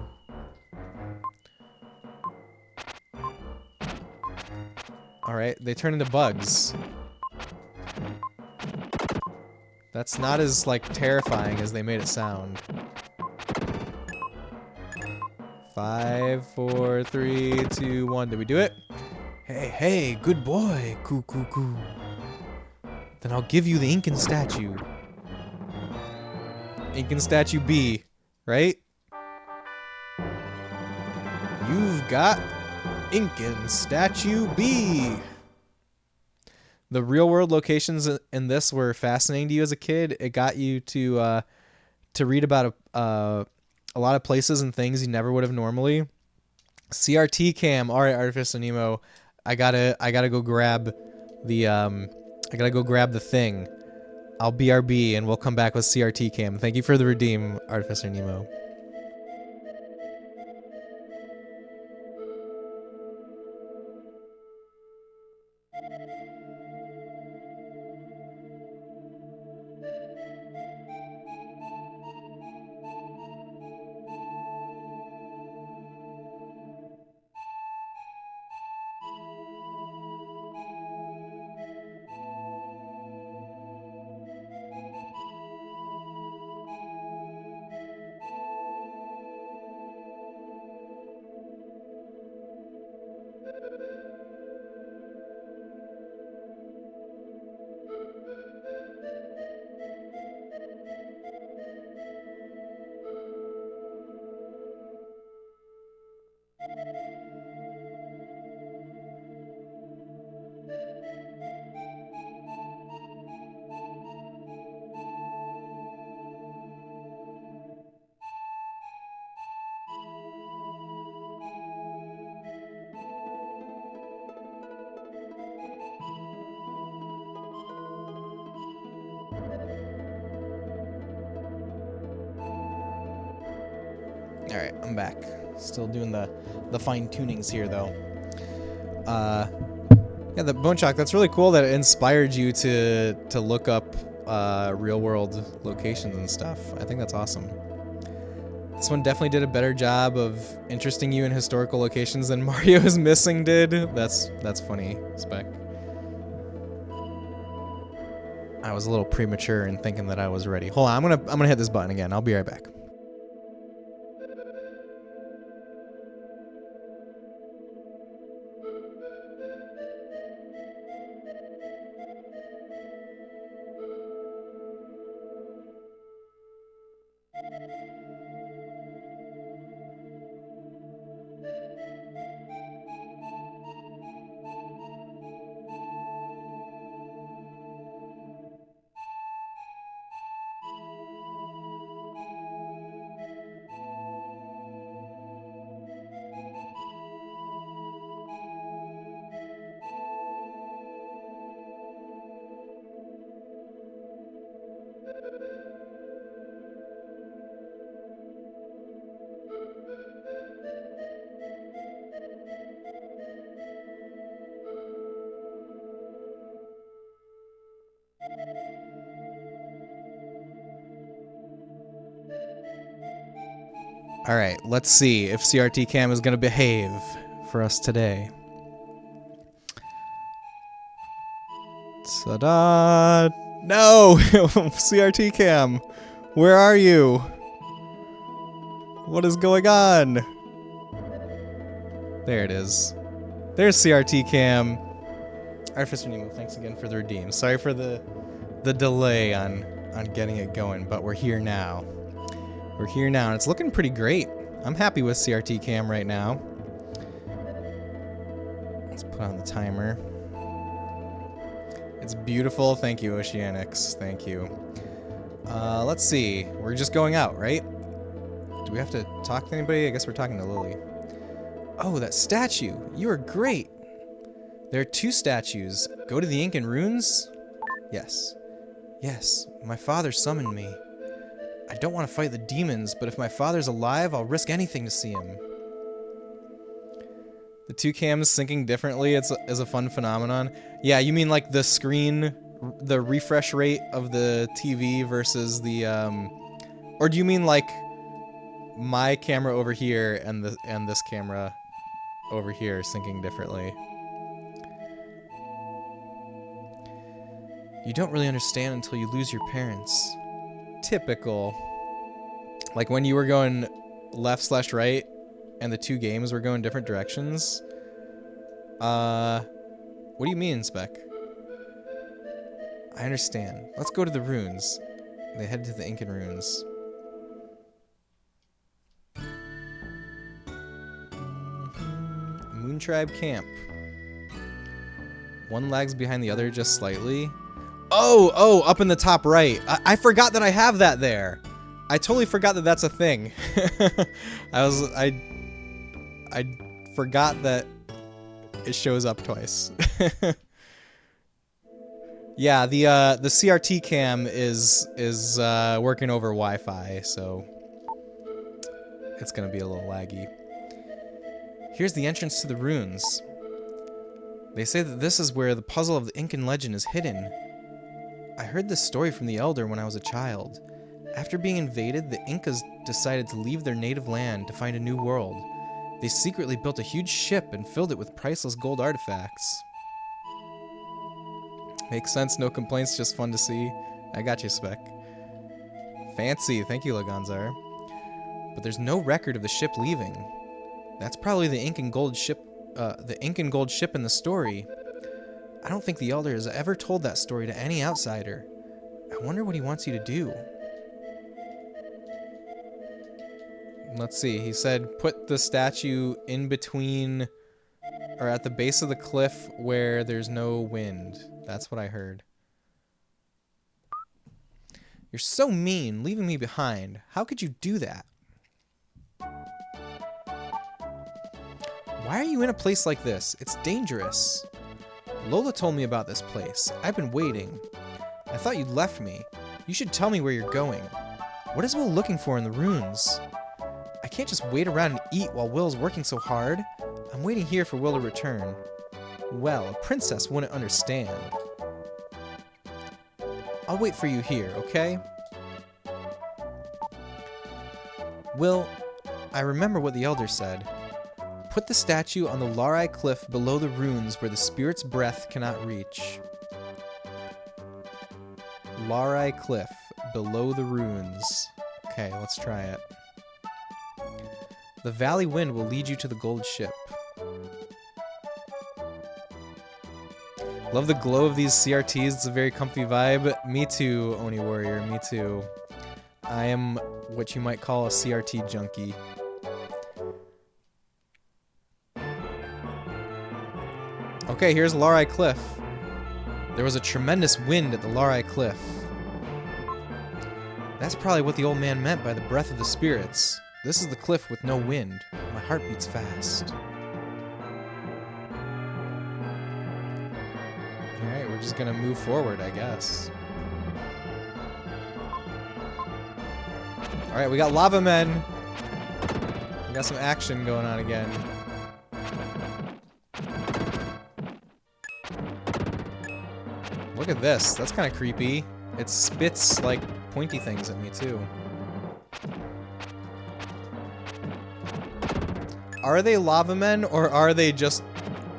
Alright, they turn into bugs. That's not as, like, terrifying as they made it sound. 5, 4, 3, 2, 1. Did we do it? Hey, hey, good boy. Coo, coo, coo. Then I'll give you the Incan statue. Incan statue B, right? You've got Incan statue B. The real world locations in this were fascinating to you as a kid. It got you to read about a lot of places and things you never would have normally. CRT cam. All right, Artificial Nemo. I gotta go grab the thing. I'll BRB and we'll come back with CRT cam. Thank you for the redeem, Artificer Nemo. Alright, I'm back. Still doing the fine tunings here though. Yeah, the Bone Shock, that's really cool that it inspired you to look up real world locations and stuff. I think that's awesome. This one definitely did a better job of interesting you in historical locations than Mario's Missing did. That's funny, Spec. I was a little premature in thinking that I was ready. Hold on, I'm gonna hit this button again. I'll be right back. Alright, let's see if CRT Cam is going to behave for us today. Ta-da! No! CRT Cam! Where are you? What is going on? There it is. There's CRT Cam. Artificer Nemo, thanks again for the redeem. Sorry for the delay on getting it going, but we're here now. We're here now, and it's looking pretty great. I'm happy with CRT Cam right now. Let's put on the timer. It's beautiful. Thank you, Oceanics. Thank you. Let's see. We're just going out, right? Do we have to talk to anybody? I guess we're talking to Lily. Oh, that statue. You are great. There are 2 statues. Go to the Incan ruins? Yes. Yes, my father summoned me. I don't want to fight the demons, but if my father's alive, I'll risk anything to see him. The 2 cams syncing differently is a fun phenomenon. Yeah, you mean like the screen, the refresh rate of the TV versus the, or do you mean like my camera over here and this camera over here syncing differently? You don't really understand until you lose your parents. Typical. Like when you were going left/right and the 2 games were going different directions. What do you mean, Spec? I understand. Let's go to the ruins. They head to the Incan ruins. Moon Tribe Camp. One lags behind the other just slightly. Oh, up in the top right. I forgot that I have that there. I totally forgot that that's a thing. I forgot that it shows up twice. Yeah, the CRT cam is working over Wi-Fi, so it's gonna be a little laggy. Here's the entrance to the ruins. They say that this is where the puzzle of the Incan legend is hidden. I heard this story from the elder when I was a child. After being invaded, the Incas decided to leave their native land to find a new world. They secretly built a huge ship and filled it with priceless gold artifacts. Makes sense, no complaints, just fun to see. I got you, Spec. Fancy, thank you, Laganzar. But there's no record of the ship leaving. That's probably the Incan gold ship in the story. I don't think the Elder has ever told that story to any outsider. I wonder what he wants you to do. Let's see, he said put the statue in between, or at the base of the cliff where there's no wind. That's what I heard. You're so mean, leaving me behind. How could you do that? Why are you in a place like this? It's dangerous. Lola told me about this place. I've been waiting. I thought you'd left me. You should tell me where you're going. What is Will looking for in the ruins? I can't just wait around and eat while Will's working so hard. I'm waiting here for Will to return. Well, a princess wouldn't understand. I'll wait for you here, okay? Will, I remember what the elder said. Put the statue on the Larai cliff below the ruins where the spirit's breath cannot reach. Larai cliff, below the ruins. Okay, let's try it. The valley wind will lead you to the gold ship. Love the glow of these CRTs. It's a very comfy vibe. Me too, Oni Warrior. Me too. I am what you might call a CRT junkie. Okay, here's Larai Cliff. There was a tremendous wind at the Larai Cliff. That's probably what the old man meant by the breath of the spirits. This is the cliff with no wind. My heart beats fast. Alright, we're just gonna move forward, I guess. Alright, we got lava men. We got some action going on again. Look at this. That's kind of creepy. It spits, like, pointy things at me, too. Are they lava men, or are they just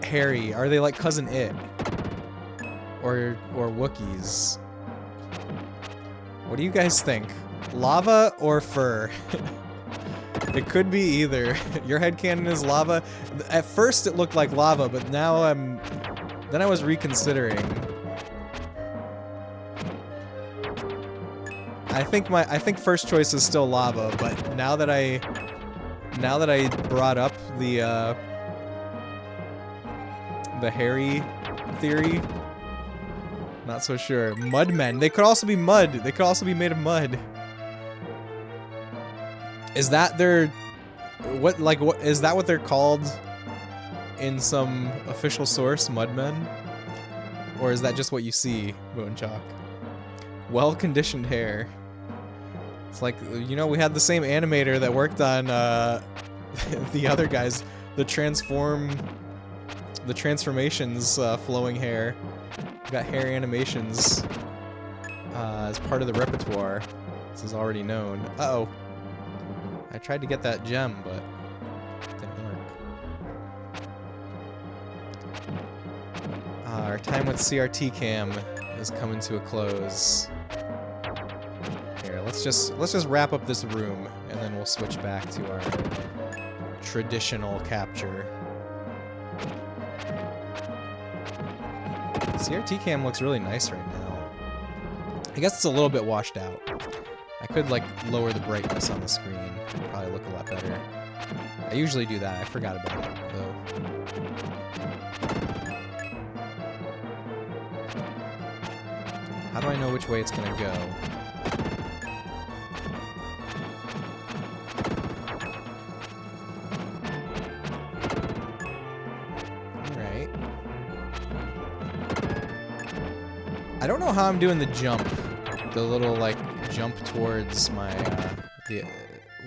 hairy? Are they like Cousin It? Or Wookiees? What do you guys think? Lava or fur? It could be either. Your headcanon is lava. At first it looked like lava, but now then I was reconsidering. I think first choice is still lava, but now that I brought up the hairy theory, not so sure. Mudmen. They could also be mud. They could also be made of mud. Is that their what is that what they're called in some official source, Mudmen? Or is that just what you see, Bone Chalk? Well-conditioned hair. It's like, you know, we had the same animator that worked on the other guys, the transformations flowing hair. We got hair animations as part of the repertoire. This is already known. Uh-oh. I tried to get that gem, but it didn't work. Our time with CRT Cam is coming to a close. Here, let's just wrap up this room, and then we'll switch back to our traditional capture. CRT Cam looks really nice right now. I guess it's a little bit washed out. I could, like, lower the brightness on the screen. It'd probably look a lot better. I usually do that. I forgot about it, though. How do I know which way it's gonna go? I don't know how I'm doing the jump. The little, like, jump towards my,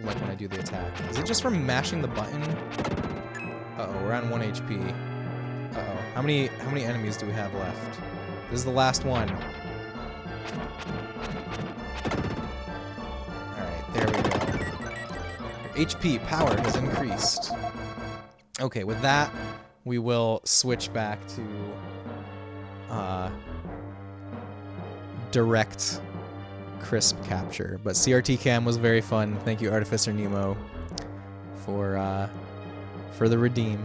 like when I do the attack. Is it just from mashing the button? Uh-oh, we're on 1 HP. Uh-oh. How many enemies do we have left? This is the last one. Alright, there we go. Your HP power has increased. Okay, with that, we will switch back to direct crisp capture. But CRT cam was very fun. Thank you, Artificer Nemo, for the redeem.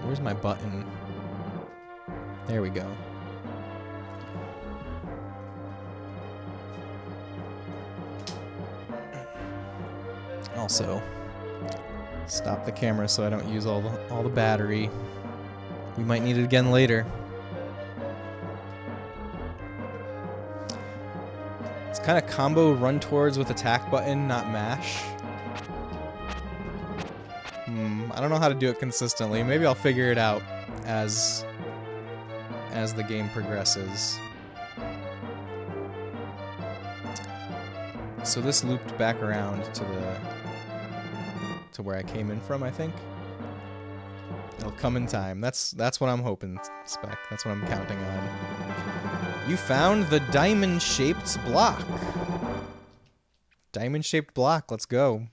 Where's my button? There we go. Also, stop the camera so I don't use all the battery. We might need it again later. It's kind of combo run towards with attack button, not mash. I don't know how to do it consistently. Maybe I'll figure it out as the game progresses. So this looped back around to where I came in from, I think. It'll come in time. That's what I'm hoping, Spec. That's what I'm counting on. You found the diamond-shaped block. Diamond-shaped block. Let's go.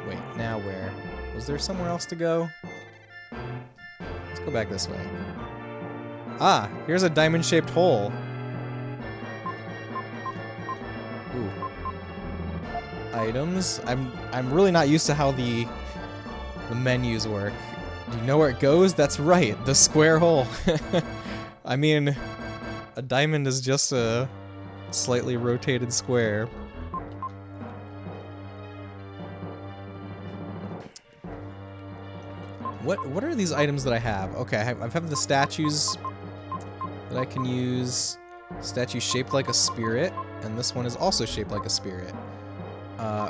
Wait, now where? Was there somewhere else to go? Let's go back this way. Ah, here's a diamond-shaped hole. Ooh. Items. I'm really not used to how the menus work. Do you know where it goes? That's right, the square hole. I mean, a diamond is just a slightly rotated square. What are these items that I have? Okay, I have the statues that I can use. Statue shaped like a spirit, and this one is also shaped like a spirit.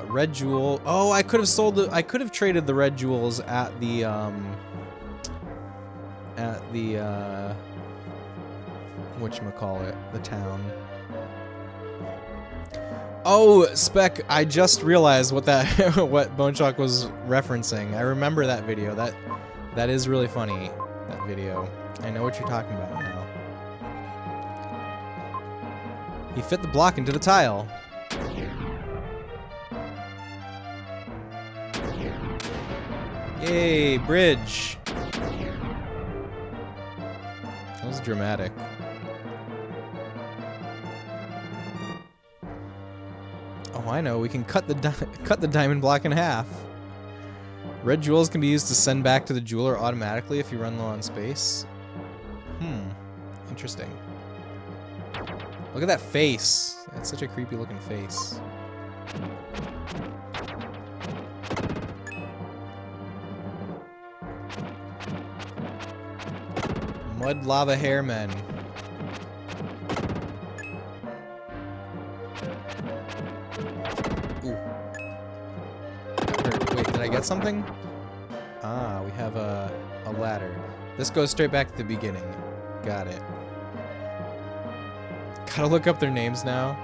Red jewel. Oh, I could have traded the red jewels at the whatchamacallit, the town. Oh, Spec, I just realized what what Bone Chalk was referencing. I remember that video. That is really funny, that video. I know what you're talking about now. He fit the block into the tile. Yay, bridge. That was dramatic. Oh, I know. We can cut the diamond block in half. Red jewels can be used to send back to the jeweler automatically if you run low on space. Interesting. Look at that face. That's such a creepy looking face. Mud lava hairmen. Ooh. Wait, did I get something? Ah, we have a ladder. This goes straight back to the beginning. Got it. Gotta look up their names now.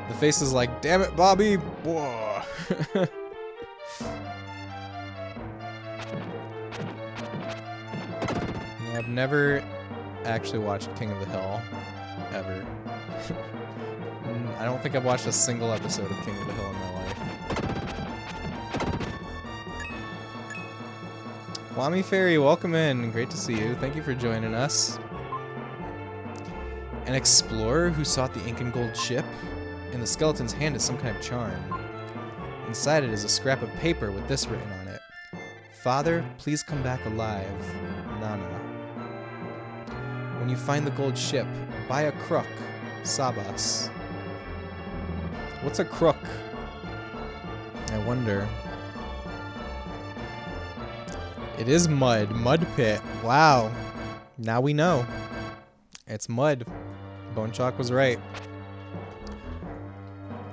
The face is like, damn it, Bobby! Whoa. I've never actually watched King of the Hill, ever. I don't think I've watched a single episode of King of the Hill in my life. Wami Fairy, welcome in. Great to see you. Thank you for joining us. An explorer who sought the ink and gold ship. In the skeleton's hand is some kind of charm. Inside it is a scrap of paper with this written on it. Father, please come back alive. Nana. When you find the gold ship, buy a crook. Sabas. What's a crook? I wonder. It is mud. Mud pit. Wow. Now we know. It's mud. Bone Chalk was right.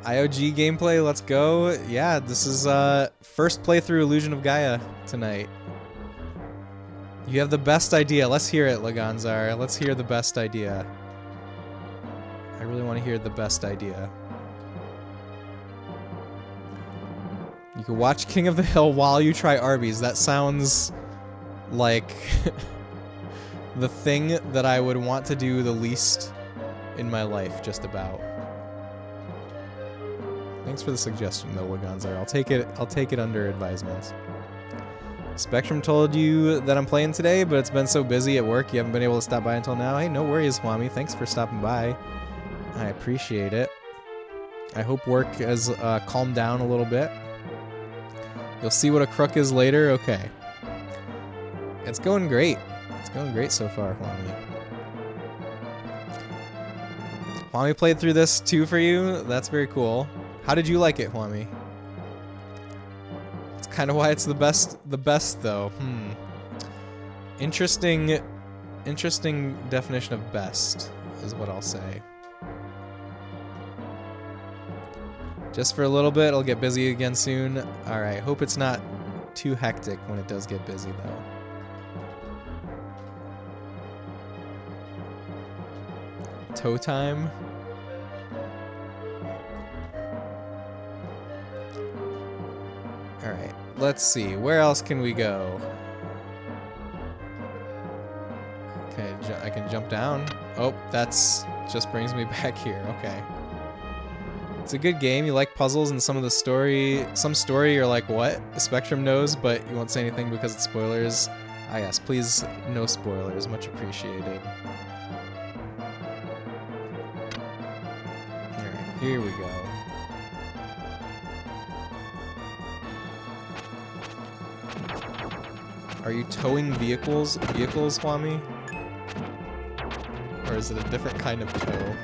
IOG gameplay, let's go. Yeah, this is first playthrough Illusion of Gaia tonight. You have the best idea. Let's hear it, Laganzar. Let's hear the best idea. I really want to hear the best idea. You can watch King of the Hill while you try Arby's. That sounds like the thing that I would want to do the least in my life, just about. Thanks for the suggestion, though, Laganzar. I'll take it under advisement. Spectrum told you that I'm playing today, but it's been so busy at work you haven't been able to stop by until now. Hey, no worries, Swami. Thanks for stopping by. I appreciate it. I hope work has calmed down a little bit. You'll see what a crook is later. Okay. It's going great. It's going great so far, Swami. Swami played through this too for you. That's very cool. How did you like it, Swami? It's kind of why it's the best though. Interesting definition of best is what I'll say. Just for a little bit, it'll get busy again soon. Alright, hope it's not too hectic when it does get busy though. Toe time. Alright, let's see. Where else can we go? Okay, I can jump down. Oh, that's just brings me back here. Okay. It's a good game. You like puzzles and some story you're like, what? Spectrum knows, but you won't say anything because it's spoilers. Ah yes, please, no spoilers. Much appreciated. Alright, here we go. Are you towing vehicles, Swami? Or is it a different kind of tow?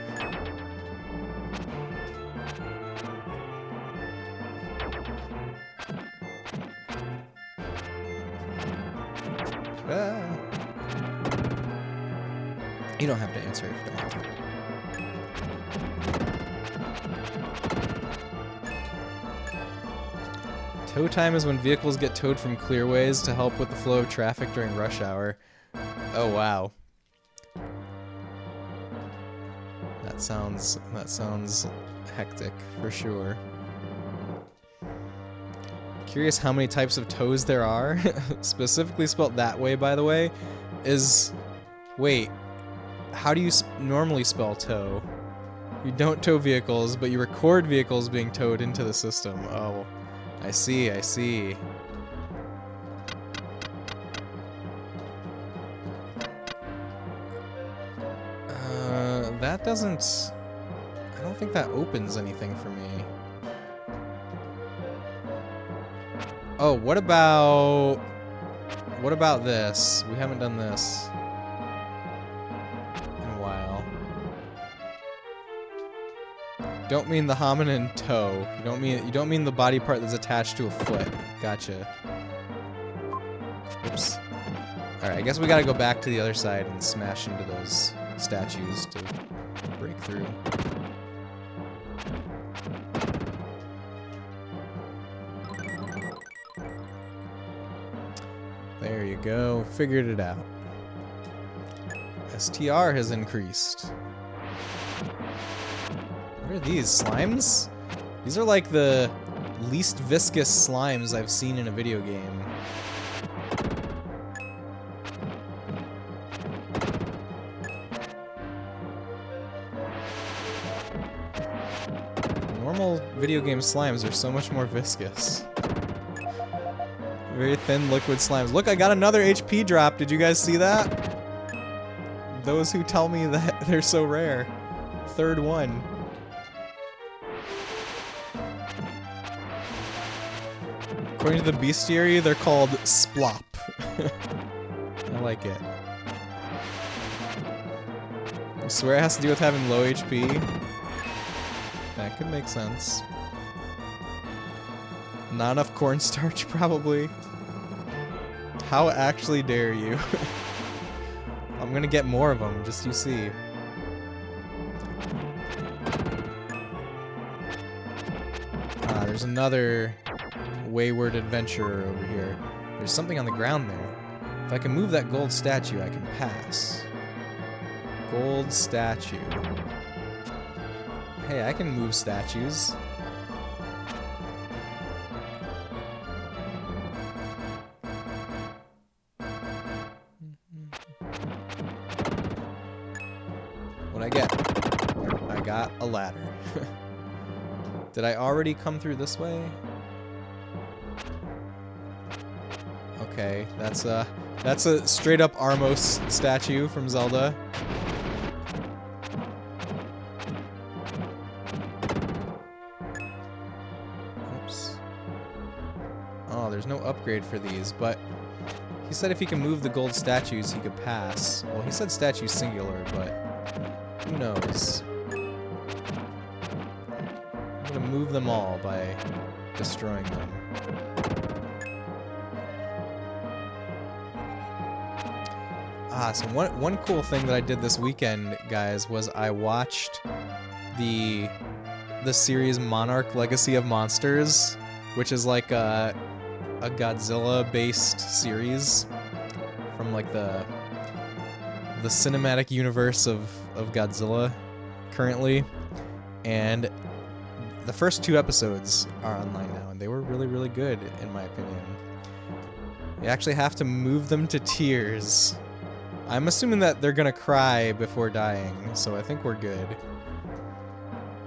You don't have to answer if you don't want to. Tow time is when vehicles get towed from clearways to help with the flow of traffic during rush hour. Oh wow. That sounds hectic for sure. Curious how many types of tows there are. Specifically spelled that way, by the way, is... Wait, how do you normally spell tow? You don't tow vehicles, but you record vehicles being towed into the system. Oh, I see, I see. That doesn't... I don't think that opens anything for me. Oh, what about this? We haven't done this in a while. Don't mean the hominin toe. You don't mean the body part that's attached to a foot. Gotcha. Oops. Alright, I guess we gotta go back to the other side and smash into those statues to break through. There you go. Figured it out. STR has increased. What are these? Slimes? These are like the least viscous slimes I've seen in a video game. Normal video game slimes are so much more viscous. Very thin liquid slimes. Look, I got another HP drop. Did you guys see that? Those who tell me that they're so rare. Third one. According to the bestiary, they're called splop. I like it. I swear it has to do with having low HP. That could make sense. Not enough cornstarch, probably. How actually dare you? I'm gonna get more of them, just you see. There's another wayward adventurer over here. There's something on the ground there. If I can move that gold statue, I can pass. Gold statue. Hey, I can move statues. What'd I get? I got a ladder. Did I already come through this way? Okay, that's a straight up Armos statue from Zelda. Oops. Oh, there's no upgrade for these, but he said if he can move the gold statues, he could pass. Well, he said statue singular, but who knows? I'm gonna move them all by destroying them. So one cool thing that I did this weekend, guys, was I watched the series Monarch Legacy of Monsters, which is like a Godzilla-based series from like the cinematic universe of Godzilla currently, and the first 2 episodes are online now, and they were really, really good, in my opinion. You actually have to move them to tears. I'm assuming that they're gonna cry before dying, so I think we're good.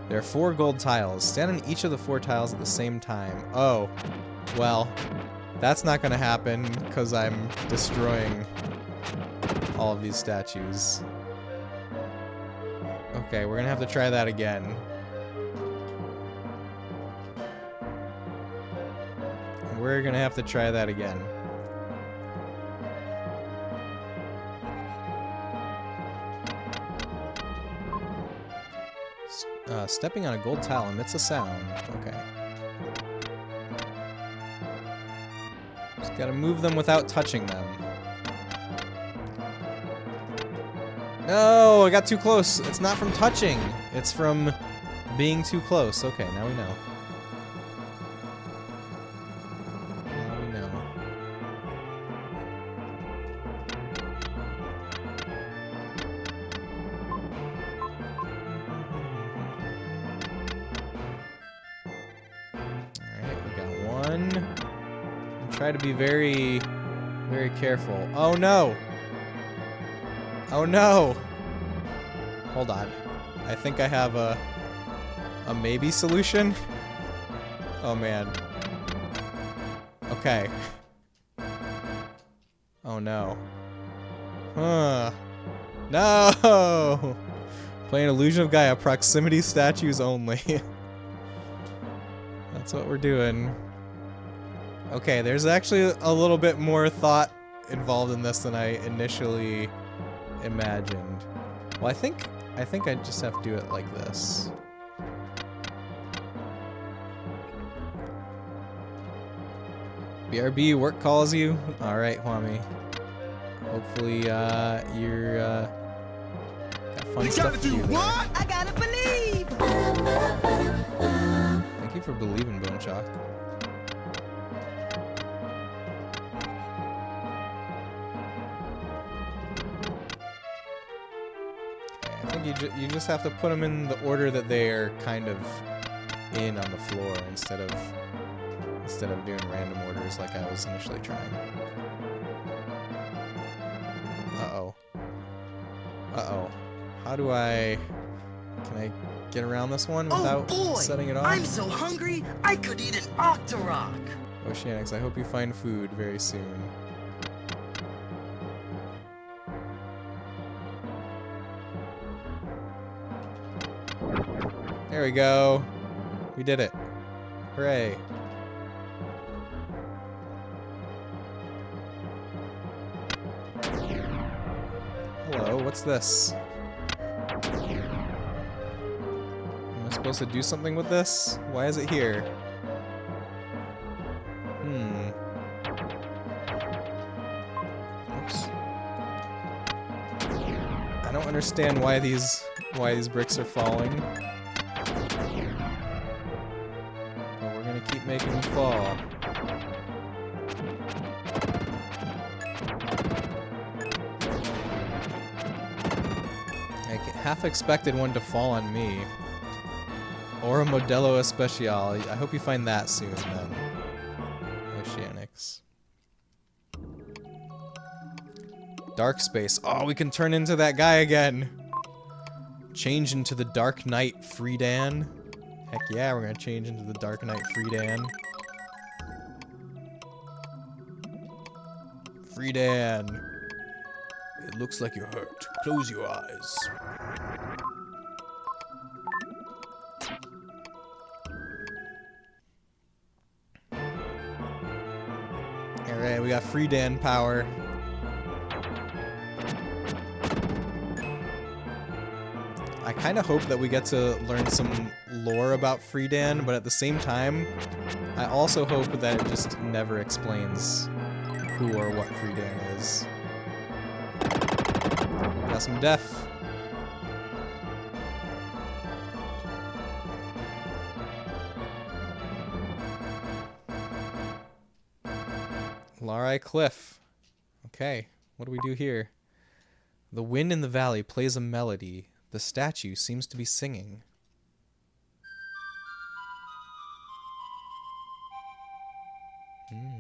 There are 4 gold tiles. Stand on each of the 4 tiles at the same time. Oh, well, that's not gonna happen, because I'm destroying all of these statues. Okay, we're gonna have to try that again. We're gonna have to try that again. Stepping on a gold tile emits a sound. Okay. Just gotta move them without touching them. No, I got too close. It's not from touching. It's from being too close. Okay, now we know. Try to be very, very careful. Oh no! Oh no! Hold on. I think I have a maybe solution? Oh man. Okay. Oh no. Huh. No! Playing Illusion of Gaia, proximity statues only. That's what we're doing. Okay, there's actually a little bit more thought involved in this than I initially imagined. Well, I think I just have to do it like this. BRB, work calls you? Alright, Hwami. Hopefully, you're, got fun stuff to do there. What? I gotta believe! Thank you for believing, Bone Chalk. You just have to put them in the order that they are kind of in on the floor instead of doing random orders like I was initially trying. Uh-oh. Uh-oh. How do can I get around this one without setting it off? I'm so hungry, I could eat an Octorok! Oceanics, I hope you find food very soon. There we go. We did it. Hooray. Hello, what's this? Am I supposed to do something with this? Why is it here? Oops. understand why these bricks are falling. But we're gonna keep making them fall. I half expected one to fall on me. Or a Modelo Especial. I hope you find that soon, then. Oceanics. Dark space. Oh, we can turn into that guy again. Change into the Dark Knight Friedan. Heck yeah, we're gonna change into the Dark Knight Friedan. Friedan. It looks like you're hurt. Close your eyes. Alright, we got Friedan power. I kind of hope that we get to learn some lore about Friedan, but at the same time, I also hope that it just never explains who or what Friedan is. Got some death. Larai Cliff. Okay, what do we do here? The wind in the valley plays a melody. The statue seems to be singing.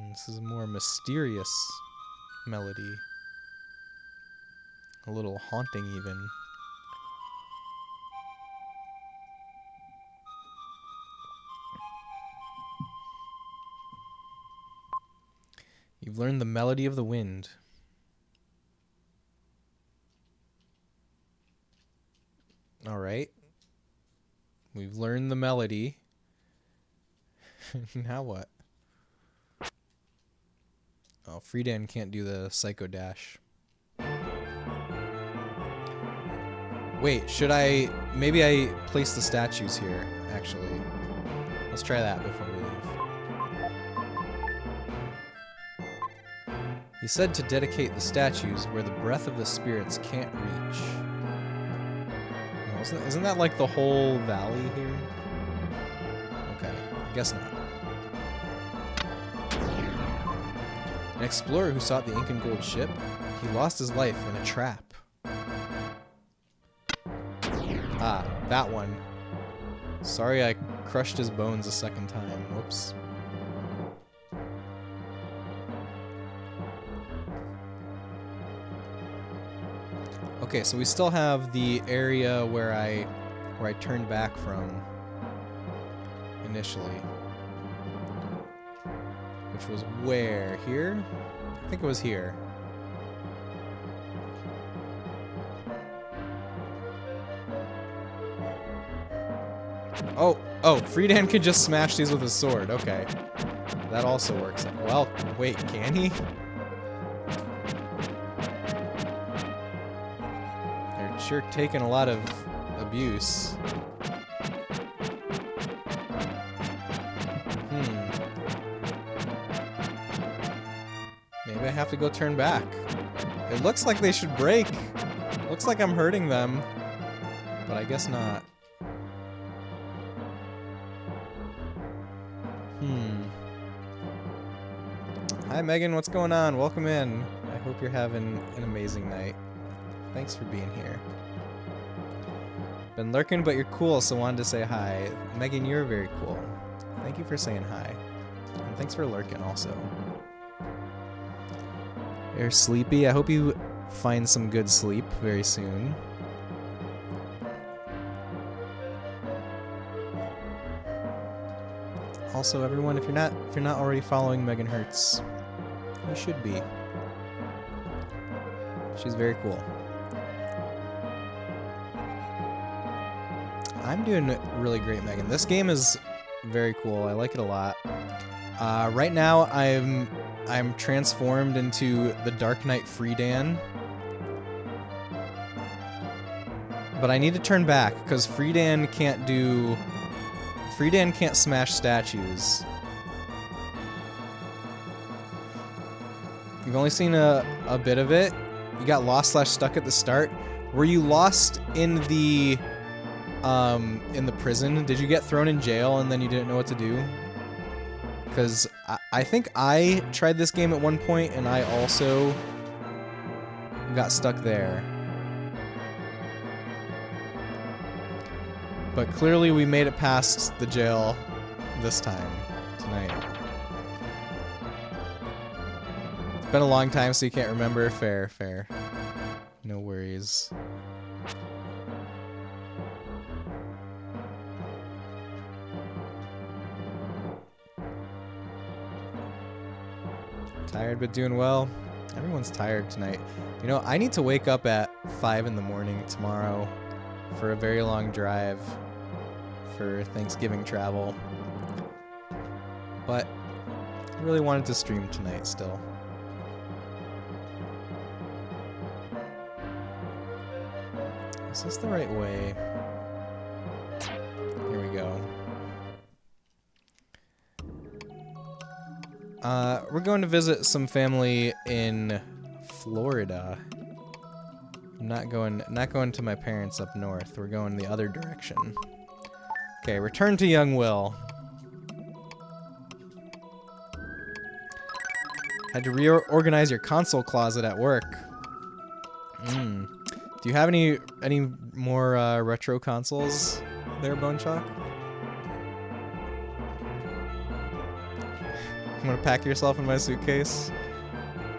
This is a more mysterious melody. A little haunting, even. You've learned the melody of the wind. Alright. We've learned the melody. Now what? Oh, Friedan can't do the Psycho Dash. Wait, should I... Maybe I place the statues here, actually. Let's try that before we leave. He said to dedicate the statues where the breath of the spirits can't reach. Isn't that like the whole valley here? Okay, I guess not. An explorer who sought the Incan gold ship, he lost his life in a trap. Ah, that one. Sorry I crushed his bones a second time. Whoops. Okay, so we still have the area where I turned back from initially. Which was where? Here? I think it was here. Oh, Friedan could just smash these with his sword. Okay. That also works. Well, wait, can he? They're sure taking a lot of abuse. Maybe I have to go turn back. It looks like they should break. Looks like I'm hurting them. But I guess not. Hi Megan, what's going on? Welcome in. I hope you're having an amazing night. Thanks for being here. Been lurking, but you're cool, so wanted to say hi. Megan, you're very cool. Thank you for saying hi. And thanks for lurking also. You're sleepy. I hope you find some good sleep very soon. Also, everyone, if you're not already following Megan Hertz, you should be. She's very cool. I'm doing really great, Megan. This game is very cool. I like it a lot. Right now, I'm transformed into the Dark Knight Friedan. But I need to turn back, because Friedan can't smash statues. You've only seen a bit of it. You got lost/stuck at the start. Were you lost in the prison? Did you get thrown in jail and then you didn't know what to do? Because I think I tried this game at one point and I also got stuck there. But clearly we made it past the jail this time, tonight. It's been a long time so you can't remember. Fair, fair. No worries. Tired but doing well. Everyone's tired tonight. You know, I need to wake up at 5 in the morning tomorrow for a very long drive for Thanksgiving travel. But I really wanted to stream tonight still. Is this the right way? Here we go. We're going to visit some family in Florida. I'm not going to my parents up north. We're going the other direction. Okay, return to young Will. Had to reorganize your console closet at work. Do you have any more retro consoles there, Bone Chalk? You want to pack yourself in my suitcase?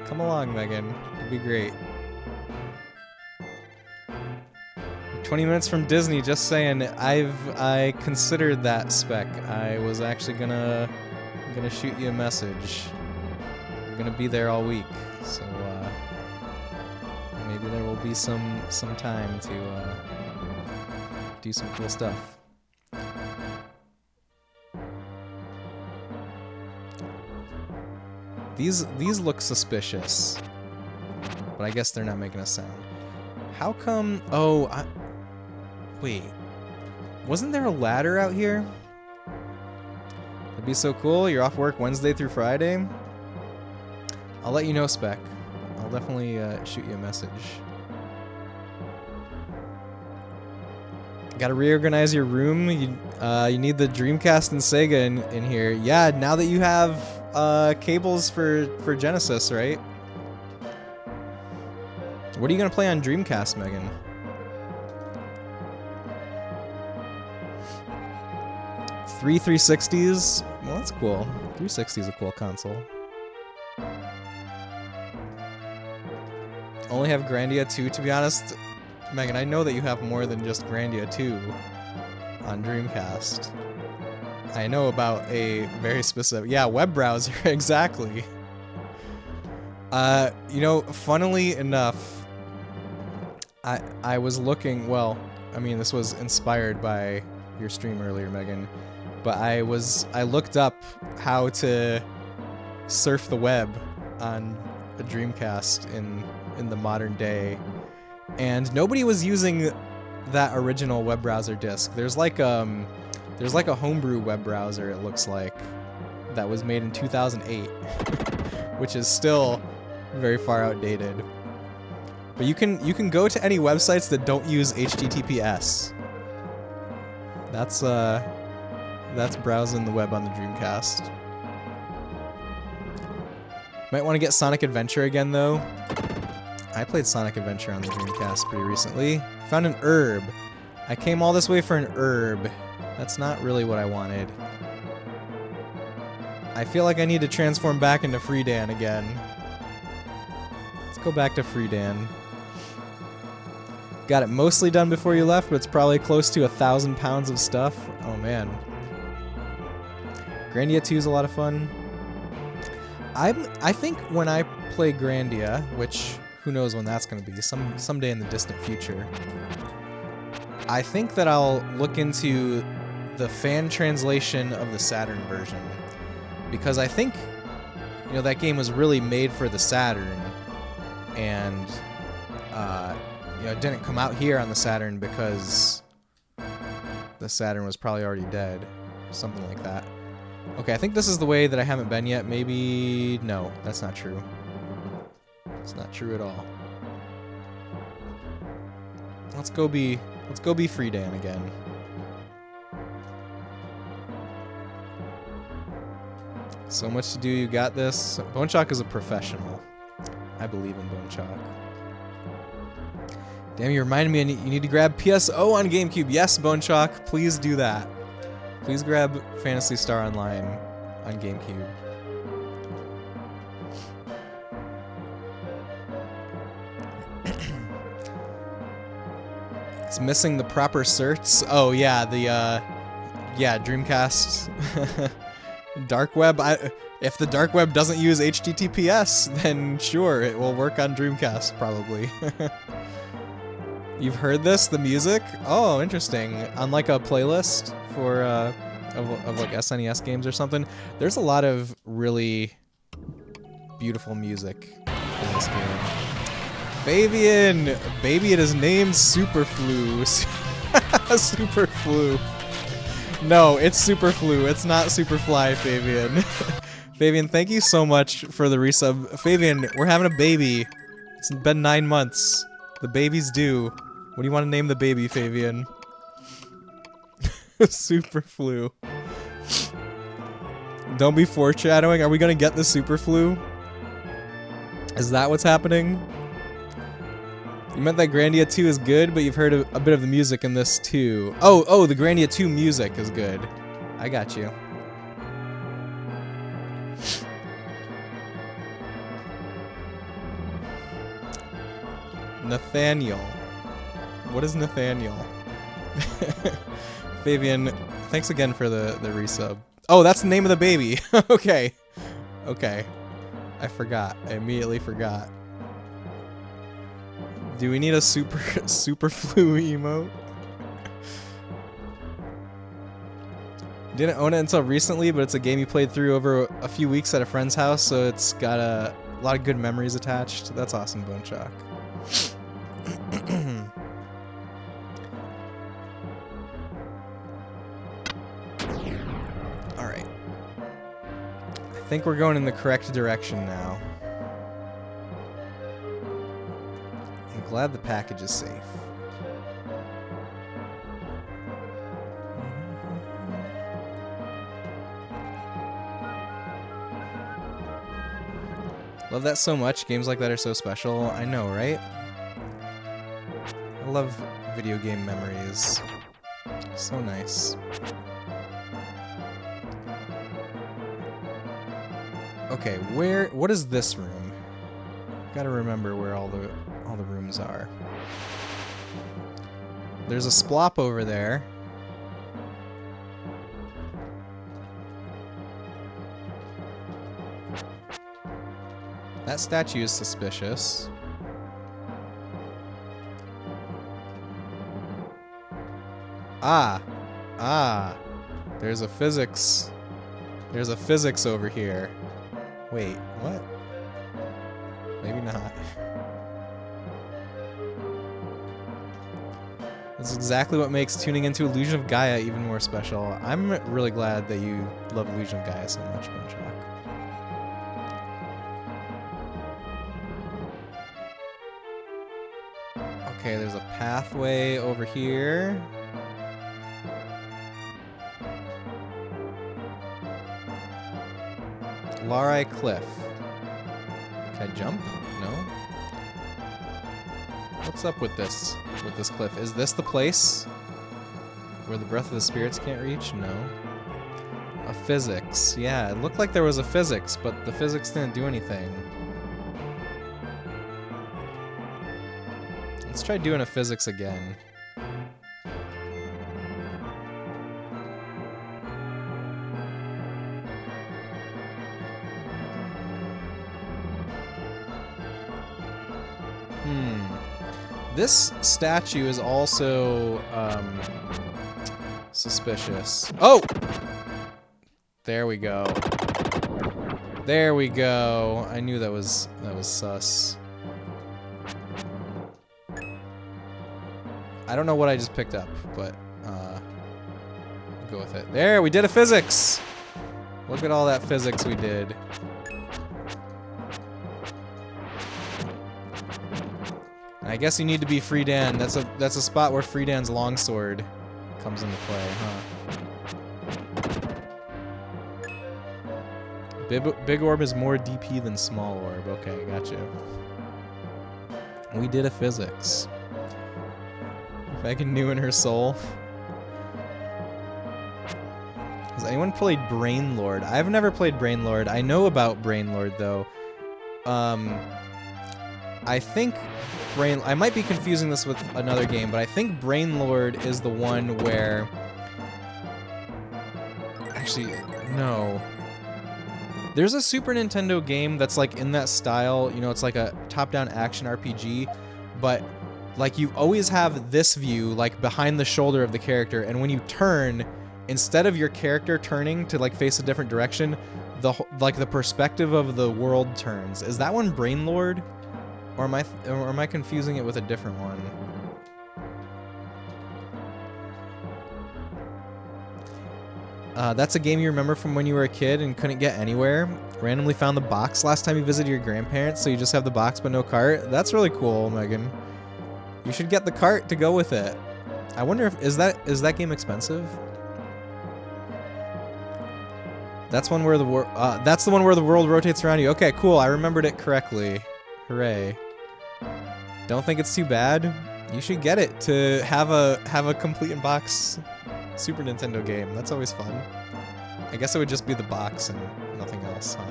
Come along, Megan. It'd be great. 20 minutes from Disney, just saying. I considered that spec. I was actually gonna shoot you a message. I'm gonna be there all week, so maybe there will be some time to do some cool stuff. These look suspicious, but I guess they're not making a sound. How come? Oh, wait. Wasn't there a ladder out here? That'd be so cool. You're off work Wednesday through Friday. I'll let you know, Spec. I'll definitely shoot you a message. Gotta reorganize your room. You need the Dreamcast and Sega in here. Yeah, now that you have cables for Genesis, right? What are you gonna play on Dreamcast, Megan? Three 360s? Well, that's cool. 360 is a cool console. Only have Grandia 2, to be honest. Megan, I know that you have more than just Grandia 2 on Dreamcast. I know about a very specific... Yeah, web browser, exactly. You know, funnily enough, I was looking... Well, I mean, this was inspired by your stream earlier, Megan. But I looked up how to surf the web on a Dreamcast in the modern day, and nobody was using that original web browser disk. There's like a homebrew web browser, it looks like, that was made in 2008, which is still very far outdated. But you can go to any websites that don't use HTTPS. That's browsing the web on the Dreamcast. Might want to get Sonic Adventure again, though. I played Sonic Adventure on the Dreamcast pretty recently. Found an herb. I came all this way for an herb. That's not really what I wanted. I feel like I need to transform back into Freedan again. Let's go back to Freedan. Got it mostly done before you left, but it's probably close to 1,000 pounds of stuff. Oh man. Grandia 2 is a lot of fun. I think when I play Grandia, which who knows when that's going to be, someday in the distant future, I think that I'll look into the fan translation of the Saturn version, because I think, you know, that game was really made for the Saturn, and you know, it didn't come out here on the Saturn because the Saturn was probably already dead, something like that. Okay, I think this is the way that I haven't been yet. Maybe... No, that's not true. It's not true at all. Let's go be Free Dan again. So much to do, you got this. Bone Chalk is a professional. I believe in Bone Chalk. Damn, you reminded me you need to grab PSO on GameCube. Yes, Bone Chalk, please do that. Please grab Phantasy Star Online on GameCube. It's missing the proper certs. Oh yeah, yeah, Dreamcast. Dark web. If the dark web doesn't use HTTPS, then sure, it will work on Dreamcast probably. You've heard this, the music? Oh, interesting. On like a playlist for of like SNES games or something. There's a lot of really beautiful music in this game. Fabian, baby, it is named Superflu. Superflu. No, it's Superflu. It's not Superfly, Fabian. Fabian, thank you so much for the resub. Fabian, we're having a baby. It's been 9 months. The baby's due. What do you want to name the baby, Fabian? Superflu. Don't be foreshadowing. Are we gonna get the Superflu? Is that what's happening? You meant that Grandia 2 is good, but you've heard a bit of the music in this too. Oh, the Grandia 2 music is good. I got you. Nathaniel. What is Nathaniel? Fabian, thanks again for the resub. Oh, that's the name of the baby. Okay. Okay. I forgot. I immediately forgot. Do we need a Superflu emote? Didn't own it until recently, but it's a game you played through over a few weeks at a friend's house, so it's got a lot of good memories attached. That's awesome, Bone Chalk. Alright. I think we're going in the correct direction now. I'm glad the package is safe. Love that so much. Games like that are so special. I know, right? I love video game memories. So nice. Okay, what is this room? Gotta remember where all the rooms are. There's a splop over there. That statue is suspicious. Ah. There's a physics over here. Wait, what? Maybe not. That's exactly what makes tuning into Illusion of Gaia even more special. I'm really glad that you love Illusion of Gaia so much, Bone Chalk. Okay, there's a pathway over here. Larai Cliff. Can I jump? No? What's up with this cliff? Is this the place where the Breath of the Spirits can't reach? No. A physics. Yeah, it looked like there was a physics, but the physics didn't do anything. Let's try doing a physics again. This statue is also suspicious. Oh! There we go. There we go. I knew that was sus. I don't know what I just picked up, but I'll go with it. There, we did a physics! Look at all that physics we did. I I guess you need to be Friedan. That's a spot where Friedan's longsword comes into play, huh? Big orb is more DP than small orb. Okay, gotcha. We did a physics. Megan knew in her soul. Has anyone played Brainlord? I've never played Brainlord. I know about Brainlord though. I think I might be confusing this with another game, but I think Brainlord is the one where... Actually, no. There's a Super Nintendo game that's like in that style, you know, it's like a top-down action RPG, but like you always have this view like behind the shoulder of the character, and when you turn, instead of your character turning to like face a different direction, the perspective of the world turns. Is that one Brainlord? Or am I confusing it with a different one? That's a game you remember from when you were a kid and couldn't get anywhere. Randomly found the box last time you visited your grandparents, so you just have the box but no cart. That's really cool, Megan. You should get the cart to go with it. I wonder if is that game expensive? That's one where that's the one where the world rotates around you. Okay, cool. I remembered it correctly. Hooray. Don't think it's too bad. You should get it to have a complete in box Super Nintendo game. That's always fun. I guess it would just be the box and nothing else, huh?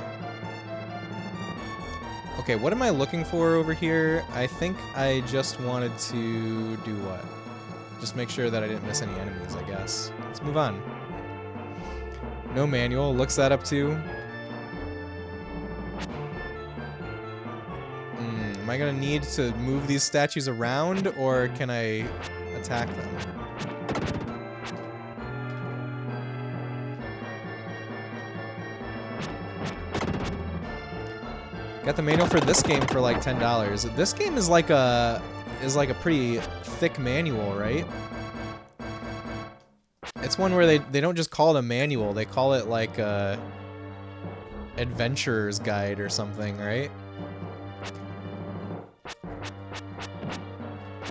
Okay, what am I looking for over here? I think I just wanted to do what? Just make sure that I didn't miss any enemies, I guess. Let's move on. No manual. Looks that up too. Am I gonna need to move these statues around, or can I attack them? Got the manual for this game for like $10. This game is like a pretty thick manual, right? It's one where they don't just call it a manual, they call it like a adventurer's guide or something, right?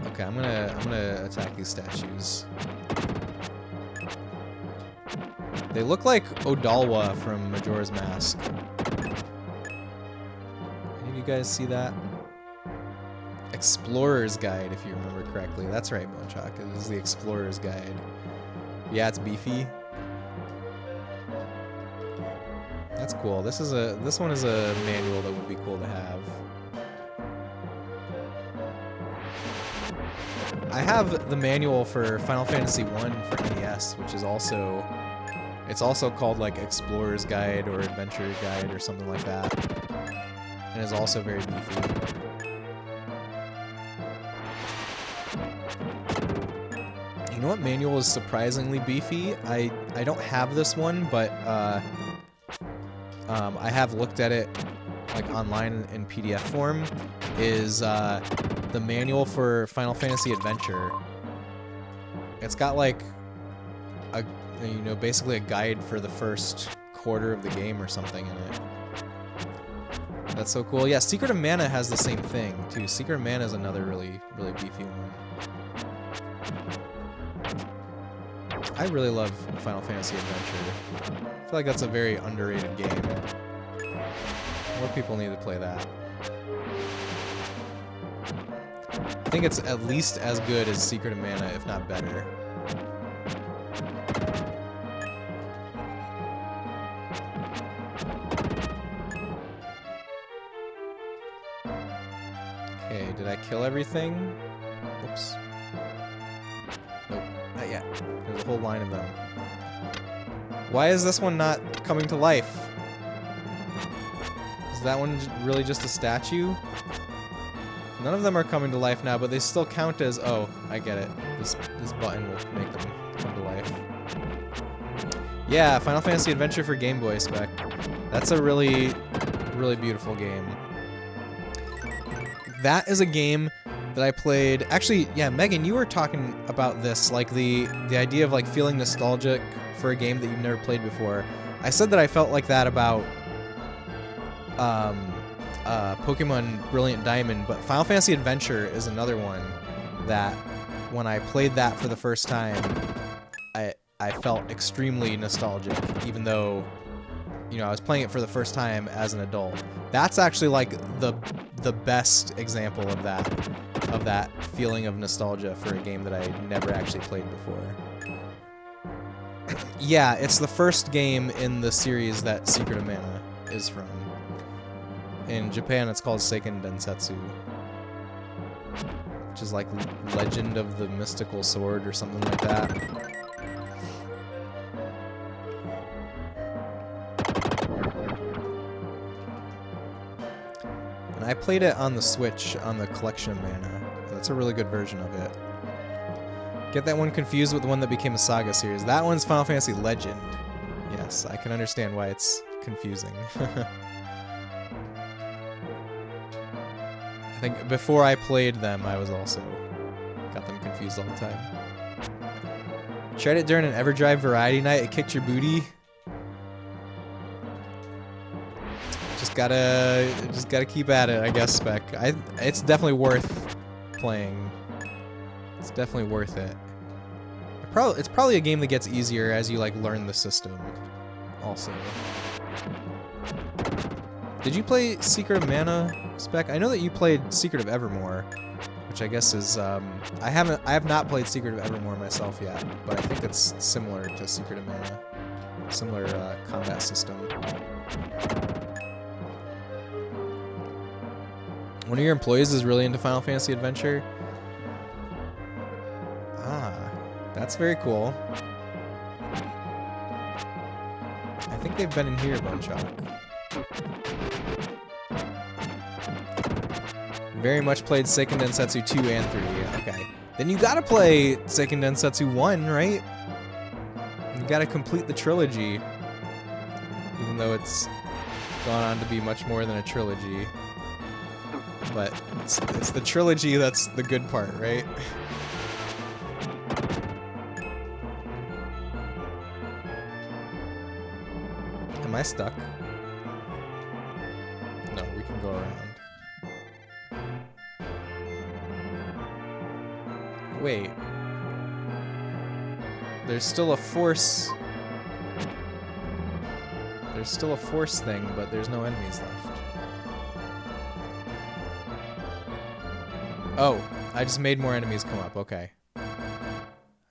Okay, I'm gonna attack these statues. They look like Odalwa from Majora's Mask. Any of you guys see that? Explorer's Guide, if you remember correctly. That's right, Mochak. It is the Explorer's Guide. Yeah, it's beefy. That's cool. This one is a manual that would be cool to have. I have the manual for Final Fantasy 1 for NES, which is also called like Explorer's Guide or Adventure Guide or something like that, and is also very beefy. You know what manual is surprisingly beefy? I don't have this one, but I have looked at it like online in PDF form. Is the manual for Final Fantasy Adventure. It's got like basically a guide for the first quarter of the game or something in it. That's so cool. Yeah, Secret of Mana has the same thing too. Secret of Mana is another really beefy one. I really love Final Fantasy Adventure. I feel like that's a very underrated game. More people need to play that. I think it's at least as good as Secret of Mana, if not better. Okay, did I kill everything? Oops. Nope, not yet. There's a whole line of them. Why is this one not coming to life? Is that one really just a statue? None of them are coming to life now, but they still count as... Oh, I get it. This button will make them come to life. Yeah, Final Fantasy Adventure for Game Boy spec. That's a really beautiful game. That is a game that I played... Actually, yeah, Megan, you were talking about this, like the idea of like feeling nostalgic for a game that you've never played before. I said that I felt like that about Pokemon Brilliant Diamond, but Final Fantasy Adventure is another one that when I played that for the first time, I felt extremely nostalgic, even though, you know, I was playing it for the first time as an adult. That's actually like the best example of that feeling of nostalgia for a game that I never actually played before. Yeah, it's the first game in the series that Secret of Mana is from. In Japan, it's called Seiken Densetsu, which is like Legend of the Mystical Sword or something like that. And I played it on the Switch on the Collection of Mana. That's a really good version of it. Get that one confused with the one that became a Saga series. That one's Final Fantasy Legend. Yes, I can understand why it's confusing. I think before I played them, I was also got them confused all the time. Tried it during an Everdrive Variety Night. It kicked your booty. Just gotta keep at it, I guess, Spec. It's definitely worth playing. It's definitely worth it. It's probably a game that gets easier as you like learn the system. Also, did you play Secret of Mana, Spec? I know that you played Secret of Evermore, which I guess is I have not played Secret of Evermore myself yet, but I think it's similar to Secret of Mana, similar combat system. One of your employees is really into Final Fantasy Adventure. Ah, that's very cool. I think they've been in here, Bonechok. Very much played Seiken Densetsu 2 and 3. Okay. Then you gotta play Seiken Densetsu 1, right? You gotta complete the trilogy. Even though it's gone on to be much more than a trilogy. But it's the trilogy that's the good part, right? Am I stuck? No, we can go around. Wait. There's still a force... There's still a force thing, but there's no enemies left. Oh, I just made more enemies come up. Okay.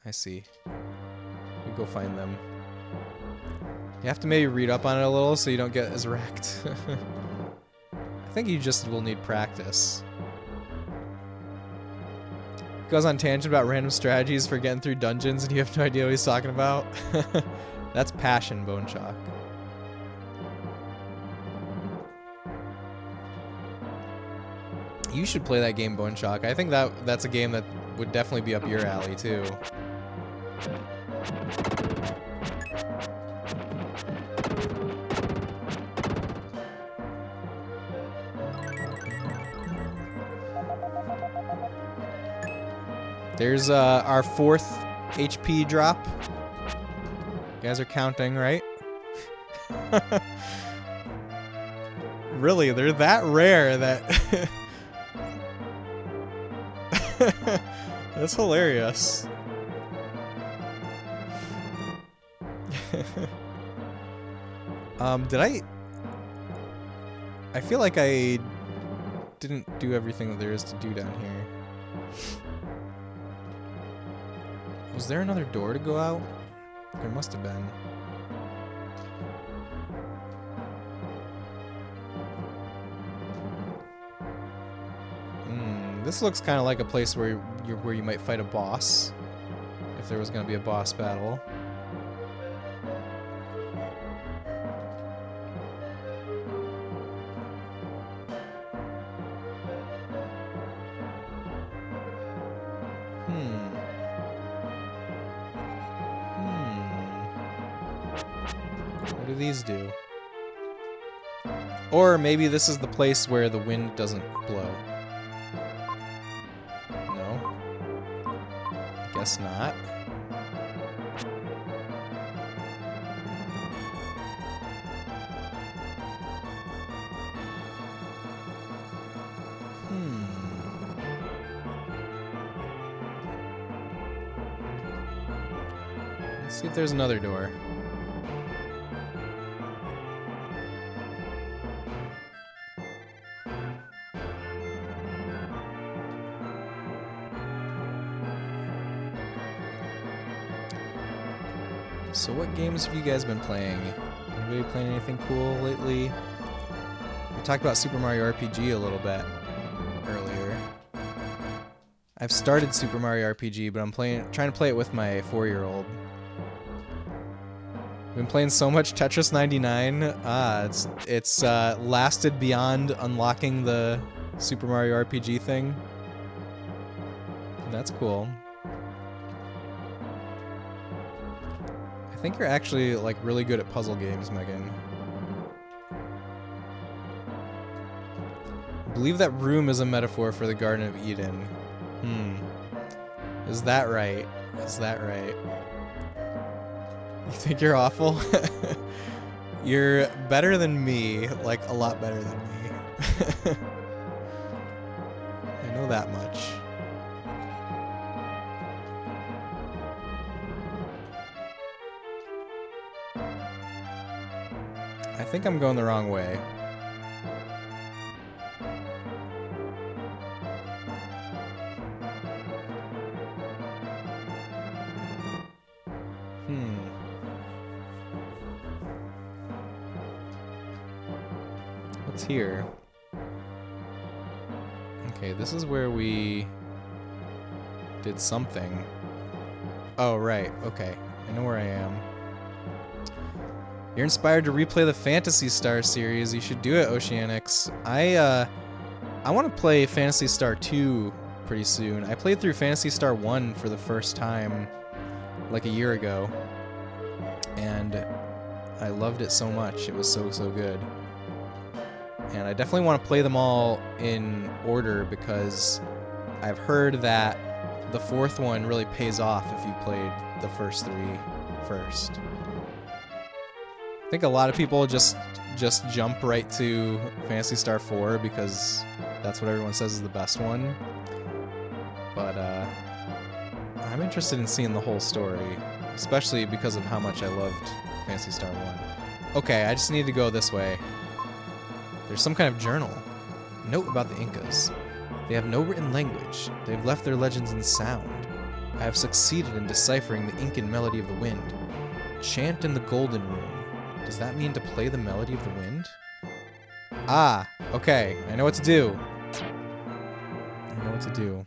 I see. We go find them. You have to maybe read up on it a little so you don't get as wrecked. I think you just will need practice. Goes on tangent about random strategies for getting through dungeons and you have no idea what he's talking about. That's passion, Bonechok. You should play that game, Bonechok. I think that's a game that would definitely be up your alley, too. There's our 4th HP drop. You guys are counting, right? Really, they're that rare that... That's hilarious. Did I feel like I didn't do everything that there is to do down here. Was there another door to go out? There must have been. This looks kind of like a place where you might fight a boss, if there was going to be a boss battle. What do these do? Or maybe this is the place where the wind doesn't blow. Guess not. Let's see if there's another door. So what games have you guys been playing? Anybody playing anything cool lately? We talked about Super Mario RPG a little bit earlier. I've started Super Mario RPG, but I'm trying to play it with my 4-year-old. I've been playing so much Tetris 99. It's lasted beyond unlocking the Super Mario RPG thing. That's cool. I think you're actually like really good at puzzle games, Megan. I believe that room is a metaphor for the Garden of Eden. Is that right? Is that right? You think you're awful? You're better than me, like a lot better than me. I know that much. I think I'm going the wrong way. What's here? Okay, this is where we did something. Oh, right. Okay. I know where I am. You're inspired to replay the Phantasy Star series. You should do it, Oceanics. I want to play Phantasy Star 2 pretty soon. I played through Phantasy Star 1 for the first time like a year ago, and I loved it so much. It was so good. And I definitely want to play them all in order because I've heard that the fourth one really pays off if you played the first 3 first. I think a lot of people just jump right to Phantasy Star 4 because that's what everyone says is the best one. But I'm interested in seeing the whole story, especially because of how much I loved Phantasy Star 1. Okay, I just need to go this way. There's some kind of journal. Note about the Incas. They have no written language. They've left their legends in sound. I have succeeded in deciphering the Incan melody of the wind. Chant in the golden room. Does that mean to play the melody of the wind? Ah, okay. I know what to do. I know what to do.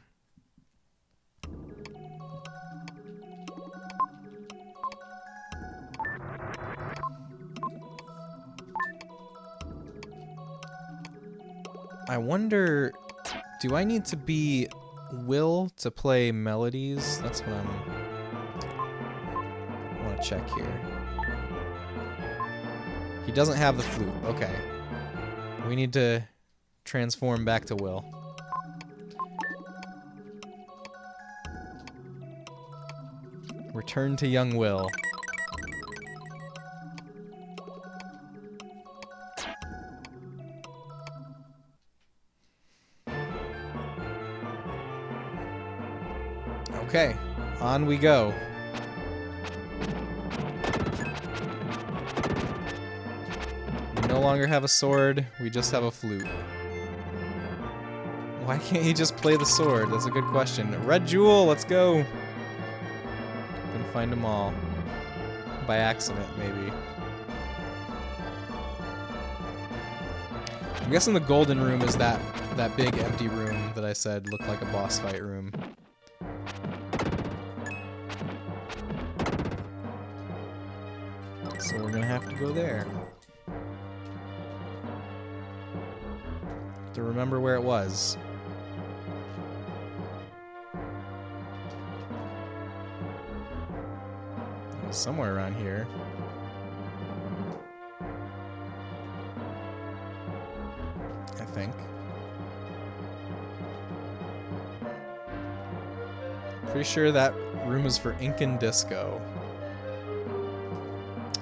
I wonder, do I need to be Will to play melodies? That's what I want to check here. He doesn't have the flute. Okay. We need to transform back to Will. Return to young Will. Okay, on we go. We no longer have a sword, we just have a flute. Why can't he just play the sword? That's a good question. Red Jewel, let's go! Gonna find them all. By accident, maybe. I'm guessing the golden room is that big empty room that I said looked like a boss fight room. So we're gonna have to go there. To remember where it was. It was somewhere around here. I think. Pretty sure that room is for Incan Disco.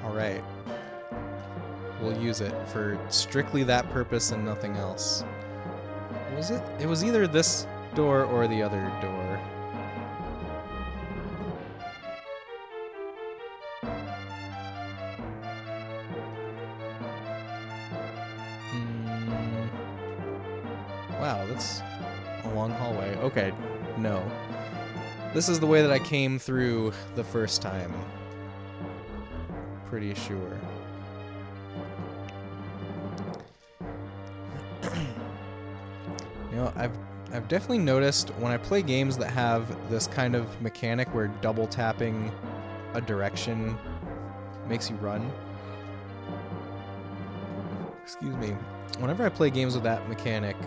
Alright. We'll use it for strictly that purpose and nothing else. Was it? It was either this door or the other door. Wow, that's a long hallway. Okay, no. This is the way that I came through the first time. Pretty sure. You know, I've definitely noticed when I play games that have this kind of mechanic where double tapping a direction makes you run. Excuse me. Whenever I play games with that mechanic,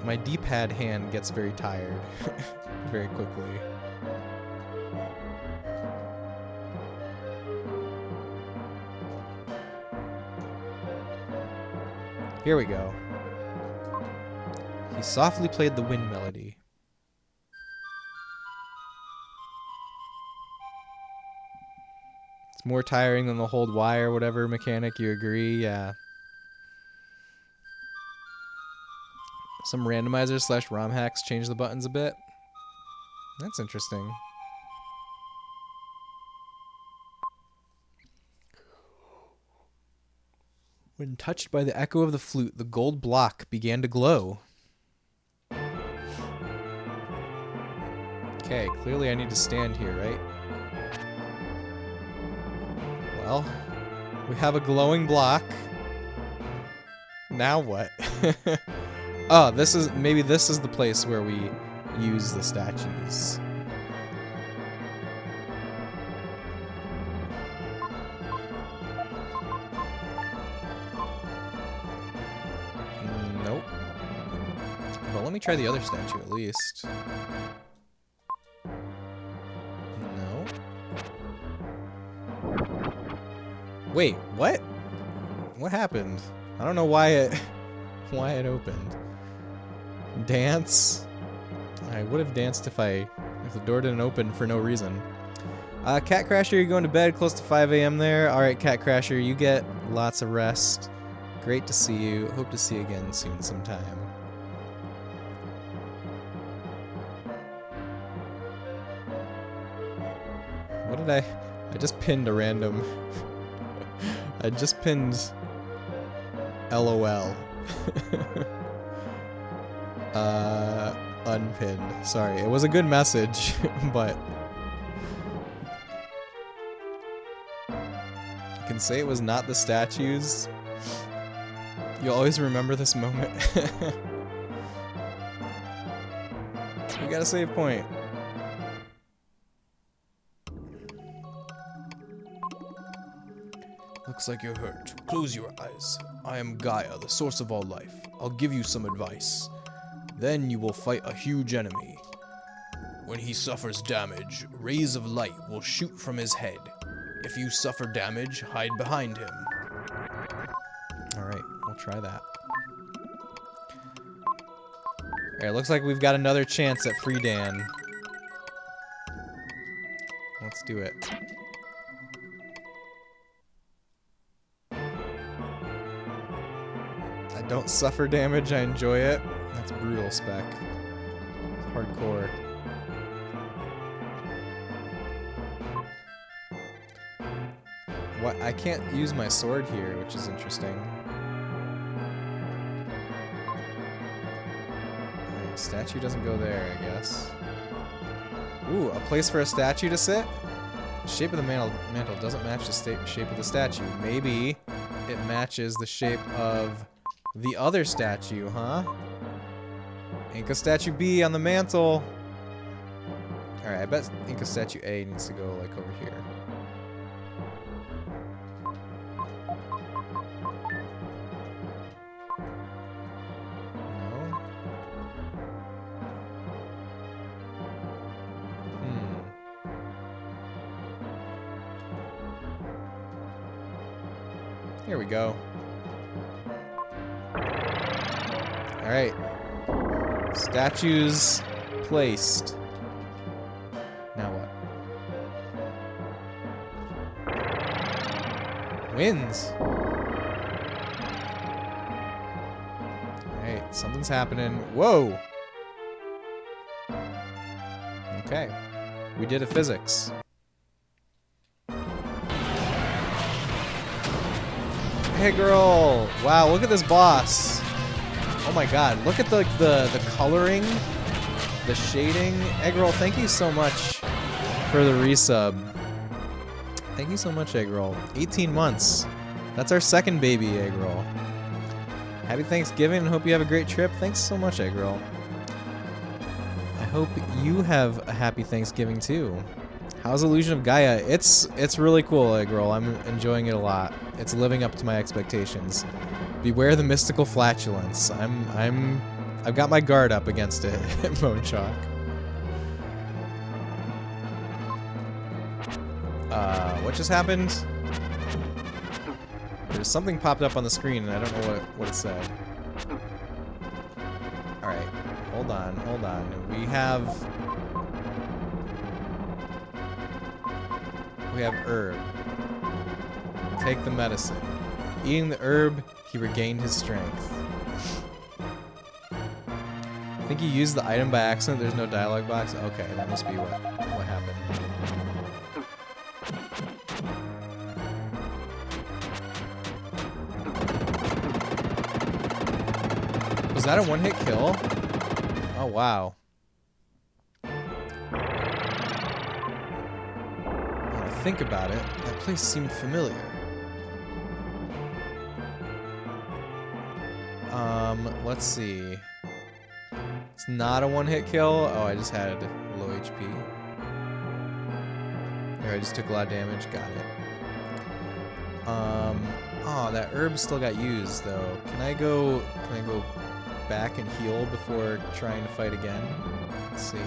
my D-pad hand gets very tired very quickly. Here we go. He softly played the wind melody. It's more tiring than the hold Y or whatever mechanic, you agree? Yeah. Some randomizers / ROM hacks change the buttons a bit. That's interesting. When touched by the echo of the flute, the gold block began to glow. Okay, clearly I need to stand here, right? Well, we have a glowing block. Now what? Oh, maybe this is the place where we use the statues. Nope. But let me try the other statue at least. No. Wait, what? What happened? I don't know why it opened. Dance? I would have danced if the door didn't open for no reason. Cat Crasher, you're going to bed close to 5 a.m. there. Alright, Cat Crasher, you get lots of rest. Great to see you. Hope to see you again soon sometime. What did I just pinned a random... I just pinned... LOL. Unpinned. Sorry, it was a good message, but... I can say it was not the statues. You'll always remember this moment. We got a save point. Looks like you're hurt. Close your eyes. I am Gaia, the source of all life. I'll give you some advice. Then you will fight a huge enemy. When he suffers damage, rays of light will shoot from his head. If you suffer damage, hide behind him. Alright, we'll try that. Alright, looks like we've got another chance at Free Dan. Let's do it. I don't suffer damage, I enjoy it. That's brutal, Spec. It's hardcore. What? I can't use my sword here, which is interesting. Alright, statue doesn't go there, I guess. Ooh, a place for a statue to sit? The shape of the mantle doesn't match the shape of the statue. Maybe it matches the shape of the other statue, huh? Inca Statue B on the mantle. Alright, I bet Inca Statue A needs to go, like, over here. No? Here we go. Alright. Statues placed. Now what? Wins. Alright, something's happening. Whoa! Okay. We did a physics. Hey girl! Wow, look at this boss. Oh my god, look at the coloring, the shading. Eggroll, thank you so much for the resub. Thank you so much, Eggroll. 18 months. That's our second baby, Eggroll. Happy Thanksgiving and hope you have a great trip. Thanks so much, Eggroll. I hope you have a happy Thanksgiving too. How's Illusion of Gaia? It's really cool, Eggroll. I'm enjoying it a lot. It's living up to my expectations. Beware the mystical flatulence. I've got my guard up against it, Bone Chalk. What just happened? There's something popped up on the screen and I don't know what it said. Alright, hold on. We have herb. Take the medicine. Eating the herb, he regained his strength. I think you used the item by accident. There's no dialogue box. Okay, that must be what happened. Was that a one-hit kill? Oh, wow. When I think about it, that place seemed familiar. Let's see. It's not a one-hit kill. Oh, I just had low HP. Or I just took a lot of damage. Got it. Oh, that herb still got used though. Can I go back and heal before trying to fight again? Let's see.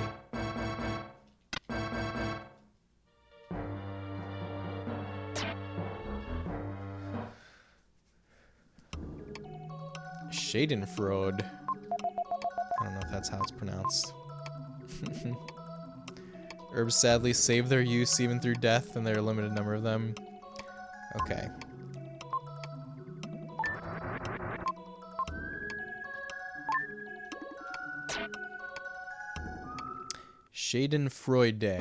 Schadenfreude. I don't know if that's how it's pronounced. Herbs sadly save their use even through death, and there are a limited number of them. Okay. Schadenfreude.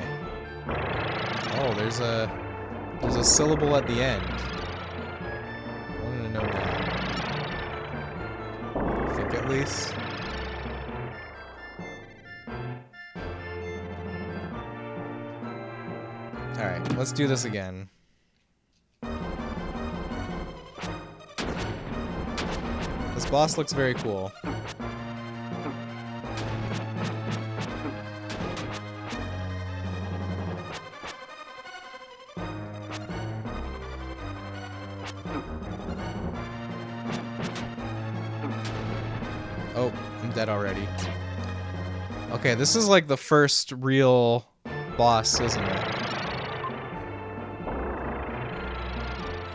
Oh, there's a syllable at the end. I wanted to know that. I think at least. Alright, let's do this again. This boss looks very cool. Oh, I'm dead already. Okay, this is like the first real boss, isn't it?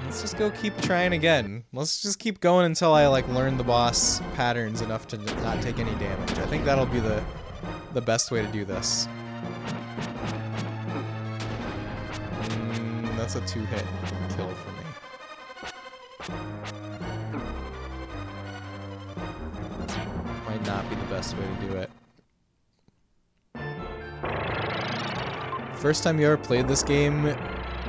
Let's just go keep trying again. Let's just keep going until I like learn the boss patterns enough to not take any damage. I think that'll be the best way to do this. That's a 2-hit kill for me. Might not be the best way to do it. First time you ever played this game,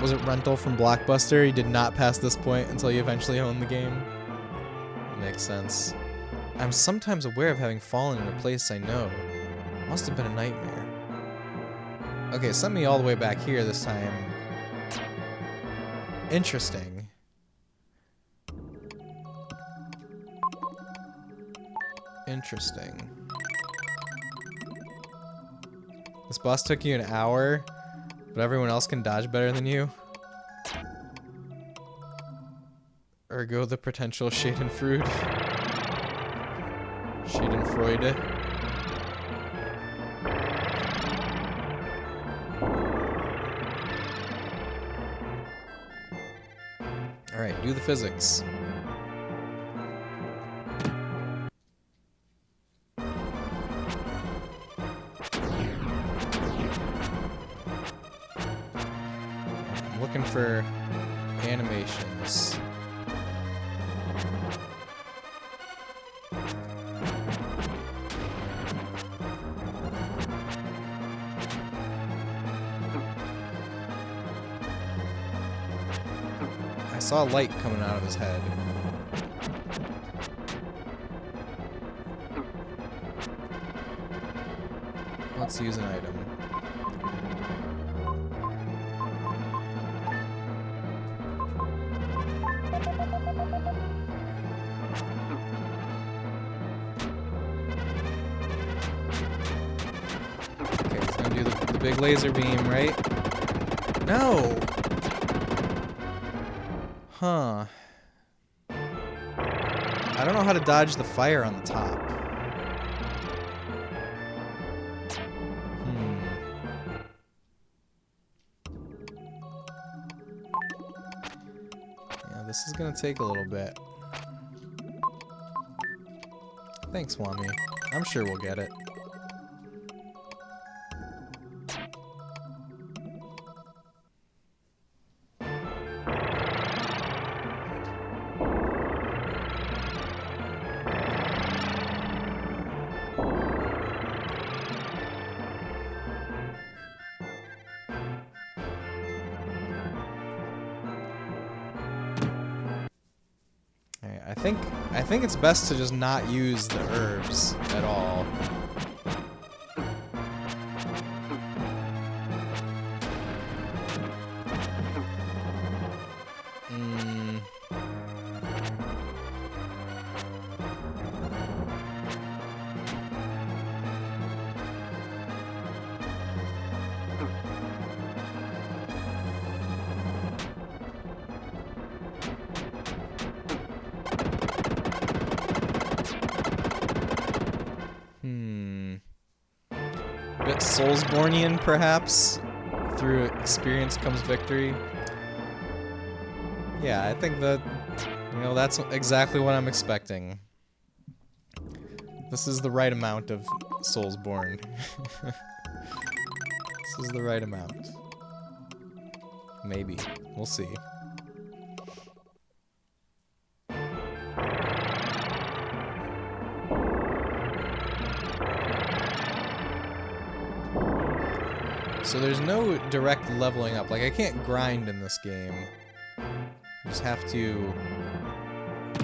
was it rental from Blockbuster? You did not pass this point until you eventually owned the game? That makes sense. I'm sometimes aware of having fallen in a place I know. Must have been a nightmare. Okay, sent me all the way back here this time. Interesting. Interesting. This boss took you an hour, but everyone else can dodge better than you? Ergo the potential Schadenfreude. Schadenfreude. Alright, do the physics. I'm looking for animations. I saw a light coming out of his head. let's use an item. Okay, he's gonna do the big laser beam, right? No! Huh. I don't know how to dodge the fire on the top. Yeah, this is gonna take a little bit. Thanks, Wami. I'm sure we'll get it. I think it's best to just not use the herbs at all. A bit Soulsbornian, perhaps. Through experience comes victory. Yeah, I think that, you know, that's exactly what I'm expecting. This is the right amount of Soulsborne. This is the right amount. Maybe. We'll see. So there's no direct leveling up. Like, I can't grind in this game. I just have to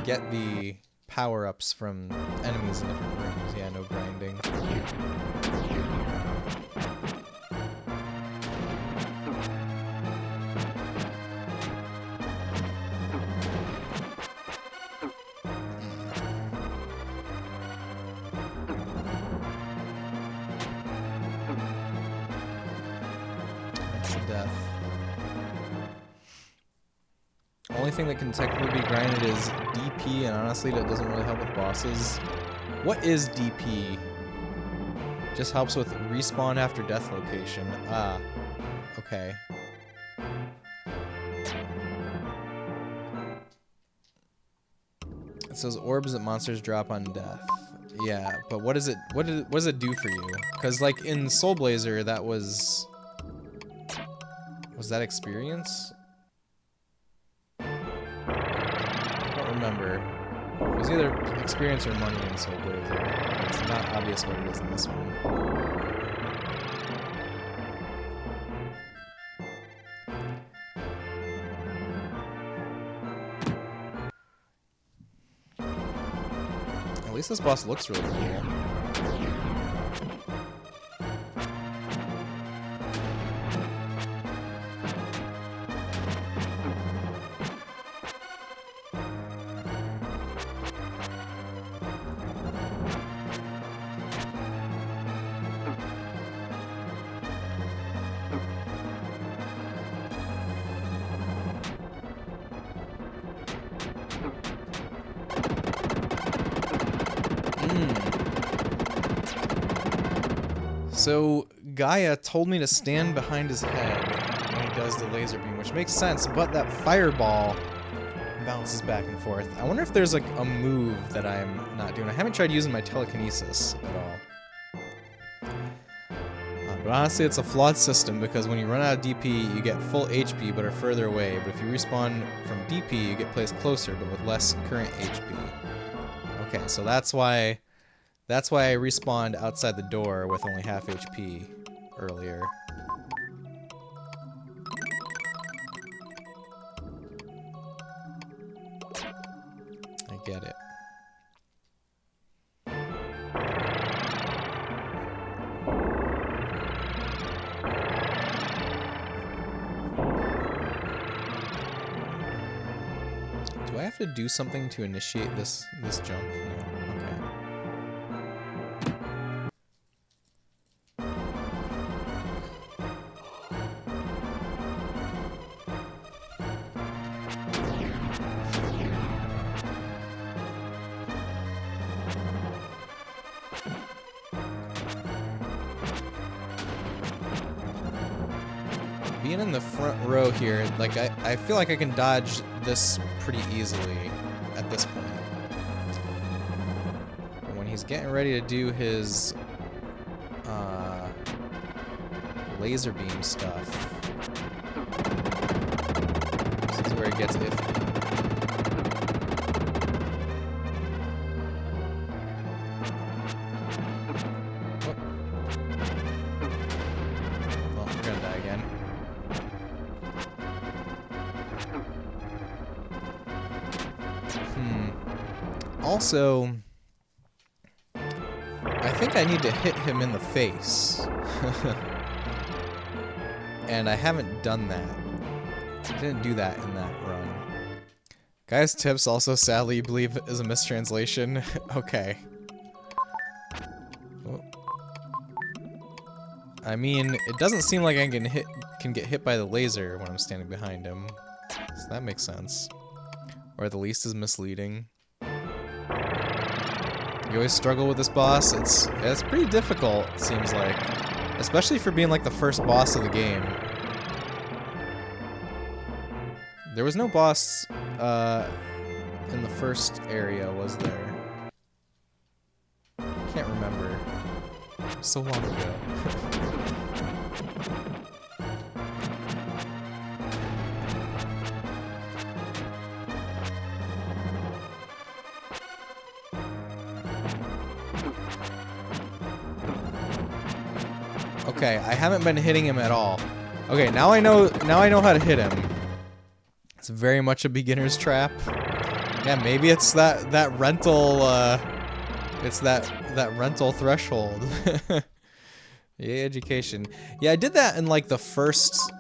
get the power-ups from enemies in different rooms. Yeah, no grinding. Death. Only thing that can technically be grinded is DP, and honestly that doesn't really help with bosses. What is DP? Just helps with respawn after death location. Ah, okay. It says orbs that monsters drop on death. Yeah, but what is it? What does it do for you? Because like in Soul Blazer, that was that experience? I don't remember. It was either experience or money in Soul Blazer. It's not obvious what it is in this one. At least this boss looks really cool. So, Gaia told me to stand behind his head when he does the laser beam, which makes sense, but that fireball bounces back and forth. I wonder if there's like a move that I'm not doing. I haven't tried using my telekinesis at all. But honestly, it's a flawed system because when you run out of DP, you get full HP but are further away. But if you respawn from DP, you get placed closer but with less current HP. Okay, so that's why I respawned outside the door with only half HP earlier. I get it. I have to do something to initiate this jump? No. Okay. Being in the front row here, like I feel like I can dodge this pretty easily at this point. But when he's getting ready to do his laser beam stuff, this is where it gets iffy. Oh, we're gonna die again. Also, I think I need to hit him in the face. And I haven't done that. I didn't do that in that run. Guy's tips also sadly you believe is a mistranslation. Okay. Oh. I mean, it doesn't seem like I can get hit by the laser when I'm standing behind him. So that makes sense. Or at the least is misleading. You always struggle with this boss. It's pretty difficult, it seems like. Especially for being like the first boss of the game. There was no boss in the first area, was there? Can't remember. So long ago. Okay, I haven't been hitting him at all. Okay, now I know how to hit him. It's very much a beginner's trap. Yeah, maybe it's that rental it's that rental threshold. Yay, education. Yeah, I did that in like the first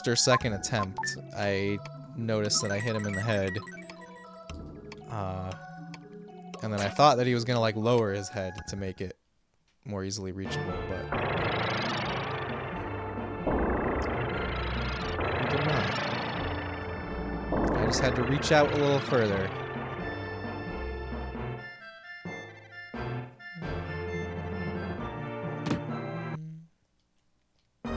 or second attempt. I noticed that I hit him in the head. And then I thought that he was gonna like lower his head to make it more easily reachable, but he did not. I just had to reach out a little further. My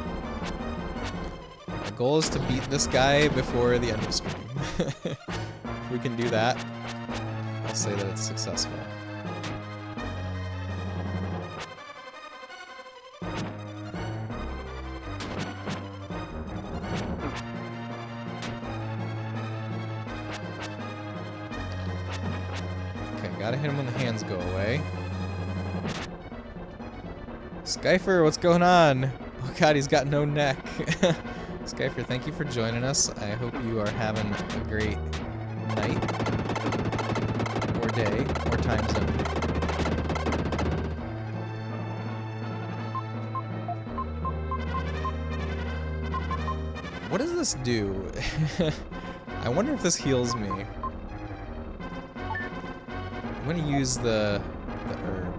goal is to beat this guy before the end of stream. If we can do that, I'll say that it's successful. Gotta hit him when the hands go away. Skyfer, what's going on? Oh god, he's got no neck. Skyfer, thank you for joining us. I hope you are having a great night, or day, or time zone. What does this do? I wonder if this heals me. I'm gonna use the herb.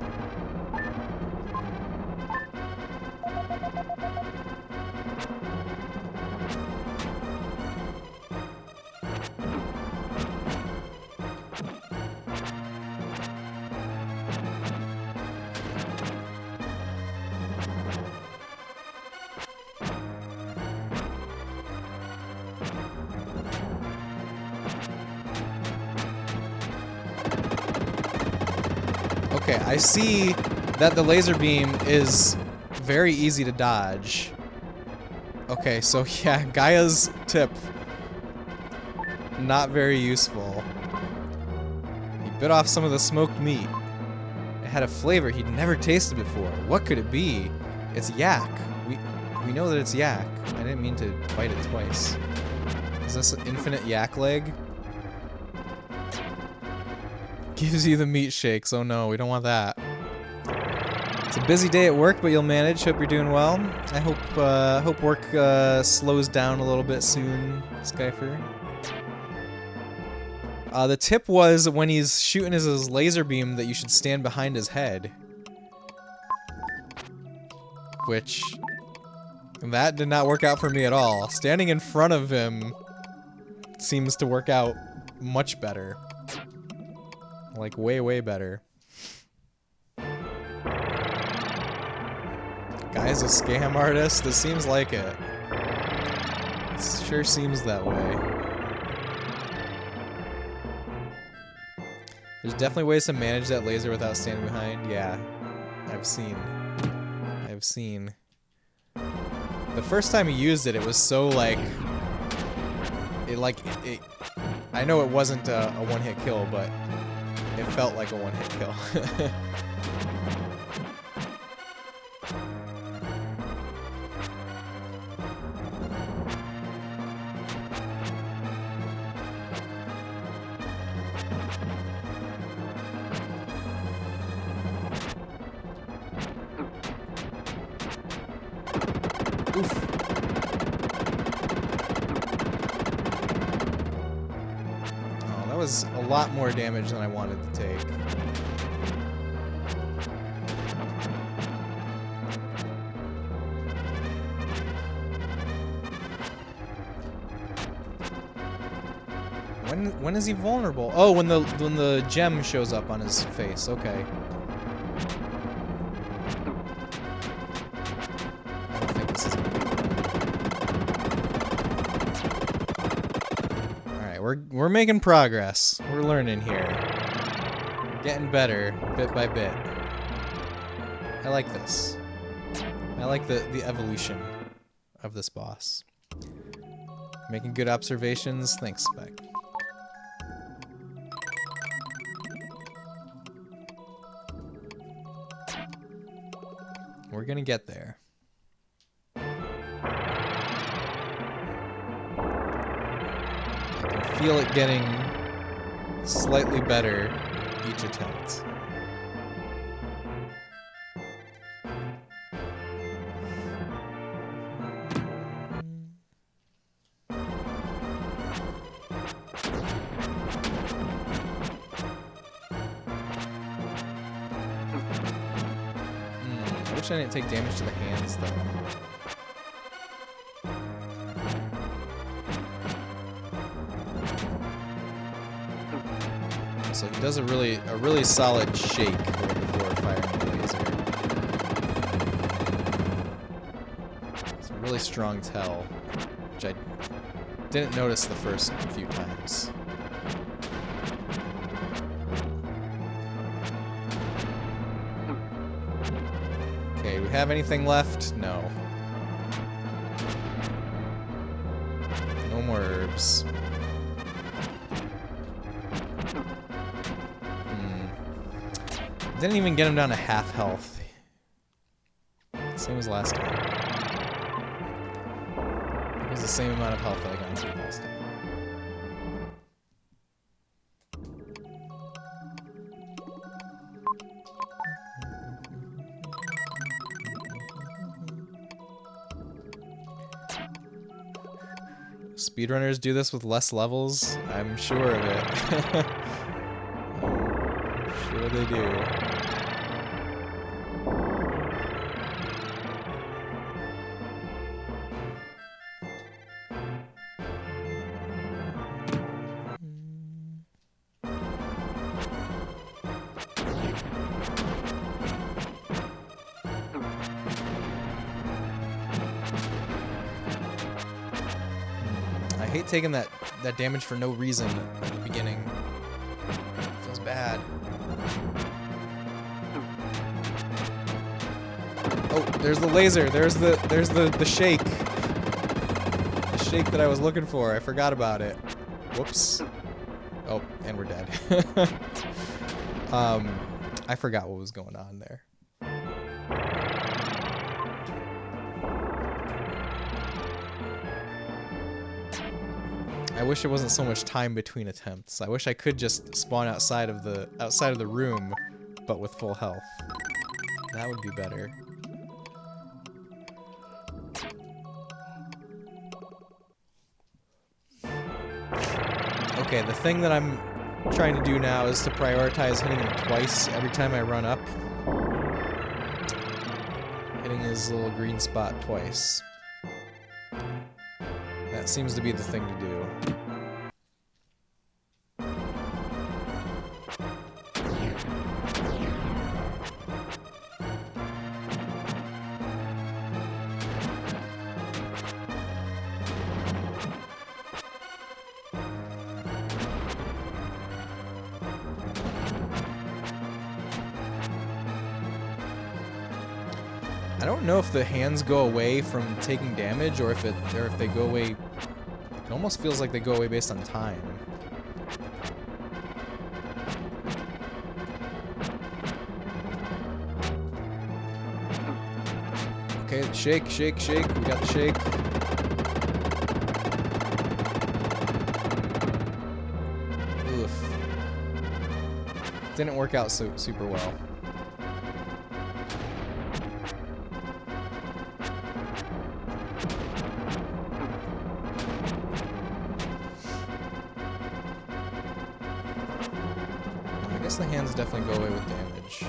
Okay, I see that the laser beam is very easy to dodge. Okay, so yeah, Gaia's tip, not very useful. He bit off some of the smoked meat. It had a flavor he'd never tasted before. What could it be? It's yak. We know that it's yak. I didn't mean to bite it twice. Is this an infinite yak leg? Gives you the meat shakes. Oh no, we don't want that. It's a busy day at work, but you'll manage. Hope you're doing well. I hope work slows down a little bit soon, Skyfer. The tip was when he's shooting his laser beam that you should stand behind his head. Which... that did not work out for me at all. Standing in front of him seems to work out much better. Like, way, way better. Guy's a scam artist? This seems like it. It sure seems that way. There's definitely ways to manage that laser without standing behind. Yeah, I've seen. The first time he used it, it was so like... I know it wasn't a one-hit kill, but it felt like a one-hit kill. Oof. Oh, that was a lot more damage than I wanted to take. When is he vulnerable? Oh, when the gem shows up on his face. Okay. We're making progress. We're learning here. We're getting better, bit by bit. I like this. I like the evolution of this boss. Making good observations. Thanks, Spec. We're gonna get there. Feel it getting slightly better each attempt. I wish I didn't take damage to the hands though. So he does a really solid shake right before firing the laser. It's a really strong tell, which I didn't notice the first few times. Okay, we have anything left? No. No more herbs. Didn't even get him down to half health. Same as last time. It was the same amount of health that I got into last time. Speedrunners do this with less levels? I'm sure of it. I'm sure they do. I hate taking that damage for no reason at the beginning. It feels bad. Oh, there's the laser. There's the shake. The shake that I was looking for. I forgot about it. Whoops. Oh, and we're dead. I forgot what was going on there. I wish it wasn't so much time between attempts. I wish I could just spawn outside of the room, but with full health. That would be better. Okay, the thing that I'm trying to do now is to prioritize hitting him twice every time I run up. Hitting his little green spot twice. That seems to be the thing to do. I don't know if the hands go away from taking damage or if they go away. It almost feels like they go away based on time. Okay, shake, shake, shake. We got the shake. Oof. Didn't work out super well. I guess the hands definitely go away with damage.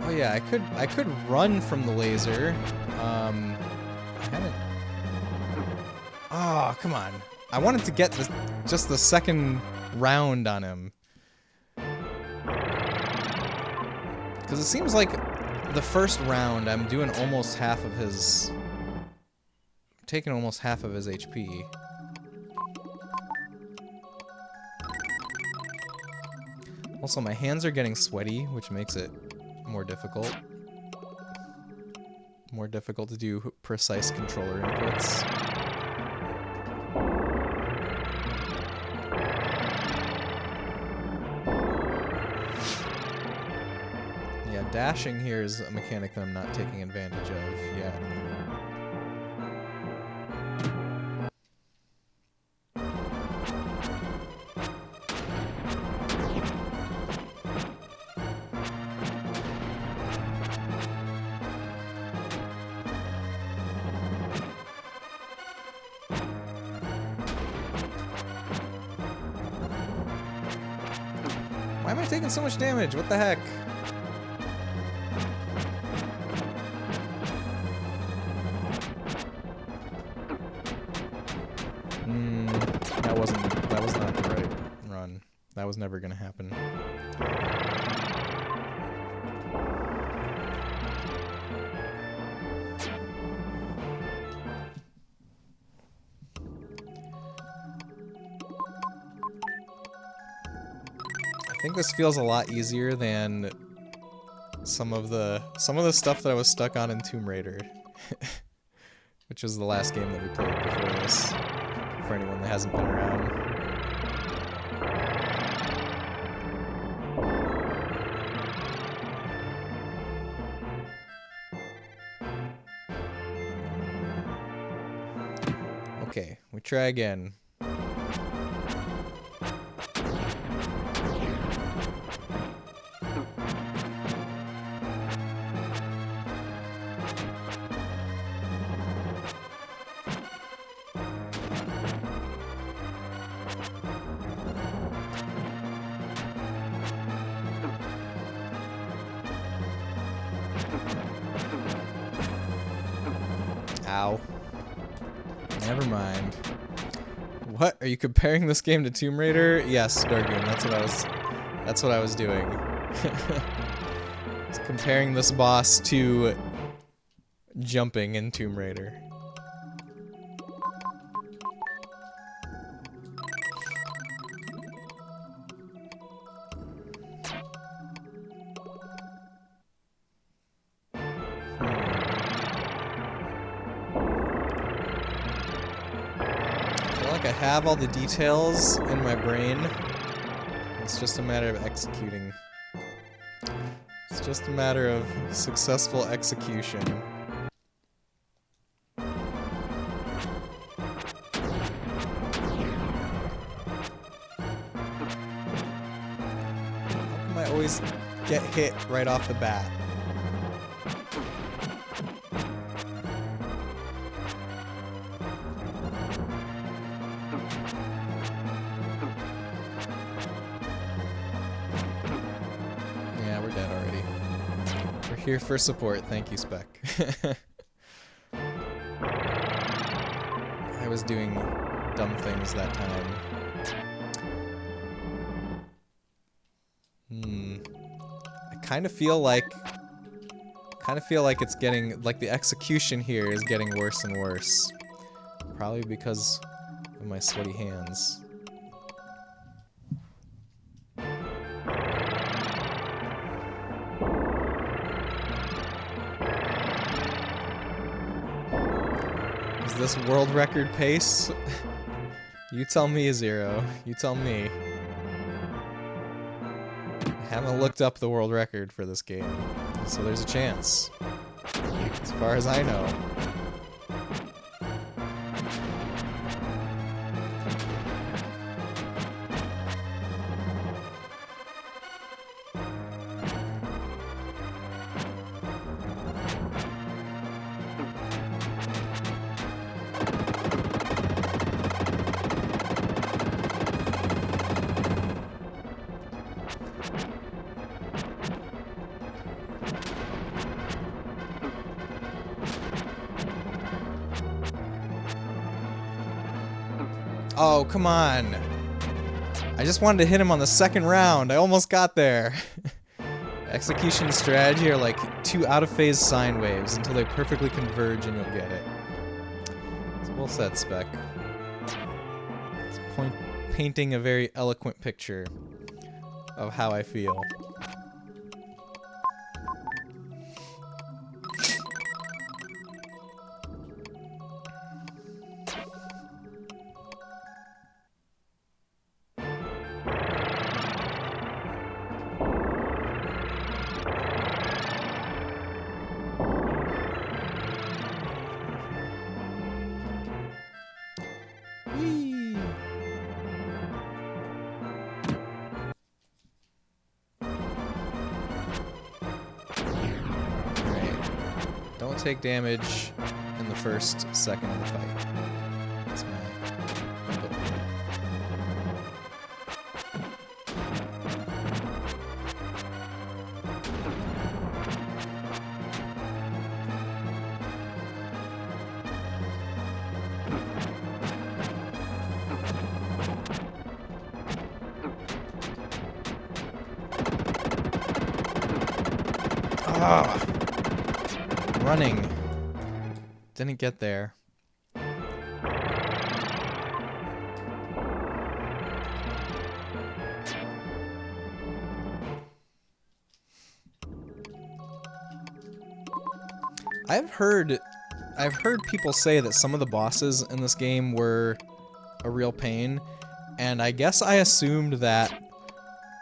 Oh yeah, I could run from the laser. I haven't. Oh, come on. I wanted to get just the second round on him. Because it seems like the first round I'm doing almost half of his. Taking almost half of his HP. Also, my hands are getting sweaty, which makes it more difficult. More difficult to do precise controller inputs. Yeah, dashing here is a mechanic that I'm not taking advantage of yet. Why am I taking so much damage? What the heck? That was not the right run. That was never gonna happen. I think this feels a lot easier than some of the stuff that I was stuck on in Tomb Raider, which was the last game that we played before this. For anyone that hasn't been around. Okay, we try again. Ow. Never mind. What? Are you comparing this game to Tomb Raider? Yes, Dargoon, that's what I was doing. It's comparing this boss to jumping in Tomb Raider. I have all the details in my brain. It's just a matter of executing. It's just a matter of successful execution. How come I always get hit right off the bat? Here for support. Thank you, Spec. I was doing dumb things that time. I kind of feel like it's getting, like, the execution here is getting worse and worse. Probably because of my sweaty hands. Is this world record pace? You tell me, Zero. You tell me. I haven't looked up the world record for this game, so there's a chance. As far as I know. Oh, come on. I just wanted to hit him on the second round. I almost got there. Execution strategy are like 2 out-of-phase sine waves until they perfectly converge and you'll get it. It's well said, Spec. It's painting a very eloquent picture of how I feel. Don't take damage in the first second of the fight. That's my goal. Ah! Running. Didn't get there. I've heard people say that some of the bosses in this game were a real pain, and I guess I assumed that,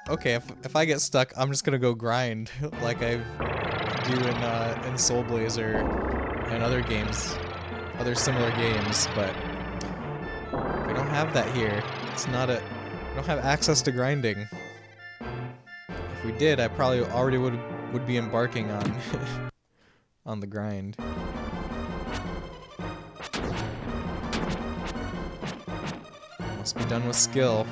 okay, if I get stuck, I'm just gonna go grind like I do in Soul Blazer and other games, other similar games, but we don't have that here. It's not a, we don't have access to grinding. If we did, I probably already would be embarking on on the grind. Must be done with skill.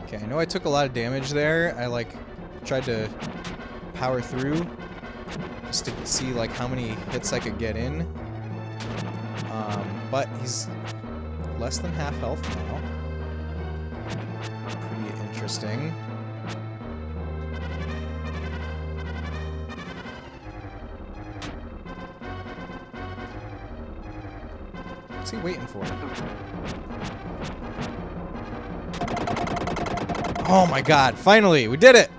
Okay, I know I took a lot of damage there. I like tried to power through just to see like how many hits I could get in. But he's less than half health now. Pretty interesting. What's he waiting for? Oh my god, finally, we did it!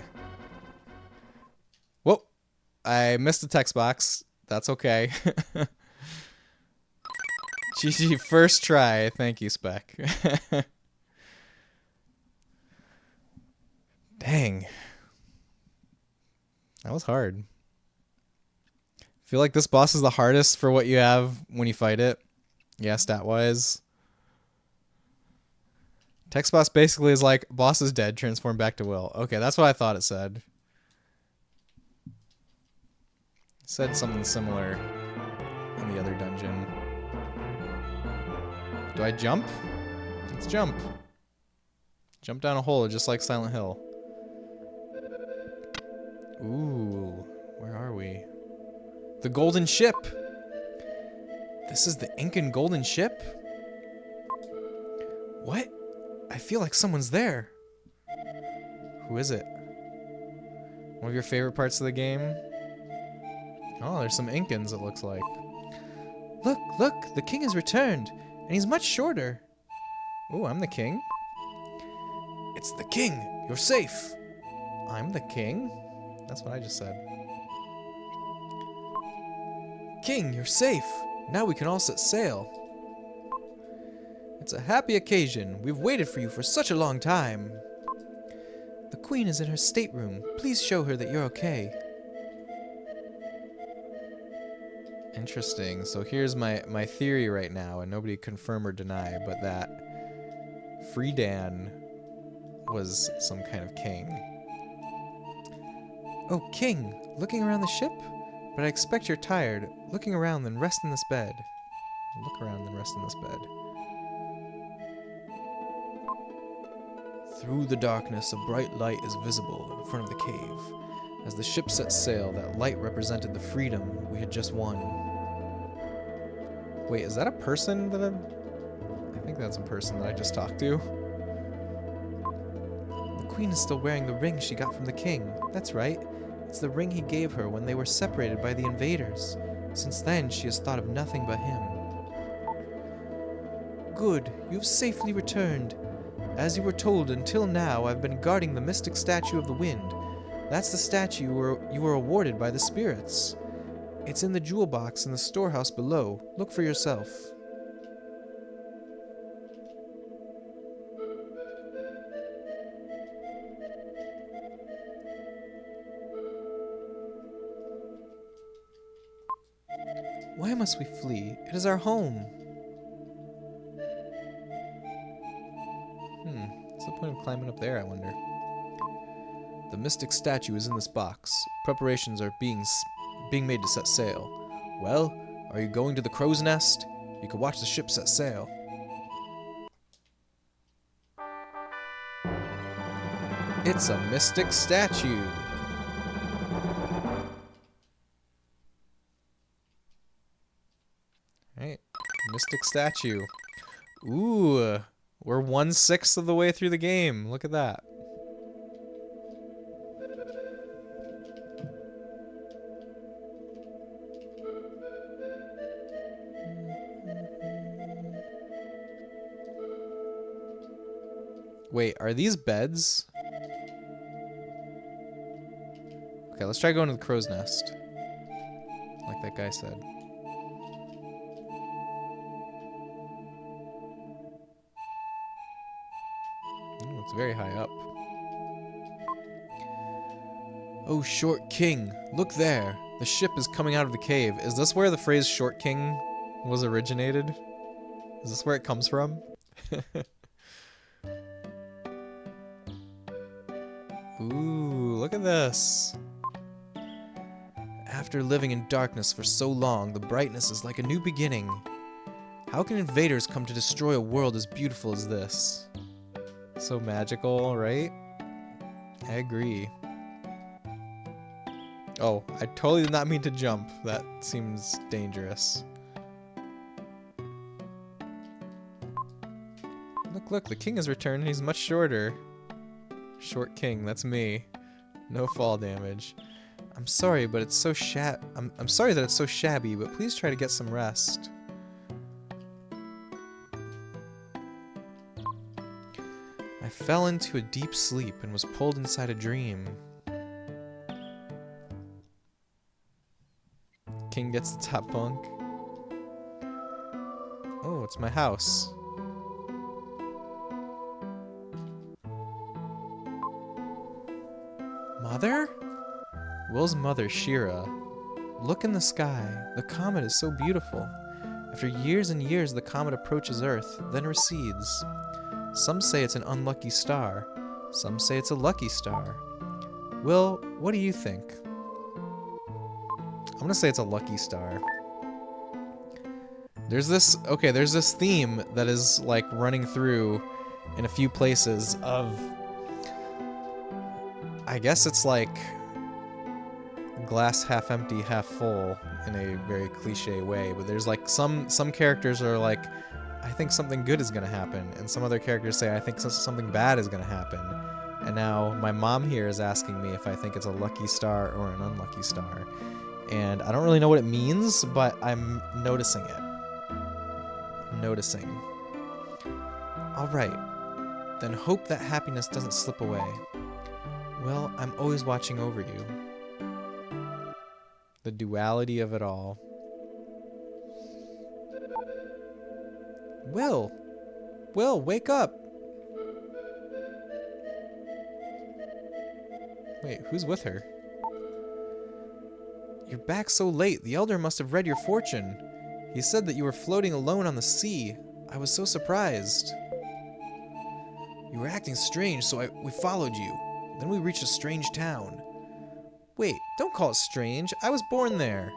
Whoop. I missed the text box. That's okay. GG, first try. Thank you, Spec. Dang. That was hard. I feel like this boss is the hardest for what you have when you fight it. Yeah, stat-wise. Text boss basically is like, boss is dead, transform back to Will. Okay, that's what I thought it said. It said something similar in the other dungeon. Do I jump? Let's jump. Jump down a hole just like Silent Hill. Ooh, where are we? The golden ship! This is the Incan golden ship? What? I feel like someone's there. Who is it? One of your favorite parts of the game? Oh, there's some Incans, it looks like. Look, look, the king has returned, and he's much shorter. Oh, I'm the king. It's the king! You're safe! I'm the king? That's what I just said. King, you're safe! Now we can all set sail. It's a happy occasion. We've waited for you for such a long time. The queen is in her stateroom. Please show her that you're okay. Interesting. So here's my theory right now, and nobody confirm or deny, but that Freedan was some kind of king. Oh, king! Looking around the ship? But I expect you're tired. Looking around, then rest in this bed. Look around, then rest in this bed. Through the darkness, a bright light is visible in front of the cave. As the ship set sail, that light represented the freedom we had just won. Wait, is that a person that I think that's a person that I just talked to. The queen is still wearing the ring she got from the king. That's right. It's the ring he gave her when they were separated by the invaders. Since then, she has thought of nothing but him. Good, you've safely returned. As you were told, until now, I've been guarding the mystic statue of the wind. That's the statue you were awarded by the spirits. It's in the jewel box in the storehouse below. Look for yourself. Why must we flee? It is our home. What's the point of climbing up there, I wonder? The mystic statue is in this box. Preparations are being made to set sail. Well, are you going to the crow's nest? You can watch the ship set sail. It's a mystic statue. Alright, mystic statue. Ooh, we're 1/6 of the way through the game. Look at that. Wait, are these beds? Okay, let's try going to the crow's nest. Like that guy said. Ooh, it's very high up. Oh, Short King, look there. The ship is coming out of the cave. Is this where the phrase Short King was originated? Is this where it comes from? Ooh, look at this. After living in darkness for so long, the brightness is like a new beginning. How can invaders come to destroy a world as beautiful as this? So magical, right? I agree. Oh, I totally did not mean to jump. That seems dangerous. Look, the king has returned and he's much shorter. Short King, that's me. No fall damage. I'm sorry, but it's so I'm sorry that it's so shabby, but please try to get some rest. I fell into a deep sleep and was pulled inside a dream. King gets the top bunk. Oh, it's my house. Mother? Will's mother, Shira. Look in the sky. The comet is so beautiful. After years and years, the comet approaches Earth, then recedes. Some say it's an unlucky star. Some say it's a lucky star. Will, what do you think? I'm gonna say it's a lucky star. There's this theme that is like running through in a few places of, I guess it's like glass half empty, half full in a very cliche way, but there's like some characters are like, I think something good is gonna happen, and some other characters say I think something bad is gonna happen. And now my mom here is asking me if I think it's a lucky star or an unlucky star. And I don't really know what it means, but I'm noticing it. I'm noticing. Alright. Then hope that happiness doesn't slip away. Well, I'm always watching over you. The duality of it all. Will! Will, wake up! Wait, who's with her? You're back so late. The Elder must have read your fortune. He said that you were floating alone on the sea. I was so surprised. You were acting strange, so we followed you. Then we reached a strange town. Wait, don't call it strange. I was born there.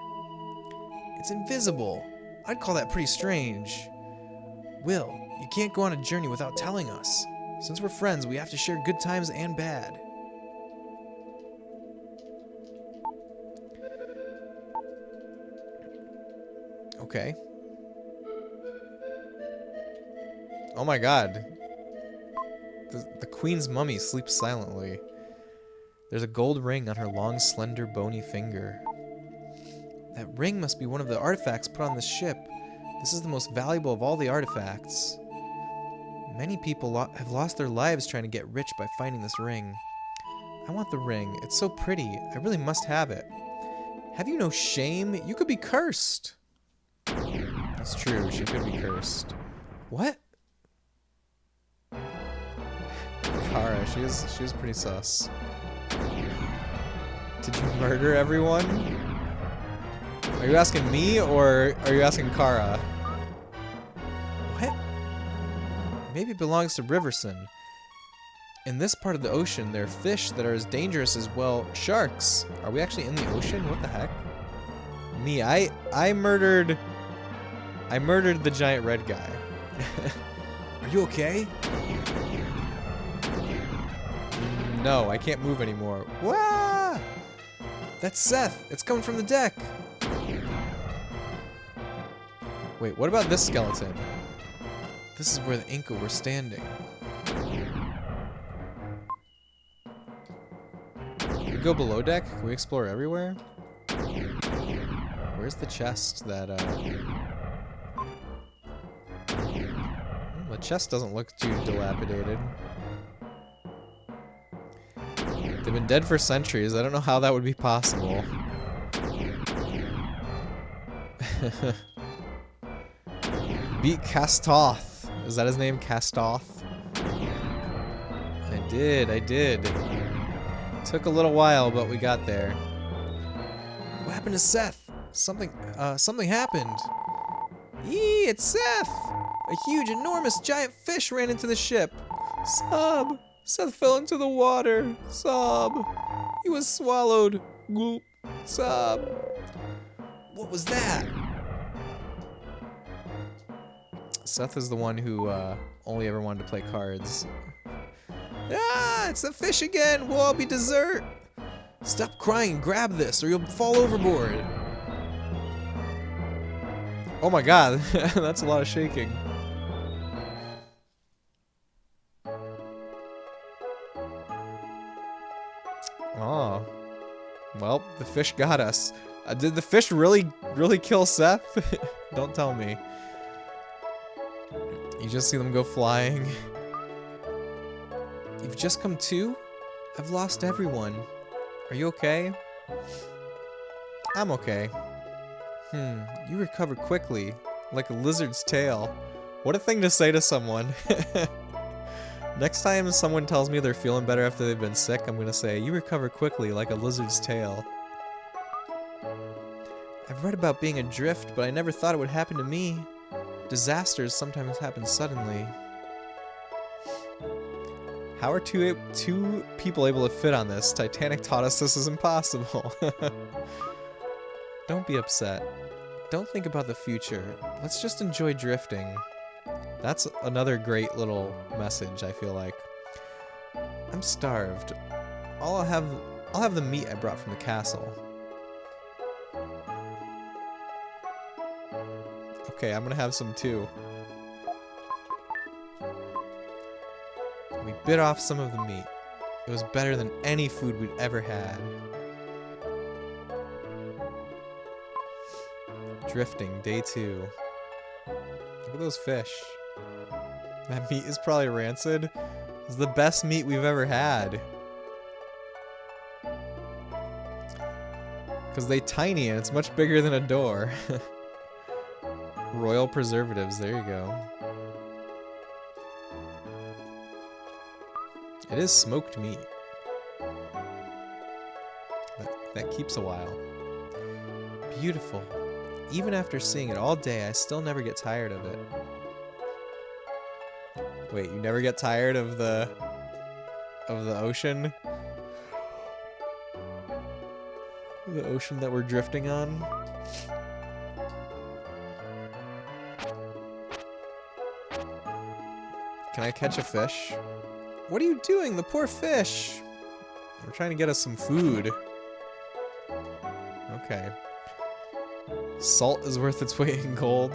It's invisible. I'd call that pretty strange. Will, you can't go on a journey without telling us. Since we're friends, we have to share good times and bad. Okay. Oh my god. The queen's mummy sleeps silently. There's a gold ring on her long, slender, bony finger. That ring must be one of the artifacts put on the ship. This is the most valuable of all the artifacts. Many people have lost their lives trying to get rich by finding this ring. I want the ring. It's so pretty. I really must have it. Have you no shame? You could be cursed. That's true. She could be cursed. What? Kara, she was pretty sus. Did you murder everyone? Are you asking me or are you asking Kara? What? Maybe it belongs to Riverson. In this part of the ocean, there are fish that are as dangerous as, well, sharks. Are we actually in the ocean? What the heck? Me, I murdered the giant red guy. Are you okay? No, I can't move anymore. Wah! That's Seth. It's coming from the deck. Wait, what about this skeleton? This is where the Inca were standing. Can we go below deck? Can we explore everywhere? Where's the chest that, the chest doesn't look too dilapidated. They've been dead for centuries. I don't know how that would be possible. Beat Castoth. Is that his name? Castoth? I did. Took a little while, but we got there. What happened to Seth? Something happened. Eee, it's Seth! A huge, enormous, giant fish ran into the ship. Sob! Seth fell into the water. Sob! He was swallowed. Gulp. Sob! What was that? Seth is the one who only ever wanted to play cards. Ah! It's the fish again! We'll all be dessert! Stop crying, grab this, or you'll fall overboard! Oh my god, that's a lot of shaking. Oh. Well, the fish got us. Did the fish really kill Seth? Don't tell me. You just see them go flying. You've just come to? I've lost everyone. Are you okay? I'm okay. You recovered quickly, like a lizard's tail. What a thing to say to someone. Next time someone tells me they're feeling better after they've been sick, I'm gonna say, you recover quickly like a lizard's tail. I've read about being adrift, but I never thought it would happen to me. Disasters sometimes happen suddenly. How are two people able to fit on this? Titanic taught us this is impossible. Don't be upset. Don't think about the future. Let's just enjoy drifting. That's another great little message, I feel like. I'm starved. I'll have the meat I brought from the castle. Okay, I'm gonna have some too. We bit off some of the meat. It was better than any food we'd ever had. Drifting, day 2. Look at those fish. That meat is probably rancid. It's the best meat we've ever had. Because they're tiny and it's much bigger than a door. Royal preservatives, there you go. It is smoked meat. That keeps a while. Beautiful. Even after seeing it all day, I still never get tired of it. Wait, you never get tired of the ocean? The ocean that we're drifting on? Can I catch a fish? What are you doing? The poor fish! We're trying to get us some food. Okay. Salt is worth its weight in gold.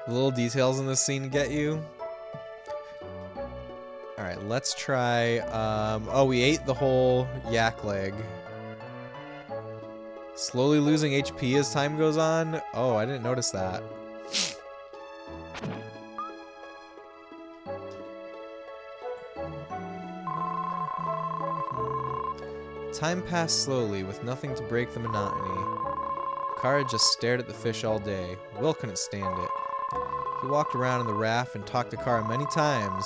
The little details in this scene get you. Alright, let's try... oh, we ate the whole yak leg. Slowly losing HP as time goes on? Oh, I didn't notice that. Time passed slowly, with nothing to break the monotony. Kara just stared at the fish all day. Will couldn't stand it. He walked around in the raft and talked to Kara many times.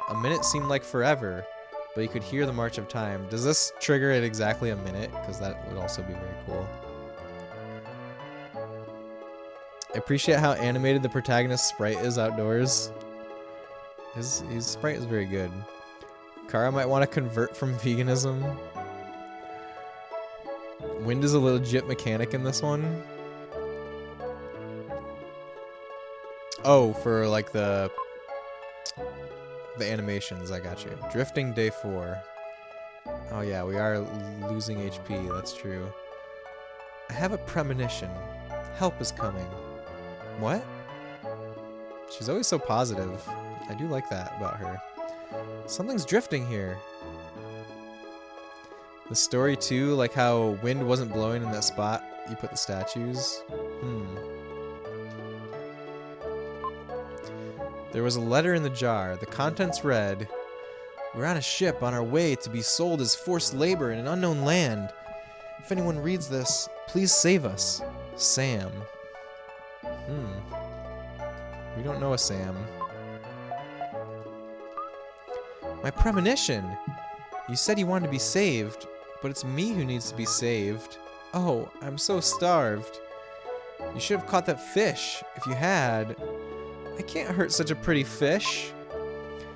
A minute seemed like forever, but he could hear the march of time. Does this trigger at exactly a minute? Because that would also be very cool. I appreciate how animated the protagonist's sprite is outdoors. His sprite is very good. Kara might want to convert from veganism. Wind is a legit mechanic in this one. Oh, for like the animations, I got you. Drifting day 4. Oh yeah, we are losing HP, that's true. I have a premonition. Help is coming. What? She's always so positive. I do like that about her. Something's drifting here. The story too, like how wind wasn't blowing in that spot you put the statues. There was a letter in the jar. The contents read, "We're on a ship on our way to be sold as forced labor in an unknown land. If anyone reads this, please save us. Sam." We don't know a Sam. My premonition! You said you wanted to be saved, but it's me who needs to be saved. Oh, I'm so starved. You should have caught that fish. If you had... I can't hurt such a pretty fish.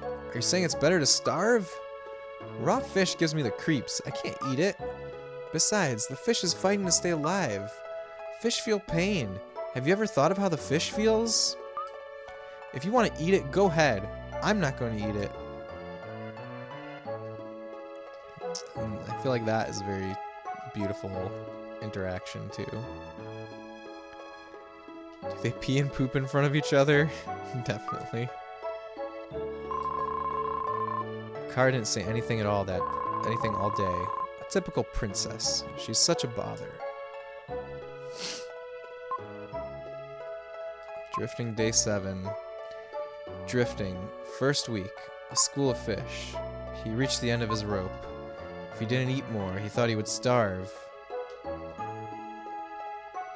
Are you saying it's better to starve? Raw fish gives me the creeps. I can't eat it. Besides, the fish is fighting to stay alive. Fish feel pain. Have you ever thought of how the fish feels? If you want to eat it, go ahead. I'm not going to eat it. And I feel like that is a very beautiful interaction too. Do they pee and poop in front of each other? Definitely. Kara didn't say anything all day. A typical princess. She's such a bother. Drifting day 7. Drifting. First week. A school of fish. He reached the end of his rope. If he didn't eat more, he thought he would starve.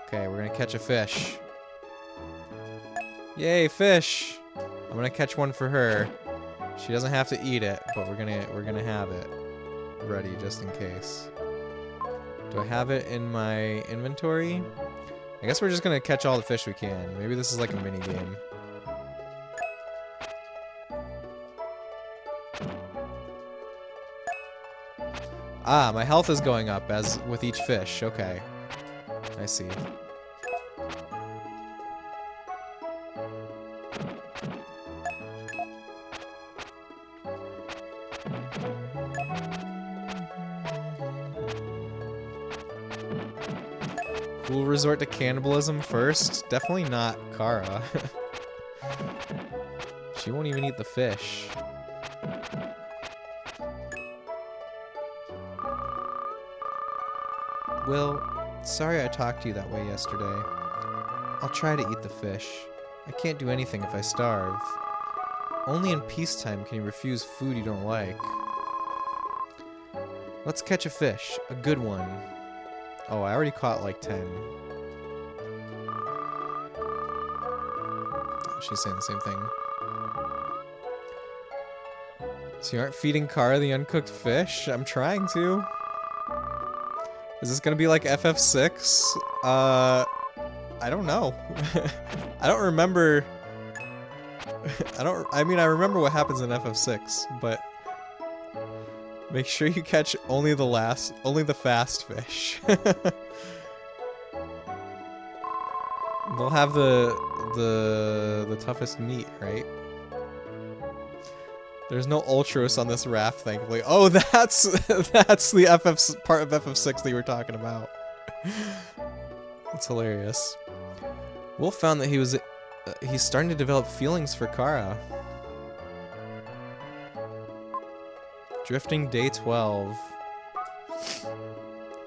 Okay, we're gonna catch a fish. Yay, fish! I'm gonna catch one for her. She doesn't have to eat it, but we're gonna have it ready just in case. Do I have it in my inventory? I I guess we're just gonna catch all the fish we can. Maybe this is like a mini game. Ah, my health is going up as with each fish. Okay. I see. We'll resort to cannibalism first. Definitely not Kara. She won't even eat the fish. Will, sorry I talked to you that way yesterday. I'll try to eat the fish. I can't do anything if I starve. Only in peacetime can you refuse food you don't like. Let's catch a fish. A good one. Oh, I already caught like 10. Oh, she's saying the same thing. So you aren't feeding Kara the uncooked fish? I'm trying to. Is this gonna be like FF6? I don't know. I don't remember. I mean, I remember what happens in FF6, but make sure you catch only the fast fish. They'll have the toughest meat, right? There's no Ultros on this raft, thankfully. Oh, that's the part of FF6 that you were talking about. That's hilarious. Wolf found that he's starting to develop feelings for Kara. Drifting day 12.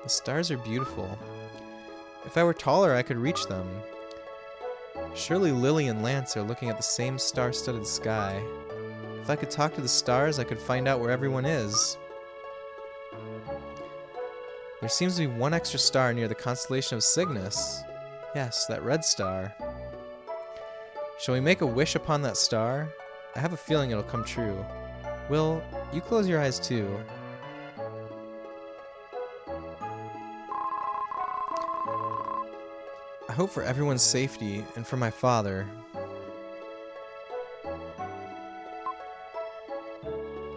The stars are beautiful. If I were taller, I could reach them. Surely Lily and Lance are looking at the same star-studded sky. If I could talk to the stars, I could find out where everyone is. There seems to be one extra star near the constellation of Cygnus. Yes, that red star. Shall we make a wish upon that star? I have a feeling it'll come true. Will, you close your eyes too. I hope for everyone's safety and for my father.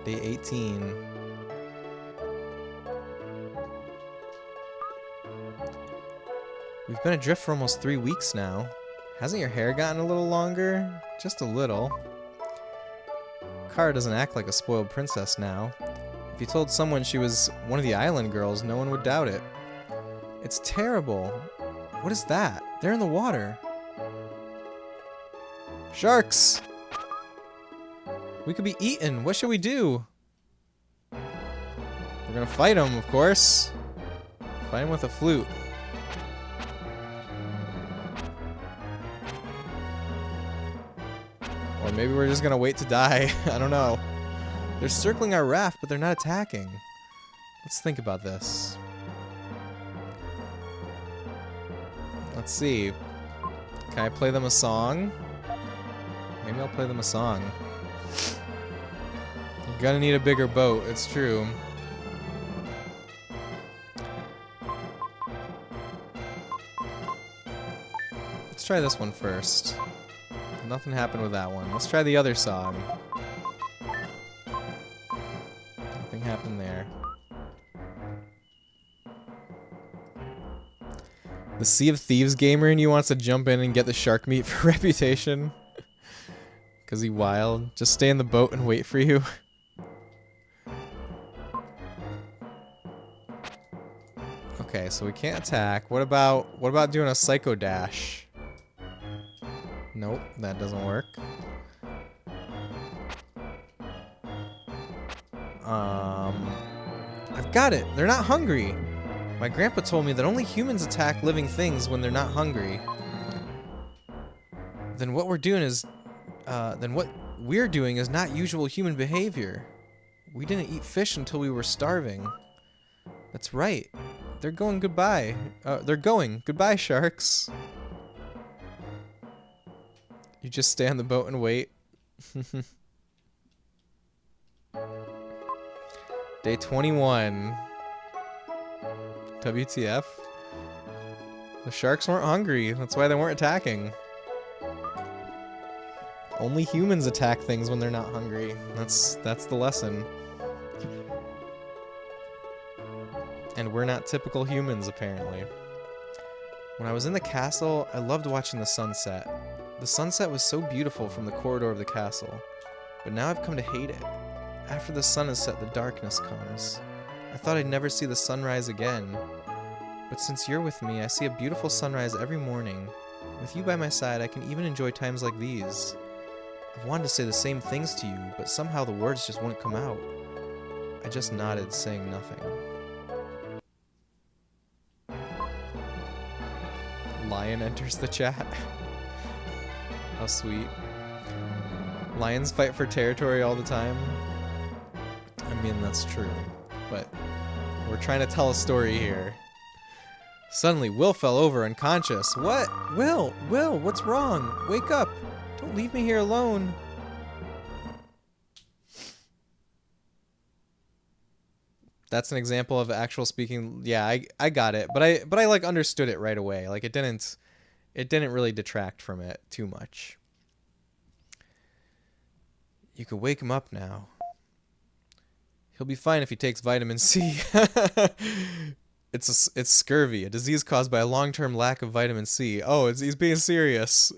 Day 18. We've been adrift for almost 3 weeks now. Hasn't your hair gotten a little longer? Just a little. Kara doesn't act like a spoiled princess now. If you told someone she was one of the island girls, no one would doubt it. It's terrible. What is that? They're in the water. Sharks! We could be eaten. What should we do? We're gonna fight them, of course. Fight them with a flute. Or maybe we're just gonna wait to die. I don't know. They're circling our raft, but they're not attacking. Let's think about this. Let's see. Can I play them a song? Maybe I'll play them a song. You're gonna need a bigger boat, it's true. Let's try this one first. Nothing happened with that one. Let's try the other song. Nothing happened there. The Sea of Thieves gamer in you wants to jump in and get the shark meat for reputation. Cause he wild. Just stay in the boat and wait for you. Okay, so we can't attack. What about doing a psycho dash? Nope, that doesn't work. I've got it. They're not hungry. My grandpa told me that only humans attack living things when they're not hungry. Then what we're doing is not usual human behavior. We didn't eat fish until we were starving. That's right. They're going goodbye. Goodbye, sharks. You just stay on the boat and wait. Day 21. WTF? The sharks weren't hungry. That's why they weren't attacking. Only humans attack things when they're not hungry. That's the lesson. And we're not typical humans, apparently. When I was in the castle, I loved watching the sunset. The sunset was so beautiful from the corridor of the castle, but now I've come to hate it. After the sun is set, the darkness comes. I thought I'd never see the sunrise again. But since you're with me, I see a beautiful sunrise every morning. With you by my side, I can even enjoy times like these. I've wanted to say the same things to you, but somehow the words just wouldn't come out. I just nodded, saying nothing. Lion enters the chat. How sweet. Lions fight for territory all the time. I mean, that's true, but we're trying to tell a story here. Suddenly, Will fell over unconscious. What? Will, what's wrong? Wake up. Don't leave me here alone. That's an example of actual speaking. Yeah, I got it, but I like understood it right away. Like it didn't really detract from it too much. You could wake him up now. He'll be fine if he takes vitamin C. It's scurvy, a disease caused by a long-term lack of vitamin C. Oh, he's being serious.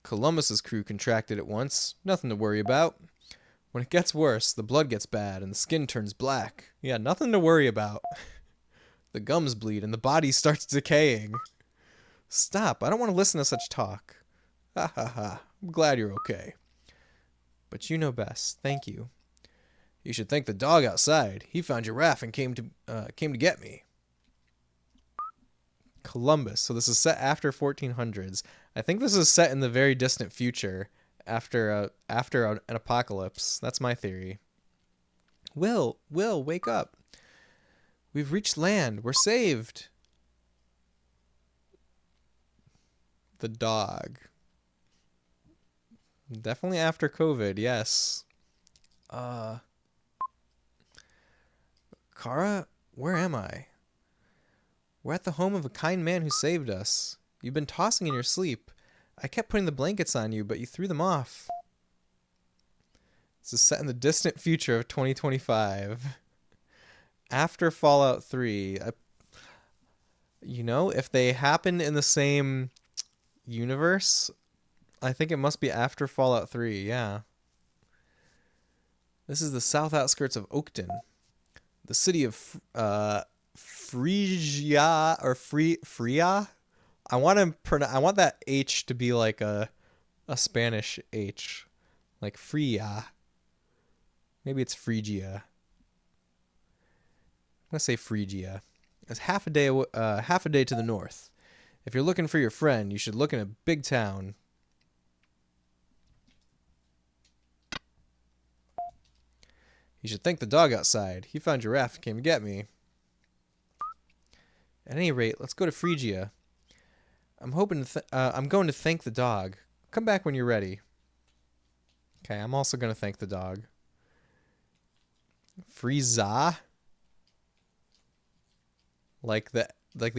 Columbus's crew contracted it once. Nothing to worry about. When it gets worse, the blood gets bad and the skin turns black. Yeah, nothing to worry about. The gums bleed and the body starts decaying. Stop, I don't want to listen to such talk. Ha ha ha, I'm glad you're okay. But you know best. Thank you. You should thank the dog outside. He found your raft and came to get me. Columbus. So this is set after 1400s. I think this is set in the very distant future, after an apocalypse. That's my theory. Will, wake up. We've reached land. We're saved. The dog. Definitely after COVID, yes. Kara, where am I? We're at the home of a kind man who saved us. You've been tossing in your sleep. I kept putting the blankets on you, but you threw them off. This is set in the distant future of 2025. After Fallout 3. You know, if they happen in the same universe, I think it must be after Fallout 3, yeah. This is the south outskirts of Oakton. The city of Phrygia or Phrygia. I want that H to be like a Spanish H, like Phrygia. Maybe it's Phrygia. I'm gonna say Phrygia. It's half a day to the north. If you're looking for your friend, you should look in a big town. You should thank the dog outside. He found your raft and came to get me. At any rate, let's go to Phrygia. I'm going to thank the dog. Come back when you're ready. Okay, I'm also going to thank the dog. Frieza? Like the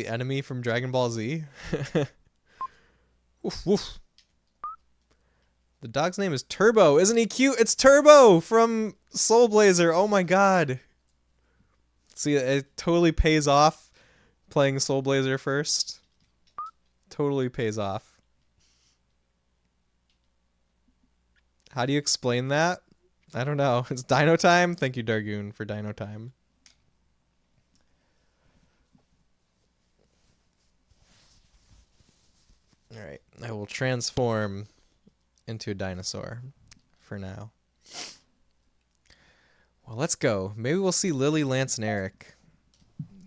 enemy from Dragon Ball Z? Woof woof. The dog's name is Turbo. Isn't he cute? It's Turbo from Soul Blazer. Oh my god. See, it totally pays off playing Soul Blazer first. Totally pays off. How do you explain that? I don't know. It's Dino Time? Thank you, Dargoon, for Dino Time. Alright, I will transform into a dinosaur for now. Well, let's go. Maybe we'll see Lily, Lance, and Eric.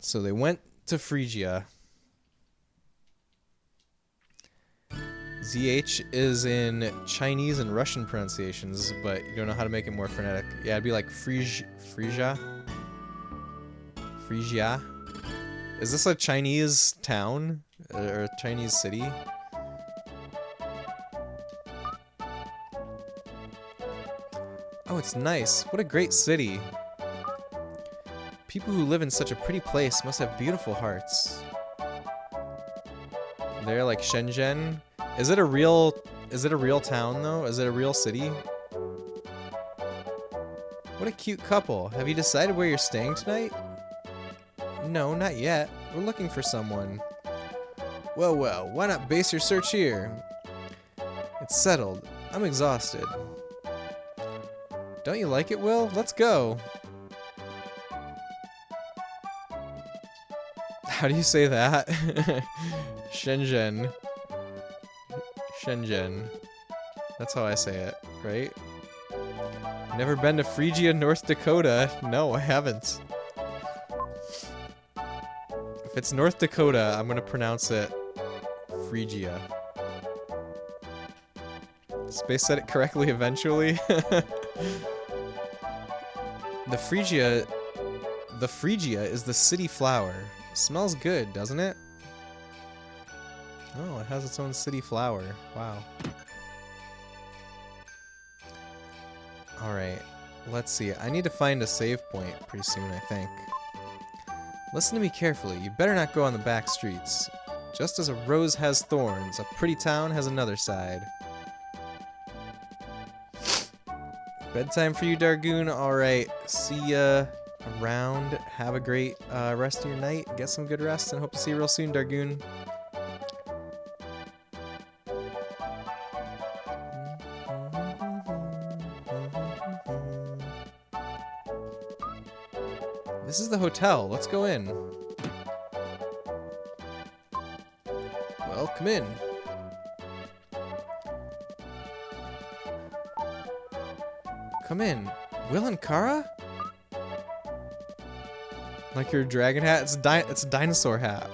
So they went to Phrygia. ZH is in Chinese and Russian pronunciations, but you don't know how to make it more phonetic. Yeah, it'd be like Phrygia. Phrygia. Is this a Chinese town? Or a Chinese city? Oh, it's nice. What a great city. People who live in such a pretty place must have beautiful hearts. They're like Shenzhen. Is it a real town though? Is it a real city? What a cute couple. Have you decided where you're staying tonight? No, not yet. We're looking for someone. Well, well, why not base your search here? It's settled. I'm exhausted. Don't you like it, Will? Let's go. How do you say that? Shenzhen. Shenzhen. That's how I say it, right? Never been to Phrygia, North Dakota. No, I haven't. If it's North Dakota, I'm gonna pronounce it Phrygia. Space said it correctly eventually. The Phrygia is the city flower. Smells good, doesn't it? Oh, it has its own city flower. Wow. Alright, let's see. I need to find a save point pretty soon, I think. Listen to me carefully. You better not go on the back streets. Just as a rose has thorns, a pretty town has another side. Bedtime for you, Dargoon. Alright, see ya around. Have a great rest of your night. Get some good rest, and hope to see you real soon, Dargoon. This is the hotel. Let's go in. Well, come in. Come in. Will and Kara? Like your dragon hat? It's a dinosaur hat.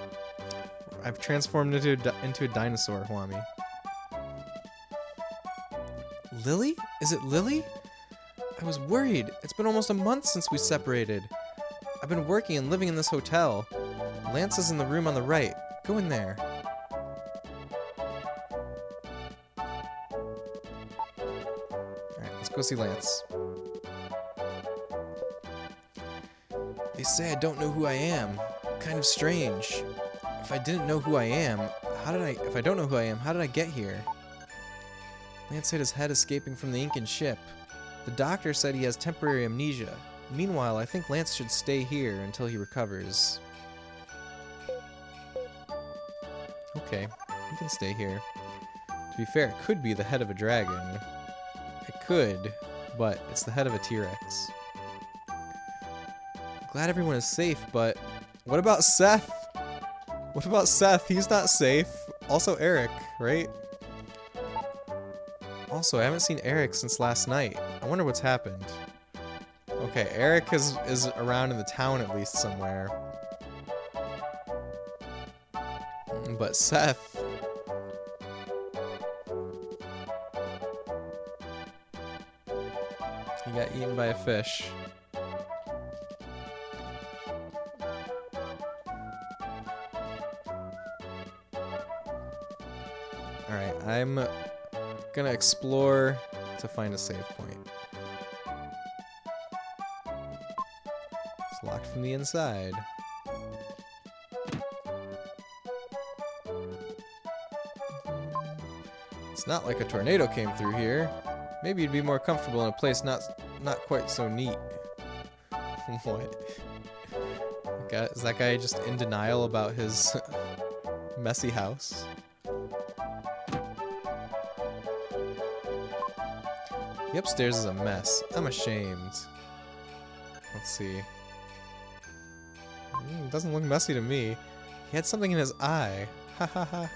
I've transformed into a dinosaur, Huami. Lily? Is it Lily? I was worried. It's been almost a month since we separated. I've been working and living in this hotel. Lance is in the room on the right. Go in there. Alright, let's go see Lance. They say I don't know who I am. Kind of strange. If I didn't know who I am, if I don't know who I am, how did I get here? Lance hit his head escaping from the Incan ship. The doctor said he has temporary amnesia. Meanwhile, I think Lance should stay here until he recovers. Okay, he can stay here. To be fair, it could be the head of a dragon. It could, but it's the head of a T-Rex. Glad everyone is safe, but what about Seth? What about Seth? He's not safe. Also Eric, right? Also, I haven't seen Eric since last night. I wonder what's happened. Okay, Eric is around in the town at least somewhere. But Seth... he got eaten by a fish. Alright, I'm gonna explore to find a save point. It's locked from the inside. It's not like a tornado came through here. Maybe you'd be more comfortable in a place not quite so neat. What? Is that guy just in denial about his messy house? The upstairs is a mess. I'm ashamed. Let's see. It doesn't look messy to me. He had something in his eye. Ha ha ha.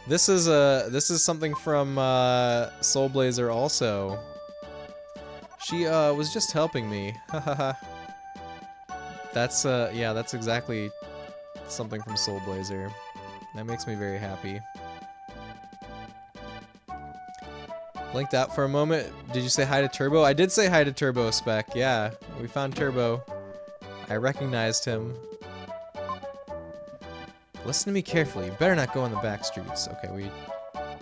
This is something from Soul Blazer also. She was just helping me. Ha ha ha. That's yeah, that's exactly something from Soul Blazer. That makes me very happy. Blinked out for a moment. Did you say hi to Turbo? I did say hi to Turbo, Spec. Yeah, we found Turbo. I recognized him. Listen to me carefully. You better not go on the back streets. Okay, we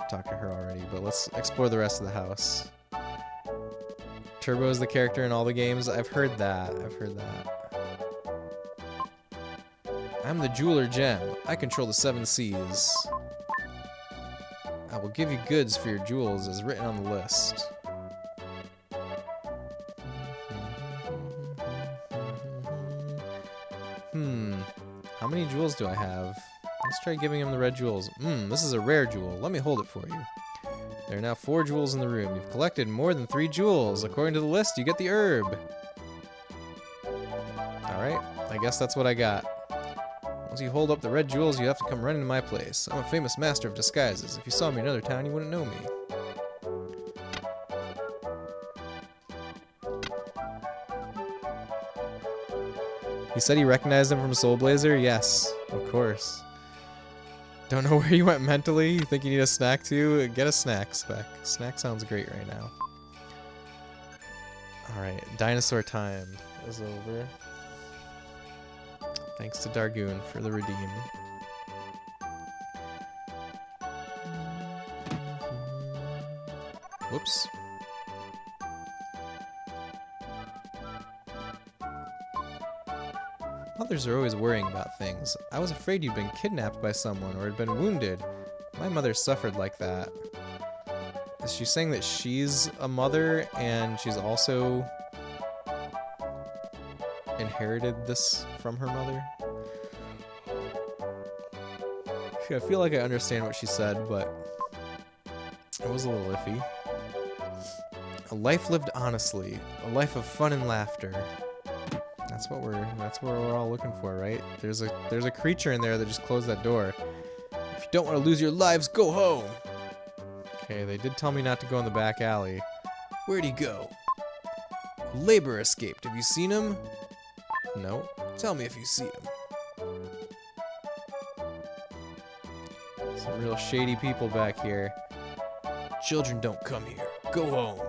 talked to her already, but let's explore the rest of the house. Turbo is the character in all the games. I've heard that. I've heard that. I'm the jeweler Gem. I control the 7 seas. I will give you goods for your jewels as written on the list. How many jewels do I have? Let's try giving him the red jewels. This is a rare jewel. Let me hold it for you. There are now 4 jewels in the room. You've collected more than 3 jewels. According to the list, you get the herb. Alright, I guess that's what I got. Once you hold up the red jewels, you have to come running to my place. I'm a famous master of disguises. If you saw me in another town, you wouldn't know me. He said he recognized him from Soul Blazer? Yes, of course. Don't know where you went mentally? You think you need a snack too? Get a snack, Spec. Snack sounds great right now. Alright, dinosaur time is over. Thanks to Dargoon for the redeem. Whoops. Mothers are always worrying about things. I was afraid you'd been kidnapped by someone or had been wounded. My mother suffered like that. Is she saying that she's a mother and she's also inherited this from her mother? I feel like I understand what she said, but it was a little iffy. A life lived honestly, a life of fun and laughter. That's what we're all looking for, right? There's a creature in there that just closed that door. If you don't want to lose your lives, go home. Okay, they did tell me not to go in the back alley. Where'd he go? A laborer escaped. Have you seen him? No. Tell me if you see him. Some real shady people back here. Children don't come here. Go home.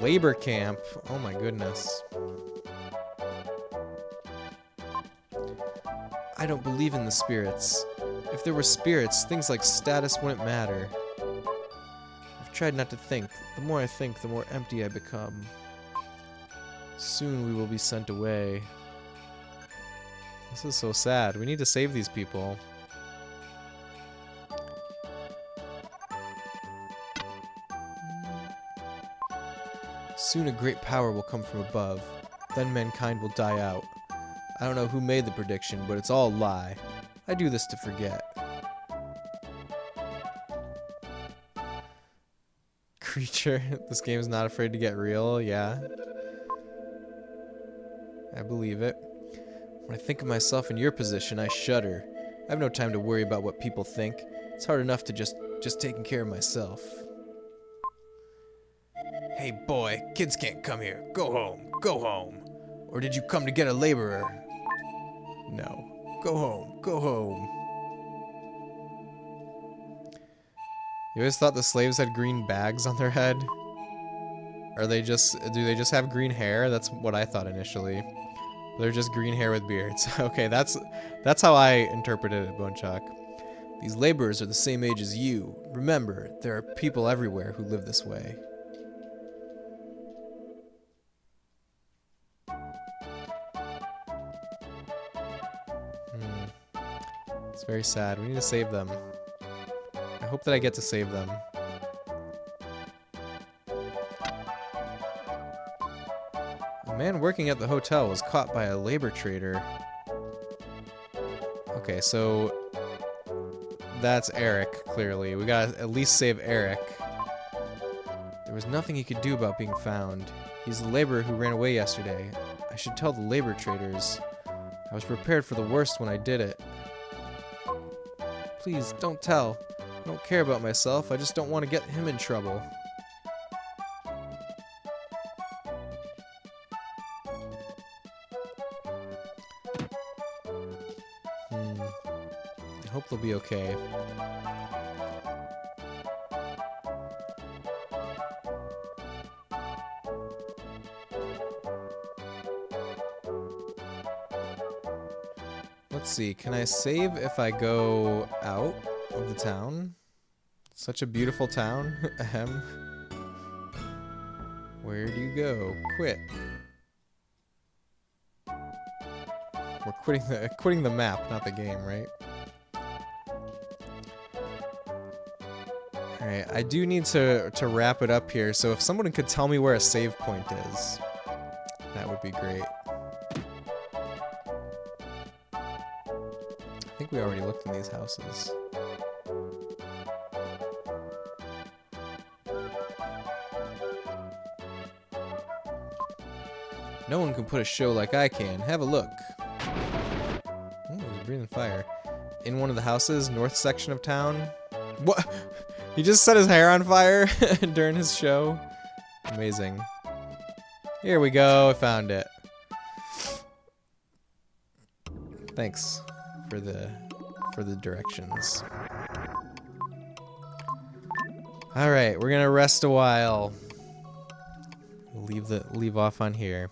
Labor camp. Oh my goodness. I don't believe in the spirits. If there were spirits, things like status wouldn't matter. I've tried not to think. The more I think, the more empty I become. Soon we will be sent away. This is so sad. We need to save these people. Soon a great power will come from above. Then mankind will die out. I don't know who made the prediction, but it's all a lie. I do this to forget. Creature, this game is not afraid to get real, yeah. I believe it. When I think of myself in your position, I shudder. I have no time to worry about what people think. It's hard enough to just taking care of myself. Hey boy, kids can't come here. Go home. Go home. Or did you come to get a laborer? No. Go home. Go home. You always thought the slaves had green bags on their head? Or do they just have green hair? That's what I thought initially. They're just green hair with beards. Okay, that's how I interpreted it, Bonechuck. These laborers are the same age as you. Remember, there are people everywhere who live this way. It's very sad. We need to save them. I hope that I get to save them. A man working at the hotel was caught by a labor trader. Okay, so that's Eric, clearly. We gotta at least save Eric. There was nothing he could do about being found. He's the laborer who ran away yesterday. I should tell the labor traders. I was prepared for the worst when I did it. Please, don't tell. I don't care about myself. I just don't want to get him in trouble. I hope they'll be okay. Let's see, can I save if I go out of the town? Such a beautiful town. Ahem. Where do you go? Quit. We're quitting the map, not the game, right? Alright, I do need to wrap it up here, so if someone could tell me where a save point is, that would be great. I think we already looked in these houses. No one can put a show like I can. Have a look. Oh, he's breathing fire. In one of the houses, north section of town. What? He just set his hair on fire during his show. Amazing. Here we go. I found it. Thanks for the directions. All right, we're gonna rest a while. Leave off on here.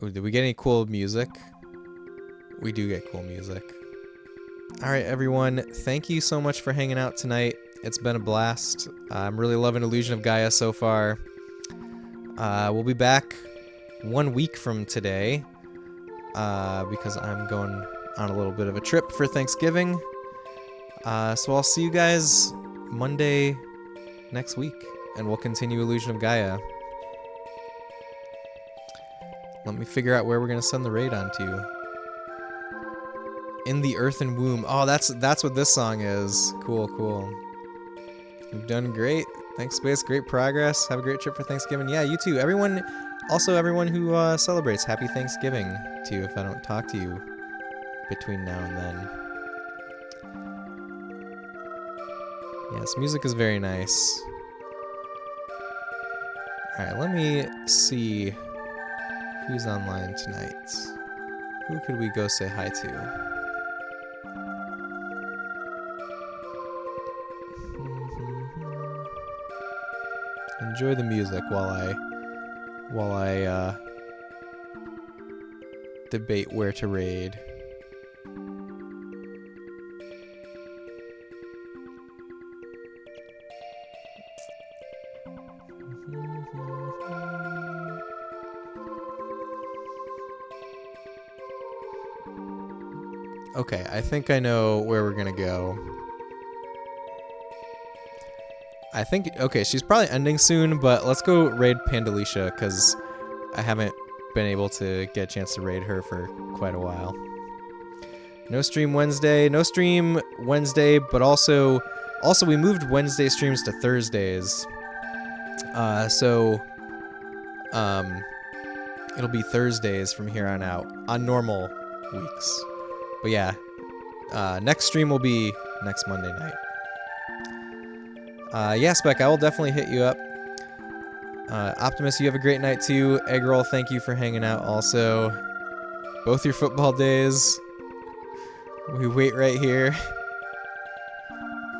Ooh, did we get any cool music? We do get cool music. Alright, everyone. Thank you so much for hanging out tonight. It's been a blast. I'm really loving Illusion of Gaia so far. We'll be back 1 week from today. Because I'm going on a little bit of a trip for Thanksgiving. So I'll see you guys Monday next week. And we'll continue Illusion of Gaia. Let me figure out where we're gonna send the raid onto. In the Earthen Womb. Oh, that's what this song is. Cool, cool. You've done great. Thanks, Space. Great progress. Have a great trip for Thanksgiving. Yeah, you too. Everyone who celebrates, happy Thanksgiving to you if I don't talk to you between now and then. Yes, music is very nice. Alright, let me see who's online tonight. Who could we go say hi to? Enjoy the music while I debate where to raid. Okay, I think I know where we're gonna go. I think, okay, she's probably ending soon, but let's go raid Pandalicia, because I haven't been able to get a chance to raid her for quite a while. No stream Wednesday, but also we moved Wednesday streams to Thursdays. So it'll be Thursdays from here on out, on normal weeks. But yeah, next stream will be next Monday night. Yeah, Spec, I will definitely hit you up. Optimus, you have a great night too. Eggroll, thank you for hanging out also. Both your football days. We wait right here.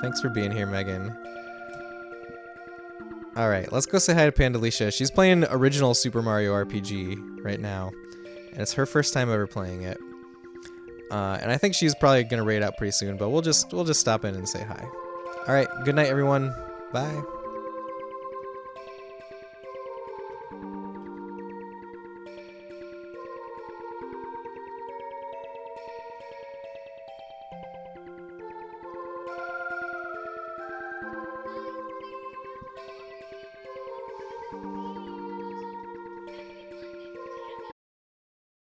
Thanks for being here, Megan. Alright, let's go say hi to Pandalicia. She's playing original Super Mario RPG right now. And it's her first time ever playing it. And I think she's probably gonna raid out pretty soon, but we'll just stop in and say hi. Alright, good night everyone. Bye.